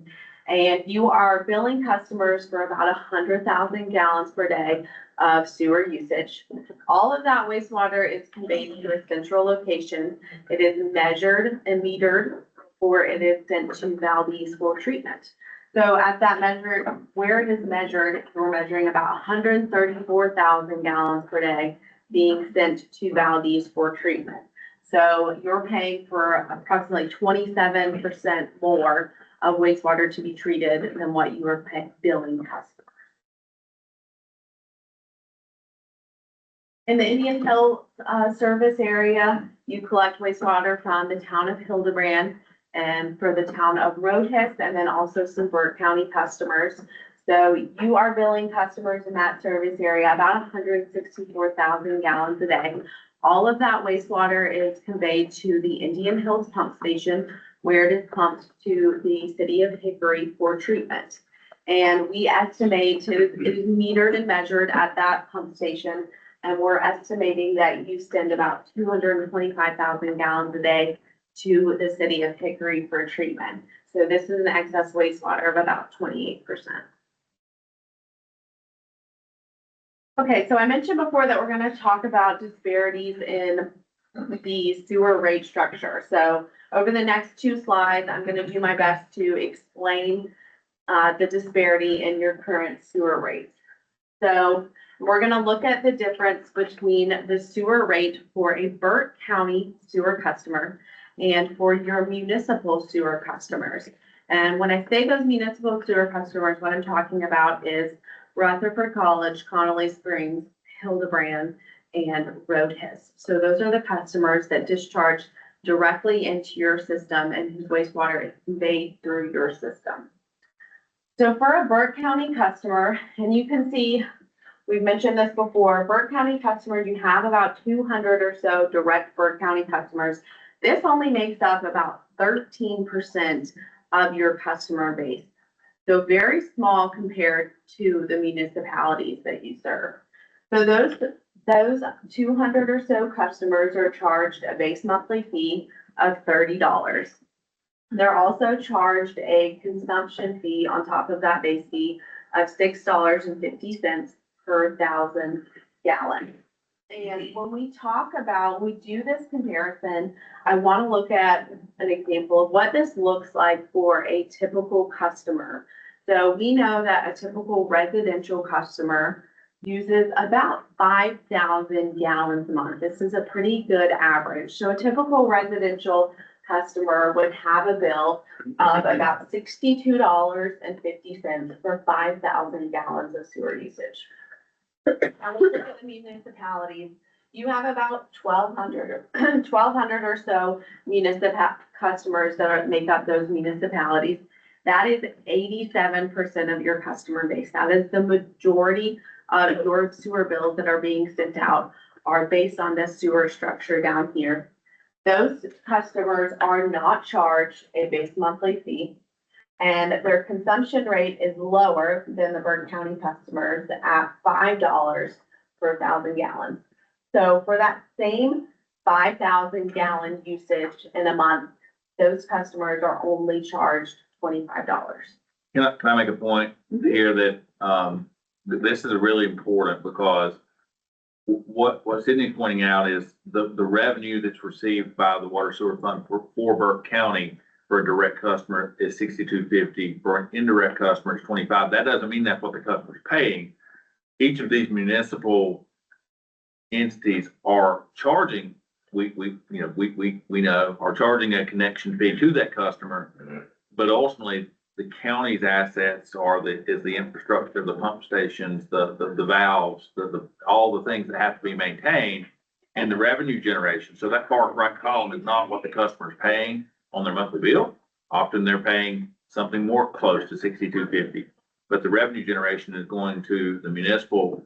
And you are billing customers for about 100,000 gallons per day of sewer usage. All of that wastewater is conveyed to a central location. It is measured and metered before it is sent to Valdez for treatment. So at that measure, where it is measured, we're measuring about 134,000 gallons per day being sent to Valdez for treatment. So you're paying for approximately 27% more of wastewater to be treated than what you are billing customers. In the Indian Hill service area, you collect wastewater from the town of Hildebrand and for the town of Roadhess, and then also some Burke County customers. So you are billing customers in that service area about 164,000 gallons a day. All of that wastewater is conveyed to the Indian Hills pump station, where it is pumped to the city of Hickory for treatment. And we estimate it is metered and measured at that pump station. And we're estimating that you send about 225,000 gallons a day to the city of Hickory for treatment. So this is an excess wastewater of about 28%. Okay, so I mentioned before that we're going to talk about disparities in the sewer rate structure. So over the next two slides, I'm going to do my best to explain the disparity in your current sewer rates. So we're going to look at the difference between the sewer rate for a Burke County sewer customer and for your municipal sewer customers. And when I say those municipal sewer customers, what I'm talking about is Rutherford College, Connolly Springs, Hildebrand, and Roadhess. So those are the customers that discharge directly into your system and whose wastewater is conveyed through your system. So for a Burke County customer, and you can see, we've mentioned this before, Burke County customers, you have about 200 or so direct Burke County customers. This only makes up about 13% of your customer base. So very small compared to the municipalities that you serve. So those 200 or so customers are charged a base monthly fee of $30. They're also charged a consumption fee on top of that base fee of $6.50 per 1,000 gallons. And when we do this comparison, I want to look at an example of what this looks like for a typical customer. So we know that a typical residential customer uses about 5,000 gallons a month. This is a pretty good average. So a typical residential customer would have a bill of about $62.50 for 5,000 gallons of sewer usage. Now let's look at the municipalities. You have about 1,200 or so customers that make up those municipalities. That is 87% of your customer base. That is the majority of your sewer bills that are being sent out are based on this sewer structure down here. Those customers are not charged a base monthly fee, and their consumption rate is lower than the Burke County customers at $5 per 1,000 gallons. So for that same 5,000 gallon usage in a month, those customers are only charged $25. Can I make a point here that, this is really important because what Sydney's pointing out is the revenue that's received by the water sewer fund for Burke County for a direct customer is $62.50. For an indirect customer, it's $25. That doesn't mean that's what the customer's paying. Each of these municipal entities are charging, we know, are charging a connection fee to that customer. But ultimately, the county's assets is the infrastructure, the pump stations, the valves, all the things that have to be maintained, and the revenue generation. So that far right column is not what the customer's paying on their monthly bill. Often they're paying something more close to $62.50. But the revenue generation is going to the municipal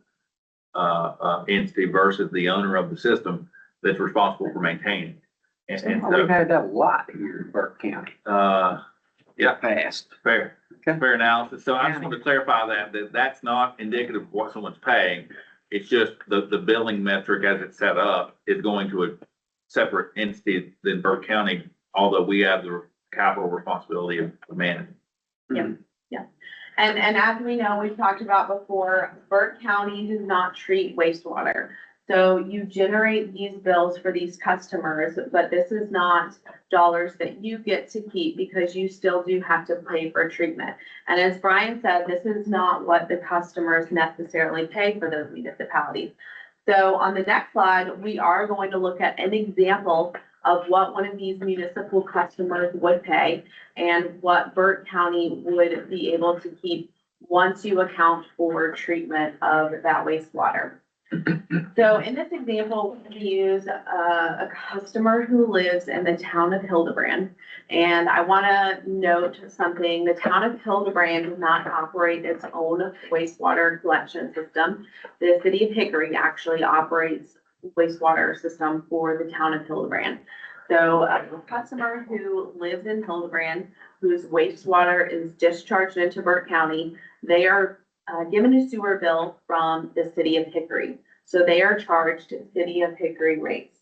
entity versus the owner of the system that's responsible for maintaining. And We've so, had that a lot here in Burke County. yeah, Past. fair. Okay. Fair analysis. So I just want to clarify that's not indicative of what someone's paying. It's just the billing metric as it's set up is going to a separate entity than Burke County, although we have the capital responsibility of managing. And as we know, we've talked about before, Burke County does not treat wastewater. So you generate these bills for these customers, but this is not dollars that you get to keep because you still do have to pay for treatment. And as Brian said, this is not what the customers necessarily pay for those municipalities. So on the next slide, we are going to look at an example of what one of these municipal customers would pay and what Burke County would be able to keep once you account for treatment of that wastewater. So in this example, we use a customer who lives in the town of Hildebrand. And I want to note something. The town of Hildebrand does not operate its own wastewater collection system. The city of Hickory actually operates wastewater system for the town of Hildebrand. So a customer who lives in Hildebrand, whose wastewater is discharged into Burke County, they are given a sewer bill from the city of Hickory. So they are charged city of Hickory rates.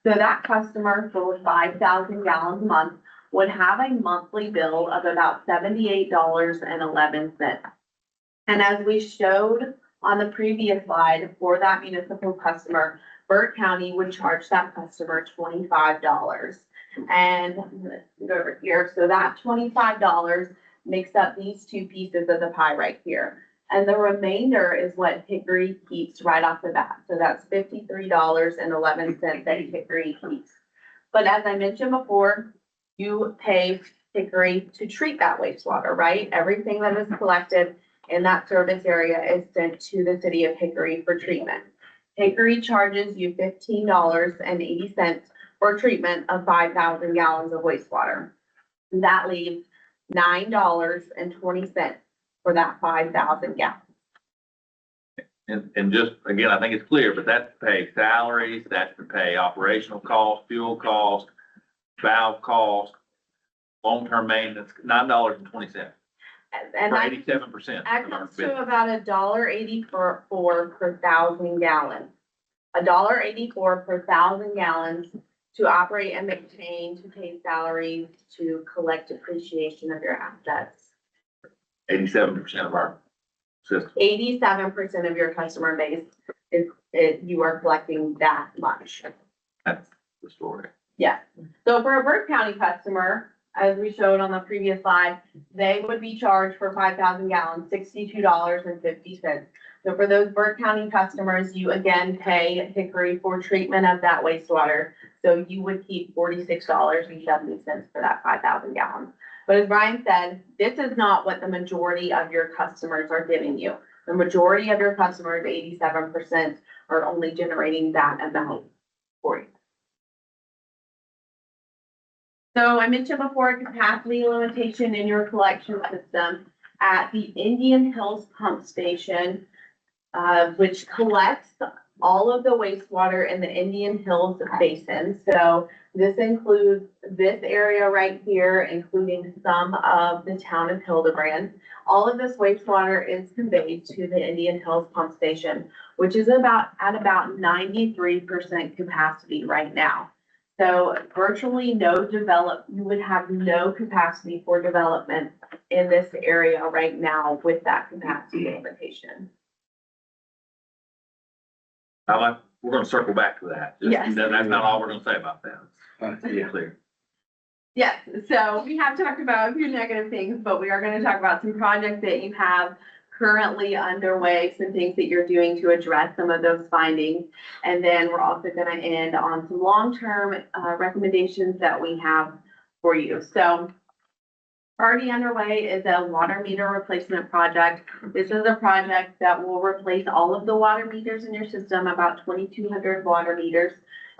So that customer for 5,000 gallons a month would have a monthly bill of about $78.11. And as we showed on the previous slide, for that municipal customer, Burke County would charge that customer $25. And let's go over here. So that $25 makes up these two pieces of the pie right here. And the remainder is what Hickory keeps right off the bat. So that's $53.11 that Hickory keeps. But as I mentioned before, you pay Hickory to treat that wastewater, right? Everything that is collected in that service area is sent to the city of Hickory for treatment. Hickory charges you $15.80 for treatment of 5,000 gallons of wastewater. And that leaves $9.20 for that 5,000 gallons. And just, again, I think it's clear, but that's to pay salaries, that's to pay operational costs, fuel cost, valve cost, long-term maintenance, $9.20 And for that 87%. comes to about $1.84 per 1,000 gallons. $1.84 per 1,000 gallons to operate and maintain, to pay salaries, to collect depreciation of your assets. 87% of our system. 87% of your customer base you are collecting that much. That's the story. Yeah. So for a Burke County customer, as we showed on the previous slide, they would be charged for 5,000 gallons, $62.50. So for those Burke County customers, you again pay Hickory for treatment of that wastewater. So you would keep $46.70 for that 5,000 gallons. But as Brian said, this is not what the majority of your customers are giving you. The majority of your customers, 87%, are only generating that amount for you. So I mentioned before capacity limitation in your collection system at the Indian Hills Pump Station, which collects all of the wastewater in the Indian Hills Basin. So this includes this area right here, including some of the town of Hildebrand. All of this wastewater is conveyed to the Indian Hills Pump Station, which is at about 93% capacity right now. So virtually you would have no capacity for development in this area right now with that capacity limitation. We're gonna circle back to that. Yes. That's not all we're gonna say about that. Yeah. Clear. Yes, so we have talked about a few negative things, but we are gonna talk about some projects that you have currently underway, some things that you're doing to address some of those findings. And then we're also gonna end on some long-term recommendations that we have for you. So already underway is a water meter replacement project. This is a project that will replace all of the water meters in your system, about 2,200 water meters.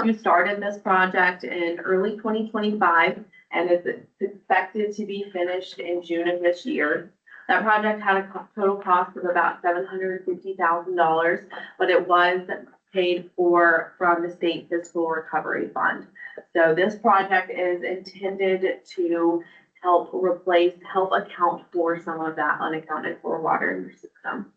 You started this project in early 2025 and it's expected to be finished in June of this year. That project had a total cost of about $750,000, but it was paid for from the state fiscal recovery fund. So this project is intended to help account for some of that unaccounted for water in your system.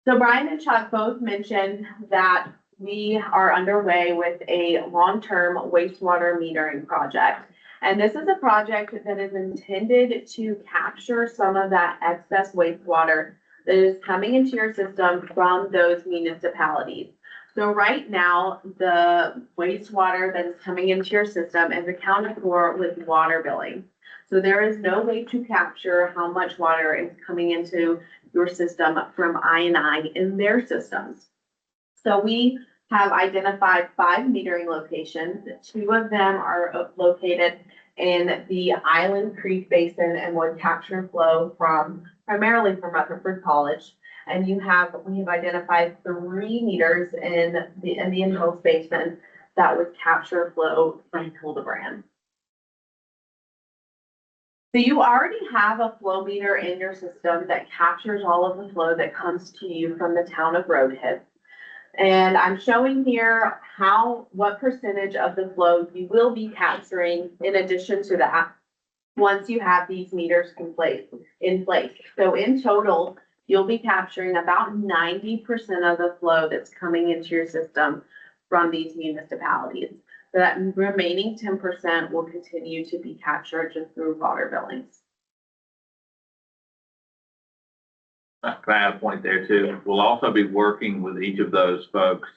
So Brian and Chuck both mentioned that we are underway with a long-term wastewater metering project. And this is a project that is intended to capture some of that excess wastewater that is coming into your system from those municipalities. So right now, the wastewater that is coming into your system is accounted for with water billing. So there is no way to capture how much water is coming into your system from I&I in their systems. So we have identified 5 metering locations. 2 of them are located in the Island Creek Basin and would capture flow primarily from Rutherford College. And we have identified 3 meters in the Indian Hills Basin that would capture flow from Hildebrand. So you already have a flow meter in your system that captures all of the flow that comes to you from the town of Roadhead. And I'm showing here what percentage of the flow you will be capturing in addition to that once you have these meters in place. So in total, you'll be capturing about 90% of the flow that's coming into your system from these municipalities. So that remaining 10% will continue to be captured just through water billings. Can I add a point there too? We'll also be working with each of those folks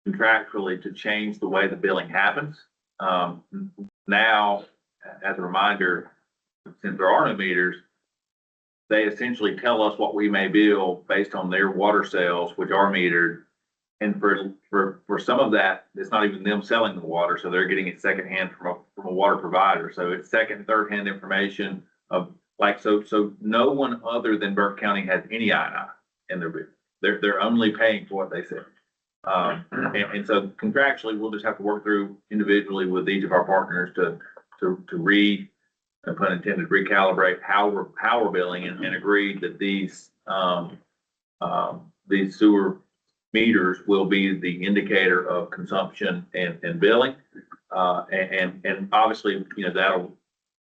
contractually to change the way the billing happens. Now, as a reminder, since there are no meters, they essentially tell us what we may bill based on their water sales, which are metered. And for some of that, it's not even them selling the water, so they're getting it secondhand from a water provider. So it's second, third hand information of so no one other than Burke County has any I&I in their bill. They're only paying for what they sell. And so contractually, we'll just have to work through individually with each of our partners to pun intended, recalibrate how we're billing and agree that these sewer meters will be the indicator of consumption and billing. And obviously, that'll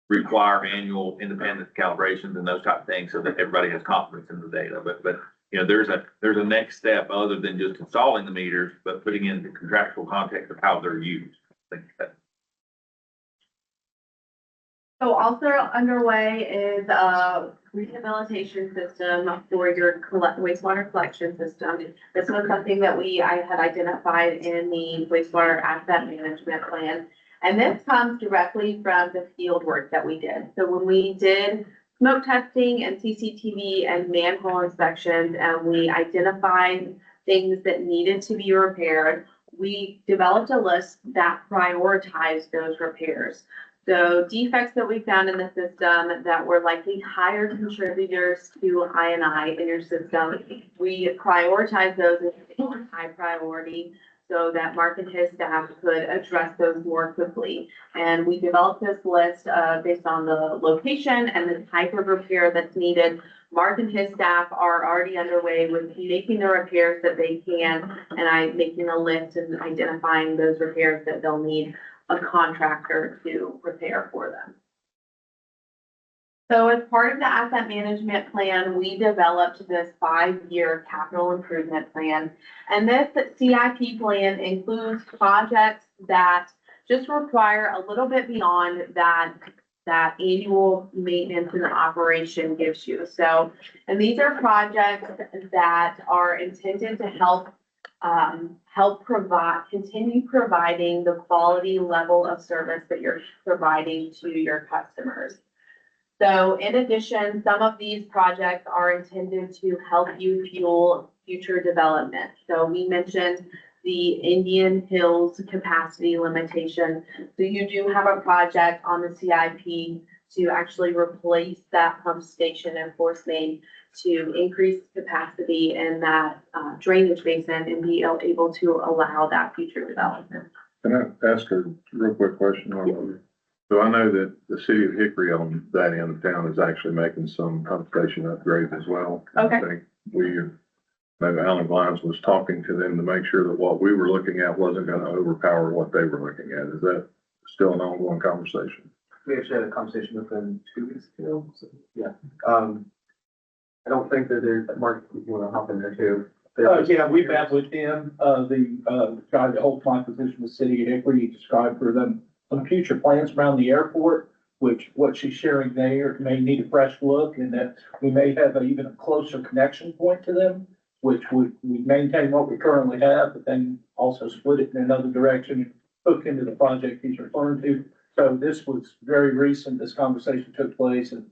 require annual independent calibrations and those type of things so that everybody has confidence in the data. But there's a next step other than just installing the meters, but putting in the contractual context of how they're used. So also underway is a rehabilitation system for your wastewater collection system. This was something that I had identified in the wastewater asset management plan. And this comes directly from the field work that we did. So when we did smoke testing and CCTV and manhole inspections, and we identified things that needed to be repaired, we developed a list that prioritized those repairs. So defects that we found in the system that were likely higher contributors to I&I in your system, we prioritized those as high priority so that Mark and his staff could address those more quickly. And we developed this list based on the location and the type of repair that's needed Mark and his staff are already underway with making the repairs that they can, and I'm making a list and identifying those repairs that they'll need a contractor to repair for them. So as part of the asset management plan, we developed this 5-year capital improvement plan. And this CIP plan includes projects that just require a little bit beyond that annual maintenance and operation gives you. So, and these are projects that are intended to help continue providing the quality level of service that you're providing to your customers. So in addition, some of these projects are intended to help you fuel future development. So we mentioned the Indian Hills capacity limitation. So you do have a project on the CIP to actually replace that pump station and force main to increase capacity in that drainage basin and be able to allow that future development. Can I ask a real quick question on that? So I know that the city of Hickory on that end of town is actually making some pump station upgrades as well. Okay. I think maybe Alan Lyons was talking to them to make sure that what we were looking at wasn't gonna overpower what they were looking at. Is that still an ongoing conversation? We actually had a conversation with them 2 weeks ago, so, yeah. I don't think that there's, Mark, you wanna hop in there too? Yeah, we met with him, the guy that holds my position with City of Hickory, he described for them some future plans around the airport, which what she's sharing there may need a fresh look, and that we may have even a closer connection point to them, which we maintain what we currently have, but then also split it in another direction, hook into the project he's referring to. So this was very recent, this conversation took place, and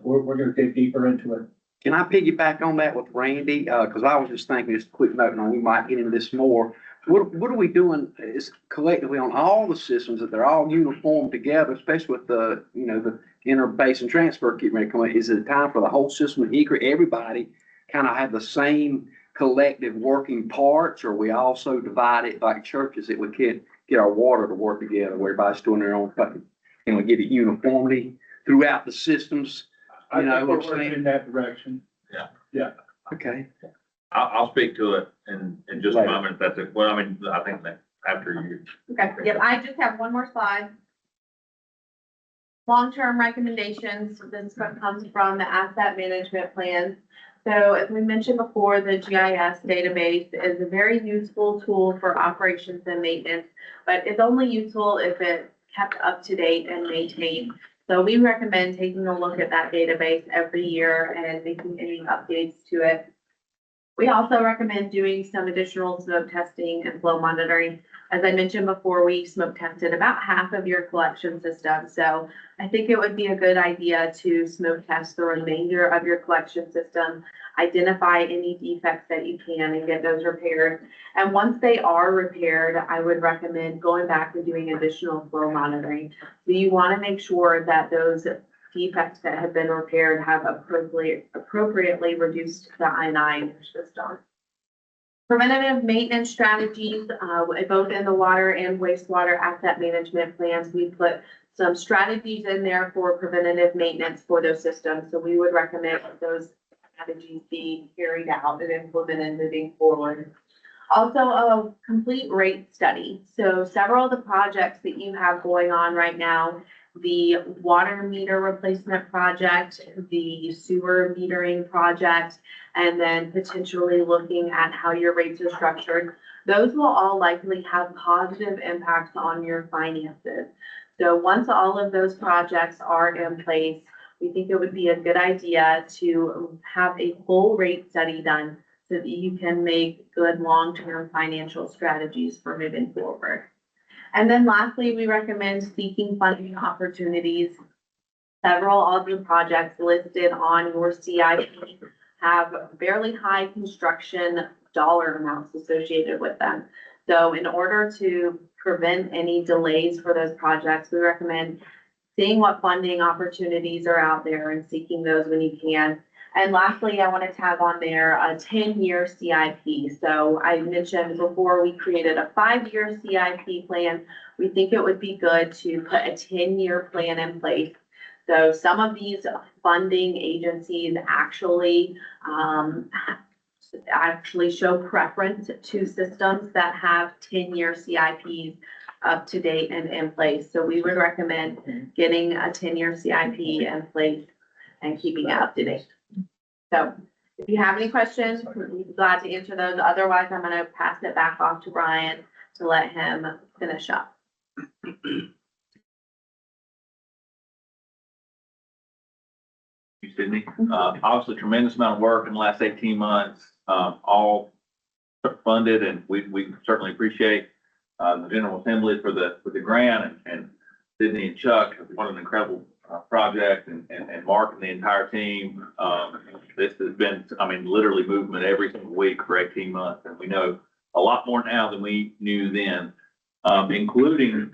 we're gonna dig deeper into it. Can I piggyback on that with Randy? Cause I was just thinking, just a quick note, and we might get into this more. What are we doing is collectively on all the systems that they're all uniform together, especially with the, the interbasin transfer getting ready to come in? Is it time for the whole system of Hickory, everybody kind of have the same collective working parts, or we also divide it like churches that we can't get our water to work together, where everybody's doing their own thing? Can we get it uniformity throughout the systems? I think we're working in that direction. Yeah. Okay. I'll speak to it in just a moment, if that's it. Well, I mean, I think that after you. Okay, yep, I just have one more slide. Long-term recommendations, this comes from the asset management plans. So as we mentioned before, the GIS database is a very useful tool for operations and maintenance, but it's only useful if it's kept up to date and maintained. So we recommend taking a look at that database every year and making any updates to it. We also recommend doing some additional smoke testing and flow monitoring. As I mentioned before, we smoke tested about half of your collection system. So I think it would be a good idea to smoke test the remainder of your collection system, identify any defects that you can and get those repaired. And once they are repaired, I would recommend going back and doing additional flow monitoring. So you want to make sure that those defects that have been repaired have appropriately reduced the INI in your system. Preventative maintenance strategies, both in the water and wastewater asset management plans, we put some strategies in there for preventative maintenance for those systems. So we would recommend that those strategies be carried out and implemented moving forward. Also, a complete rate study. So several of the projects that you have going on right now, the water meter replacement project, the sewer metering project, and then potentially looking at how your rates are structured. Those will all likely have positive impacts on your finances. So once all of those projects are in place, we think it would be a good idea to have a full rate study done so that you can make good long-term financial strategies for moving forward. And then lastly, we recommend seeking funding opportunities. Several of the projects listed on your CIP have fairly high construction dollar amounts associated with them. So in order to prevent any delays for those projects, we recommend seeing what funding opportunities are out there and seeking those when you can. And lastly, I want to tag on there a 10-year CIP. So I mentioned before we created a 5-year CIP plan. We think it would be good to put a 10-year plan in place So some of these funding agencies actually show preference to systems that have 10-year CIPs up to date and in place. So we would recommend getting a 10-year CIP in place and keeping it up to date. So if you have any questions, we'd be glad to answer those. Otherwise, I'm gonna pass it back off to Brian to let him finish up. You, Sydney. Obviously tremendous amount of work in the last 18 months, all funded, and we certainly appreciate the General Assembly for the grant, and Sydney and Chuck, what an incredible project, and Mark and the entire team. This has been, I mean, literally movement every single week for 18 months, and we know a lot more now than we knew then, including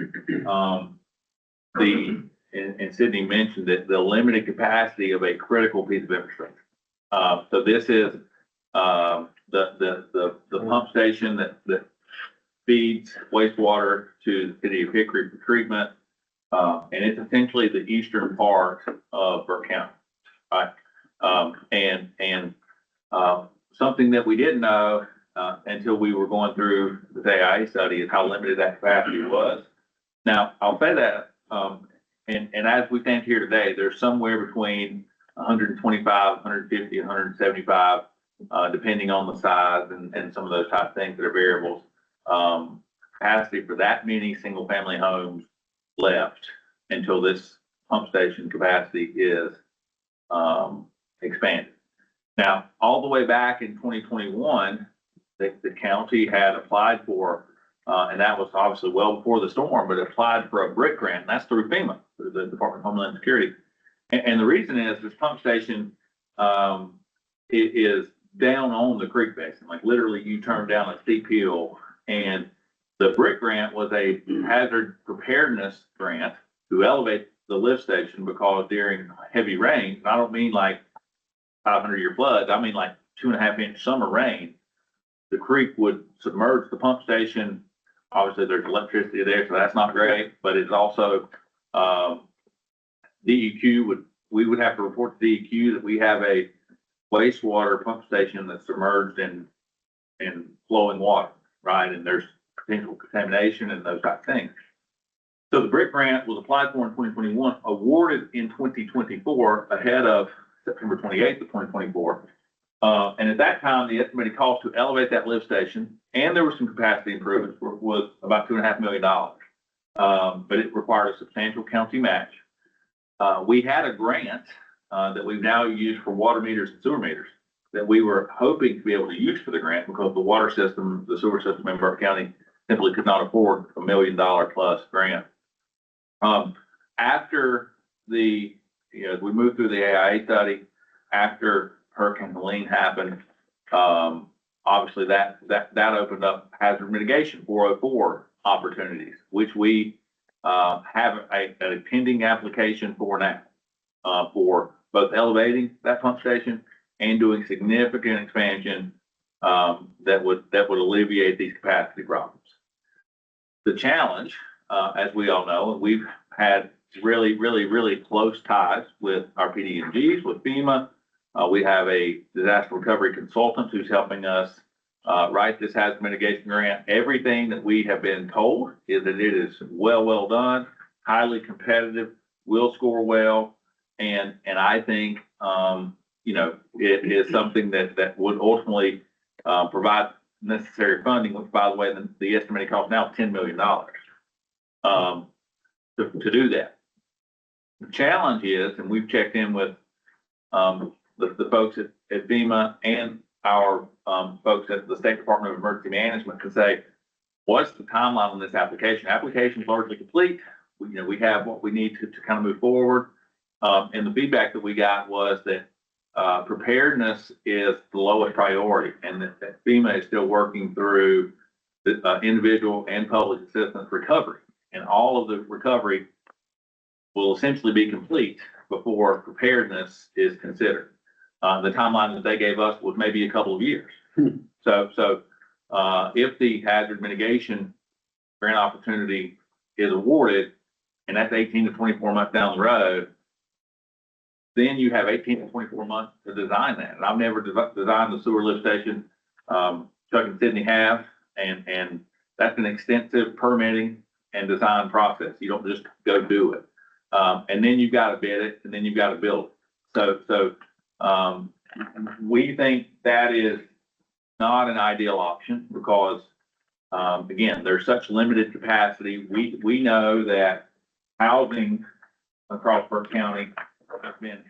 and Sydney mentioned that the limited capacity of a critical piece of infrastructure. So this is the pump station that feeds wastewater to the city of Hickory for treatment. And it's essentially the eastern part of Burke County, right? Something that we didn't know until we were going through the AIA study is how limited that capacity was. Now, I'll say that, and as we stand here today, there's somewhere between 125, 150, 175, depending on the size and some of those type of things that are variables. Capacity for that many single-family homes left until this pump station capacity is expanded. Now, all the way back in 2021, the county had applied for, and that was obviously well before the storm, but applied for a BRIC grant, and that's through FEMA, through the Department of Homeland Security. And the reason is this pump station it is down on the creek basin, like literally you turn down a steep hill, and the BRIC grant was a hazard preparedness grant to elevate the lift station, because during heavy rains, and I don't mean like 500-year floods, I mean like 2.5-inch summer rain, the creek would submerge the pump station. Obviously there's electricity there, so that's not great, but it's also, we would have to report to DEQ that we have a wastewater pump station that's submerged in flowing water, right? And there's potential contamination and those type of things. So the BRIC grant was applied for in 2021, awarded in 2024, ahead of September 28th of 2024. And at that time, the estimated cost to elevate that lift station, and there were some capacity improvements, was about $2.5 million. But it required a substantial county match. We had a grant that we've now used for water meters and sewer meters that we were hoping to be able to use for the grant, because the water system, the sewer system in Burke County simply could not afford $1 million plus grant. After we moved through the AIA study, after Hurricane Helene happened, obviously that opened up hazard mitigation 404 opportunities, which we have a pending application for now, for both elevating that pump station and doing significant expansion that would alleviate these capacity problems. The challenge, as we all know, and we've had really close ties with our PD&Gs, with FEMA. We have a disaster recovery consultant who's helping us write this hazard mitigation grant. Everything that we have been told is that it is well done, highly competitive, will score well, and I think it is something that would ultimately provide necessary funding, which, by the way, the estimated cost now is $10 million to do that. The challenge is, and we've checked in with the folks at FEMA and our folks at the State Department of Emergency Management, to say, what's the timeline on this application? Application is largely complete. We have what we need to kind of move forward. And the feedback that we got was that preparedness is the lowest priority, and that FEMA is still working through the individual and public assistance recovery, and all of the recovery will essentially be complete before preparedness is considered. The timeline that they gave us was maybe a couple of years. So if the hazard mitigation grant opportunity is awarded, and that's 18 to 24 months down the road, then you have 18 to 24 months to design that. And I've never designed the sewer lift station. Chuck and Sydney have, and that's an extensive permitting and design process. You don't just go do it. And then you've got to bid it, and then you've got to build it. So we think that is not an ideal option because, again, there's such limited capacity. We know that housing across Burke County has been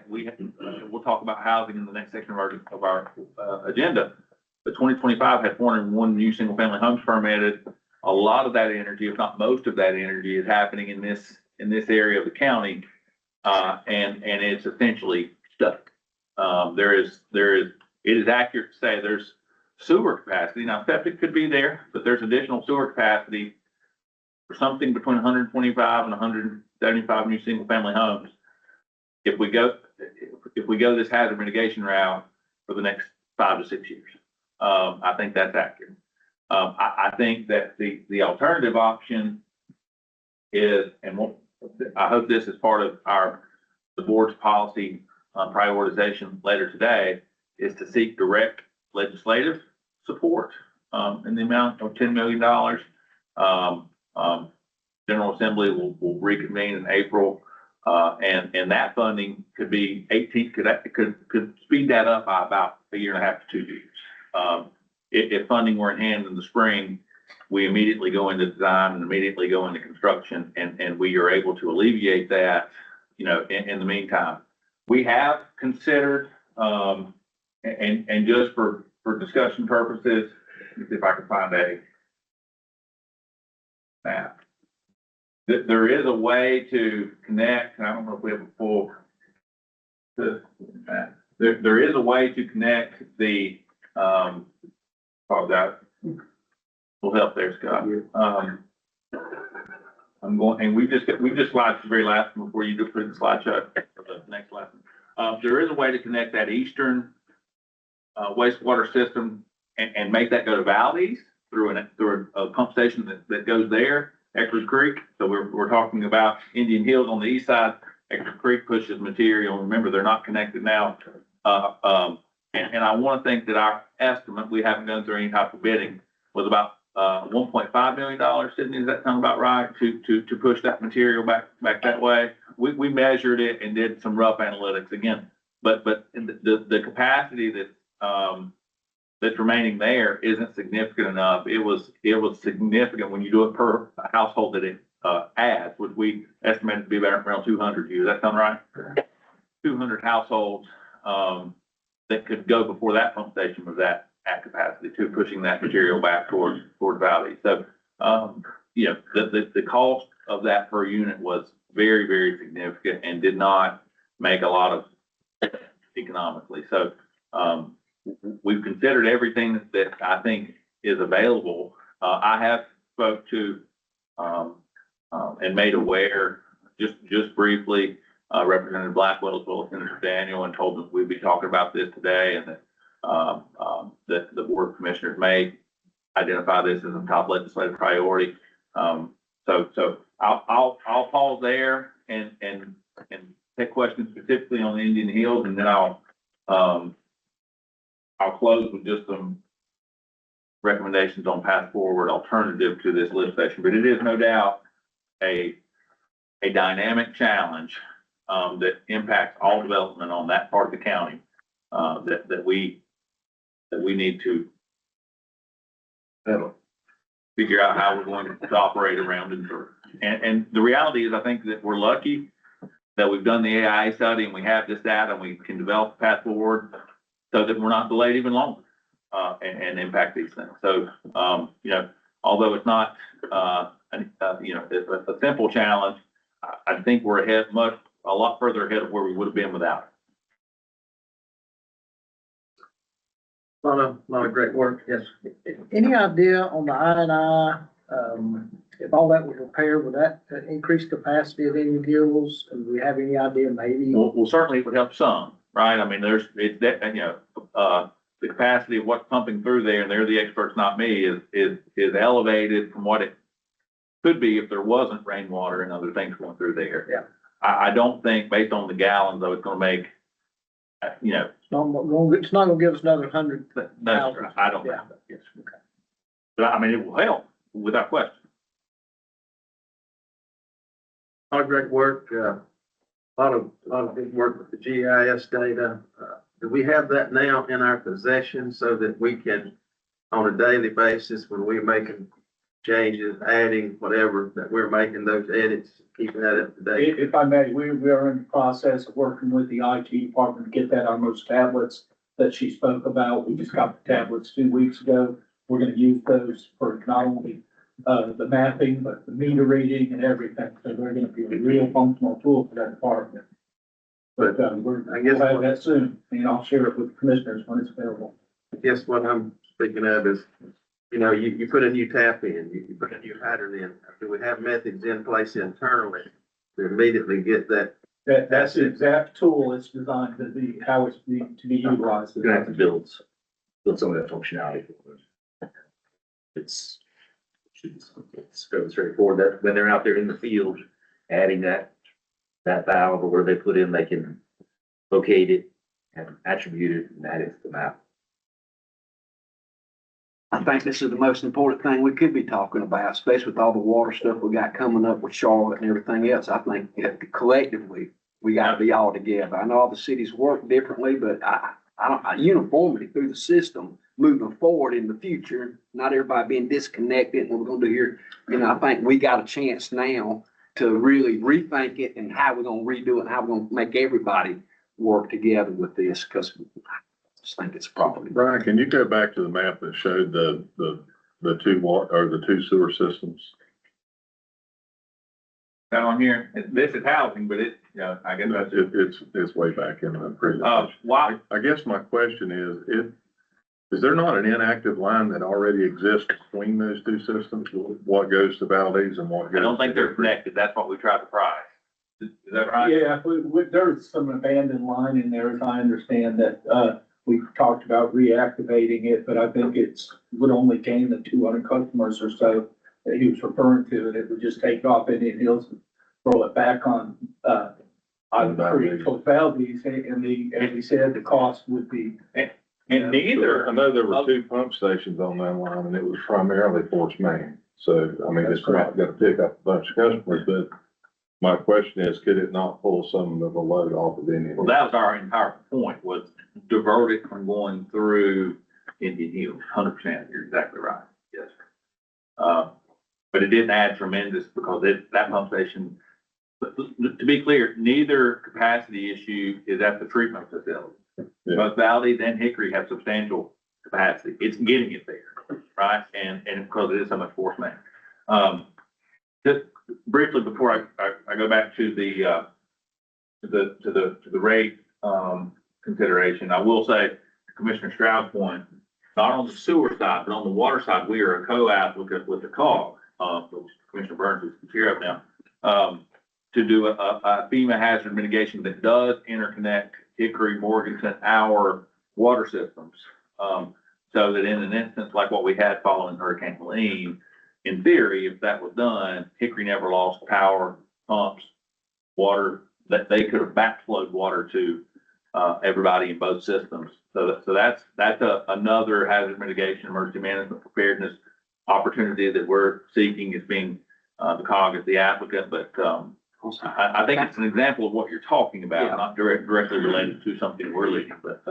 we'll talk about housing in the next section of our agenda. But 2025 had 401 new single-family homes permitted. A lot of that energy, if not most of that energy, is happening in this area of the county, and it's essentially stuck. It is accurate to say there's sewer capacity. Now, septic could be there, but there's additional sewer capacity for something between 125 and 175 new single-family homes. If we go this hazard mitigation route for the next 5 to 6 years, I think that's accurate. I think that the alternative option is, and I hope this is part of the board's policy prioritization later today, is to seek direct legislative support in the amount of $10 million. General Assembly will reconvene in April, and that funding could be could speed that up by about 1.5 years to 2 years. If funding were in hand in the spring, we immediately go into design and immediately go into construction, and we are able to alleviate that, in the meantime. We have considered, and just for discussion purposes, let me see if I can find a map. There is a way to connect, and I don't know if we have a full, there is a way to connect the, that will help there, Scott. I'm going, and we've just slide the very last one before you do put in the slideshow for the next lesson. There is a way to connect that eastern wastewater system and make that go to Valdez through a pump station that goes there, Eckerd Creek. So we're talking about Indian Hills on the east side. Eckerd Creek pushes material. Remember, they're not connected now. And I want to think that our estimate, we haven't gone through any type of bidding, was about $1.5 million. Sydney, does that sound about right? To push that material back that way. We measured it and did some rough analytics again, but the capacity that's remaining there isn't significant enough. It was significant when you do it per household that it adds, which we estimated to be around 200. Does that sound right? 200 households that could go before that pump station was at capacity to pushing that material back toward Valley. So, the cost of that per unit was very, very significant and did not make a lot of economically. So, we've considered everything that I think is available. I have spoke to and made aware just briefly Representative Blackwell as well as Senator Daniel, and told them we'd be talking about this today, and that the board of commissioners may identify this as a top legislative priority. So I'll pause there and take questions specifically on the Indian Hills, and then I'll close with just some recommendations on path forward alternative to this lift station. But it is no doubt a dynamic challenge that impacts all development on that part of the county that we need to figure out how we're going to operate around it. And the reality is, I think that we're lucky that we've done the AIA study and we have this data and we can develop a path forward so that we're not delayed even longer and impact these things. So, although it's not, it's a simple challenge, I think we're a lot further ahead of where we would have been without it. A lot of great work. Yes. Any idea on the I&I, if all that was repaired, would that increase capacity of Indian Hills? And do we have any idea maybe? Well, certainly it would help some, right? I mean, the capacity of what's pumping through there, and they're the experts, not me, is elevated from what it could be if there wasn't rainwater and other things going through there. Yeah. I don't think based on the gallons, though, it's gonna make, you know, It's not gonna give us another 100. no, I don't think so, yes. But I mean, it will help without question. A lot of great work, a lot of good work with the GIS data. Do we have that now in our possession so that we can, on a daily basis, when we're making changes, adding whatever, that we're making those edits, keeping that up to date? If I may, we are in the process of working with the IT department to get that on those tablets that she spoke about. We just got the tablets 2 weeks ago. We're gonna use those for not only the mapping, but the meter reading and everything. So they're gonna be a real functional tool for that department. But we'll have that soon, and I'll share it with the commissioners when it's available. I guess what I'm speaking of is, you know, you put a new tap in, you put a new hydrant in. Do we have methods in place internally to immediately get that? That's the exact tool it's designed to be, how it's to be utilized. You're gonna have to build some of that functionality. It's fairly straightforward, that when they're out there in the field, adding that valve or where they put in, they can locate it and attribute it and add it to the map. I think this is the most important thing we could be talking about, especially with all the water stuff we got coming up with Charlotte and everything else. I think collectively, we gotta be all together. I know all the cities work differently, but uniformity through the system moving forward in the future, not everybody being disconnected and what we're gonna do here. You know, I think we got a chance now to really rethink it and how we're gonna redo it and how we're gonna make everybody work together with this, because I just think it's a problem. Brian, can you go back to the map that showed the two water, or the two sewer systems? Down on here, this is housing, but it, you know, I guess that's. It's way back in the presentation. Why? I guess my question is there not an inactive line that already exists between those two systems? What goes to Valdez and what goes? I don't think they're connected. That's what we tried to price. Is that right? Yeah, there's some abandoned line in there, as I understand that, we've talked about reactivating it, but I think would only gain the 200 customers or so that he was referring to, and it would just take off Indian Hills and throw it back on, either Creek or Valdez, and as he said, the cost would be. And neither. I know there were two pump stations on that line and it was primarily Fort Main. So, I mean, it's not gonna pick up a bunch of customers, but my question is, could it not pull some of the load off of Indian? Well, that was our entire point, was divert it from going through Indian Hills, 100%. You're exactly right. Yes. But it didn't add tremendous because that pump station, to be clear, neither capacity issue is at the treatment facility. Yeah. Both Valdez and Hickory have substantial capacity. It's getting it there, right? And because it is so much force main. Just briefly before I go back to the rate consideration, I will say, to Commissioner Stroud's point, not on the sewer side, but on the water side, we are a co-applicant with the COG, which Commissioner Burns is here of now, to do a FEMA hazard mitigation that does interconnect Hickory, Morganton, our water systems. So that in an instance like what we had following Hurricane Helene, in theory, if that was done, Hickory never lost power, pumps, water, that they could have backflowed water to everybody in both systems. So that's another hazard mitigation, emergency management preparedness opportunity that we're seeking, as being the COG as the applicant, but I think it's an example of what you're talking about, Yeah. not directly related to something we're leading. But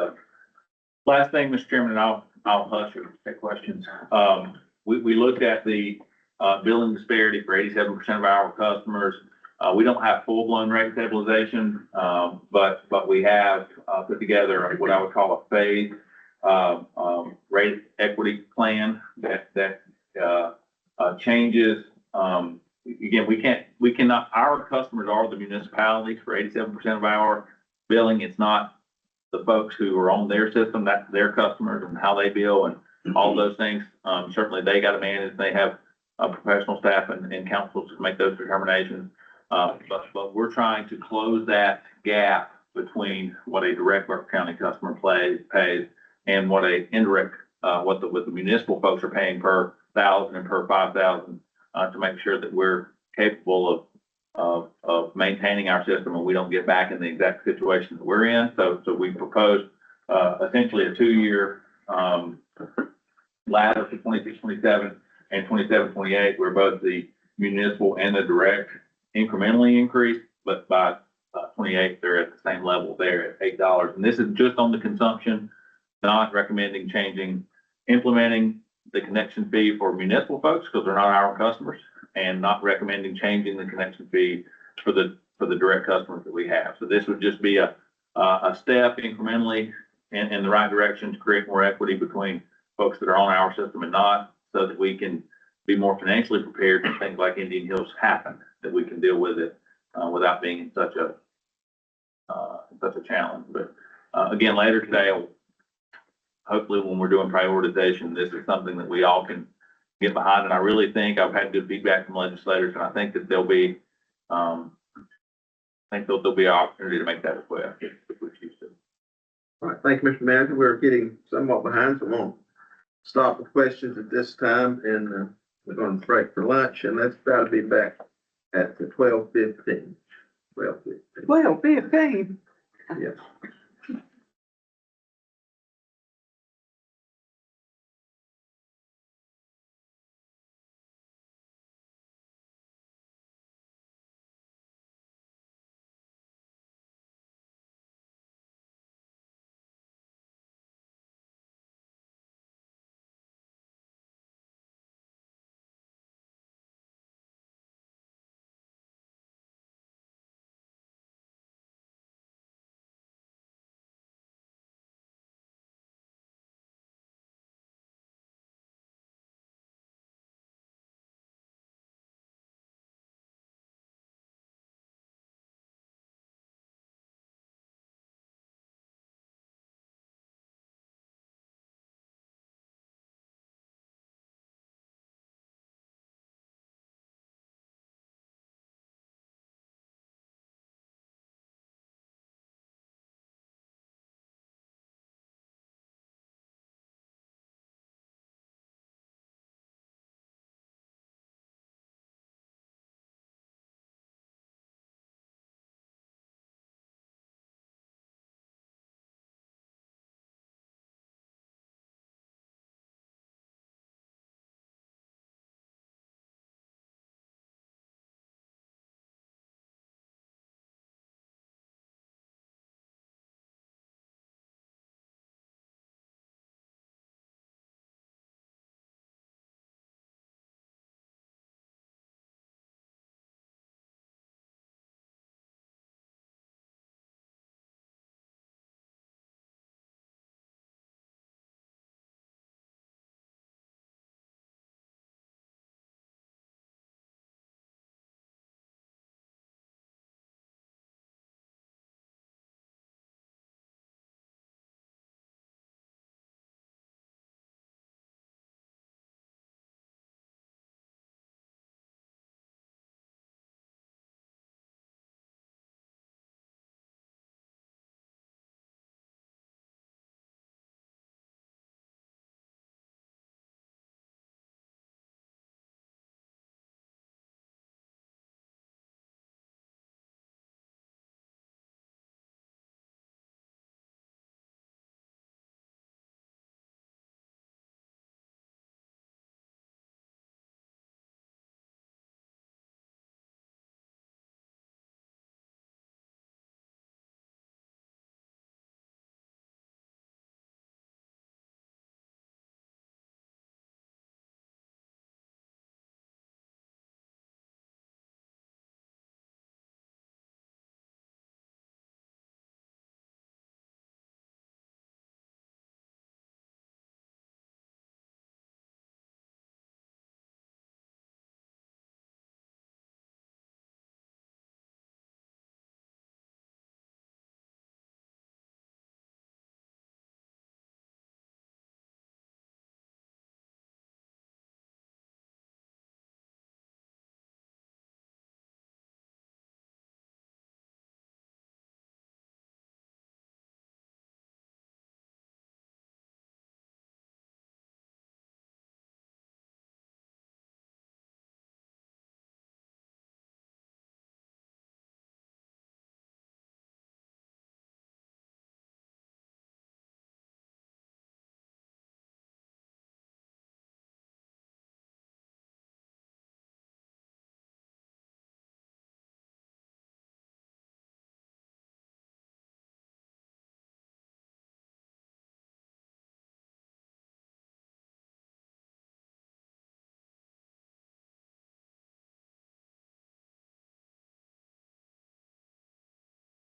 last thing, Mr. Chairman, and I'll hush or take questions. We looked at the billing disparity for 87% of our customers. We don't have full-blown rate stabilization, but we have put together what I would call a phase rate equity plan that changes. Again, we cannot, our customers are the municipalities for 87% of our billing. It's not the folks who are on their system, that's their customers and how they bill and all those things. Certainly they got to manage, they have professional staff and councils to make those determinations. But we're trying to close that gap between what a direct Burke County customer pays and what a indirect, what the municipal folks are paying per 1,000 and per 5,000, to make sure that we're capable of maintaining our system and we don't get back in the exact situation that we're in. So we proposed, essentially a 2-year, ladder for 26, 27 and 27, 28, where both the municipal and the direct incrementally increased, but by 28, they're at the same level there at $8. And this is just on the consumption, not recommending changing, implementing the connection fee for municipal folks because they're not our customers, and not recommending changing the connection fee for the direct customers that we have. So this would just be a step incrementally in the right direction to create more equity between folks that are on our system and not, so that we can be more financially prepared when things like Indian Hills happen, that we can deal with it without being in such a challenge. But again, later today, hopefully when we're doing prioritization, this is something that we all can get behind. And I really think I've had good feedback from legislators, and I think that there'll be an opportunity to make that request if we choose to. All right, thank you, Mr. Manager. We're getting somewhat behind, so we'll stop the questions at this time, and we're going to break for lunch, and let's try to be back at the 12:15. 12:15. 12:15. Yes.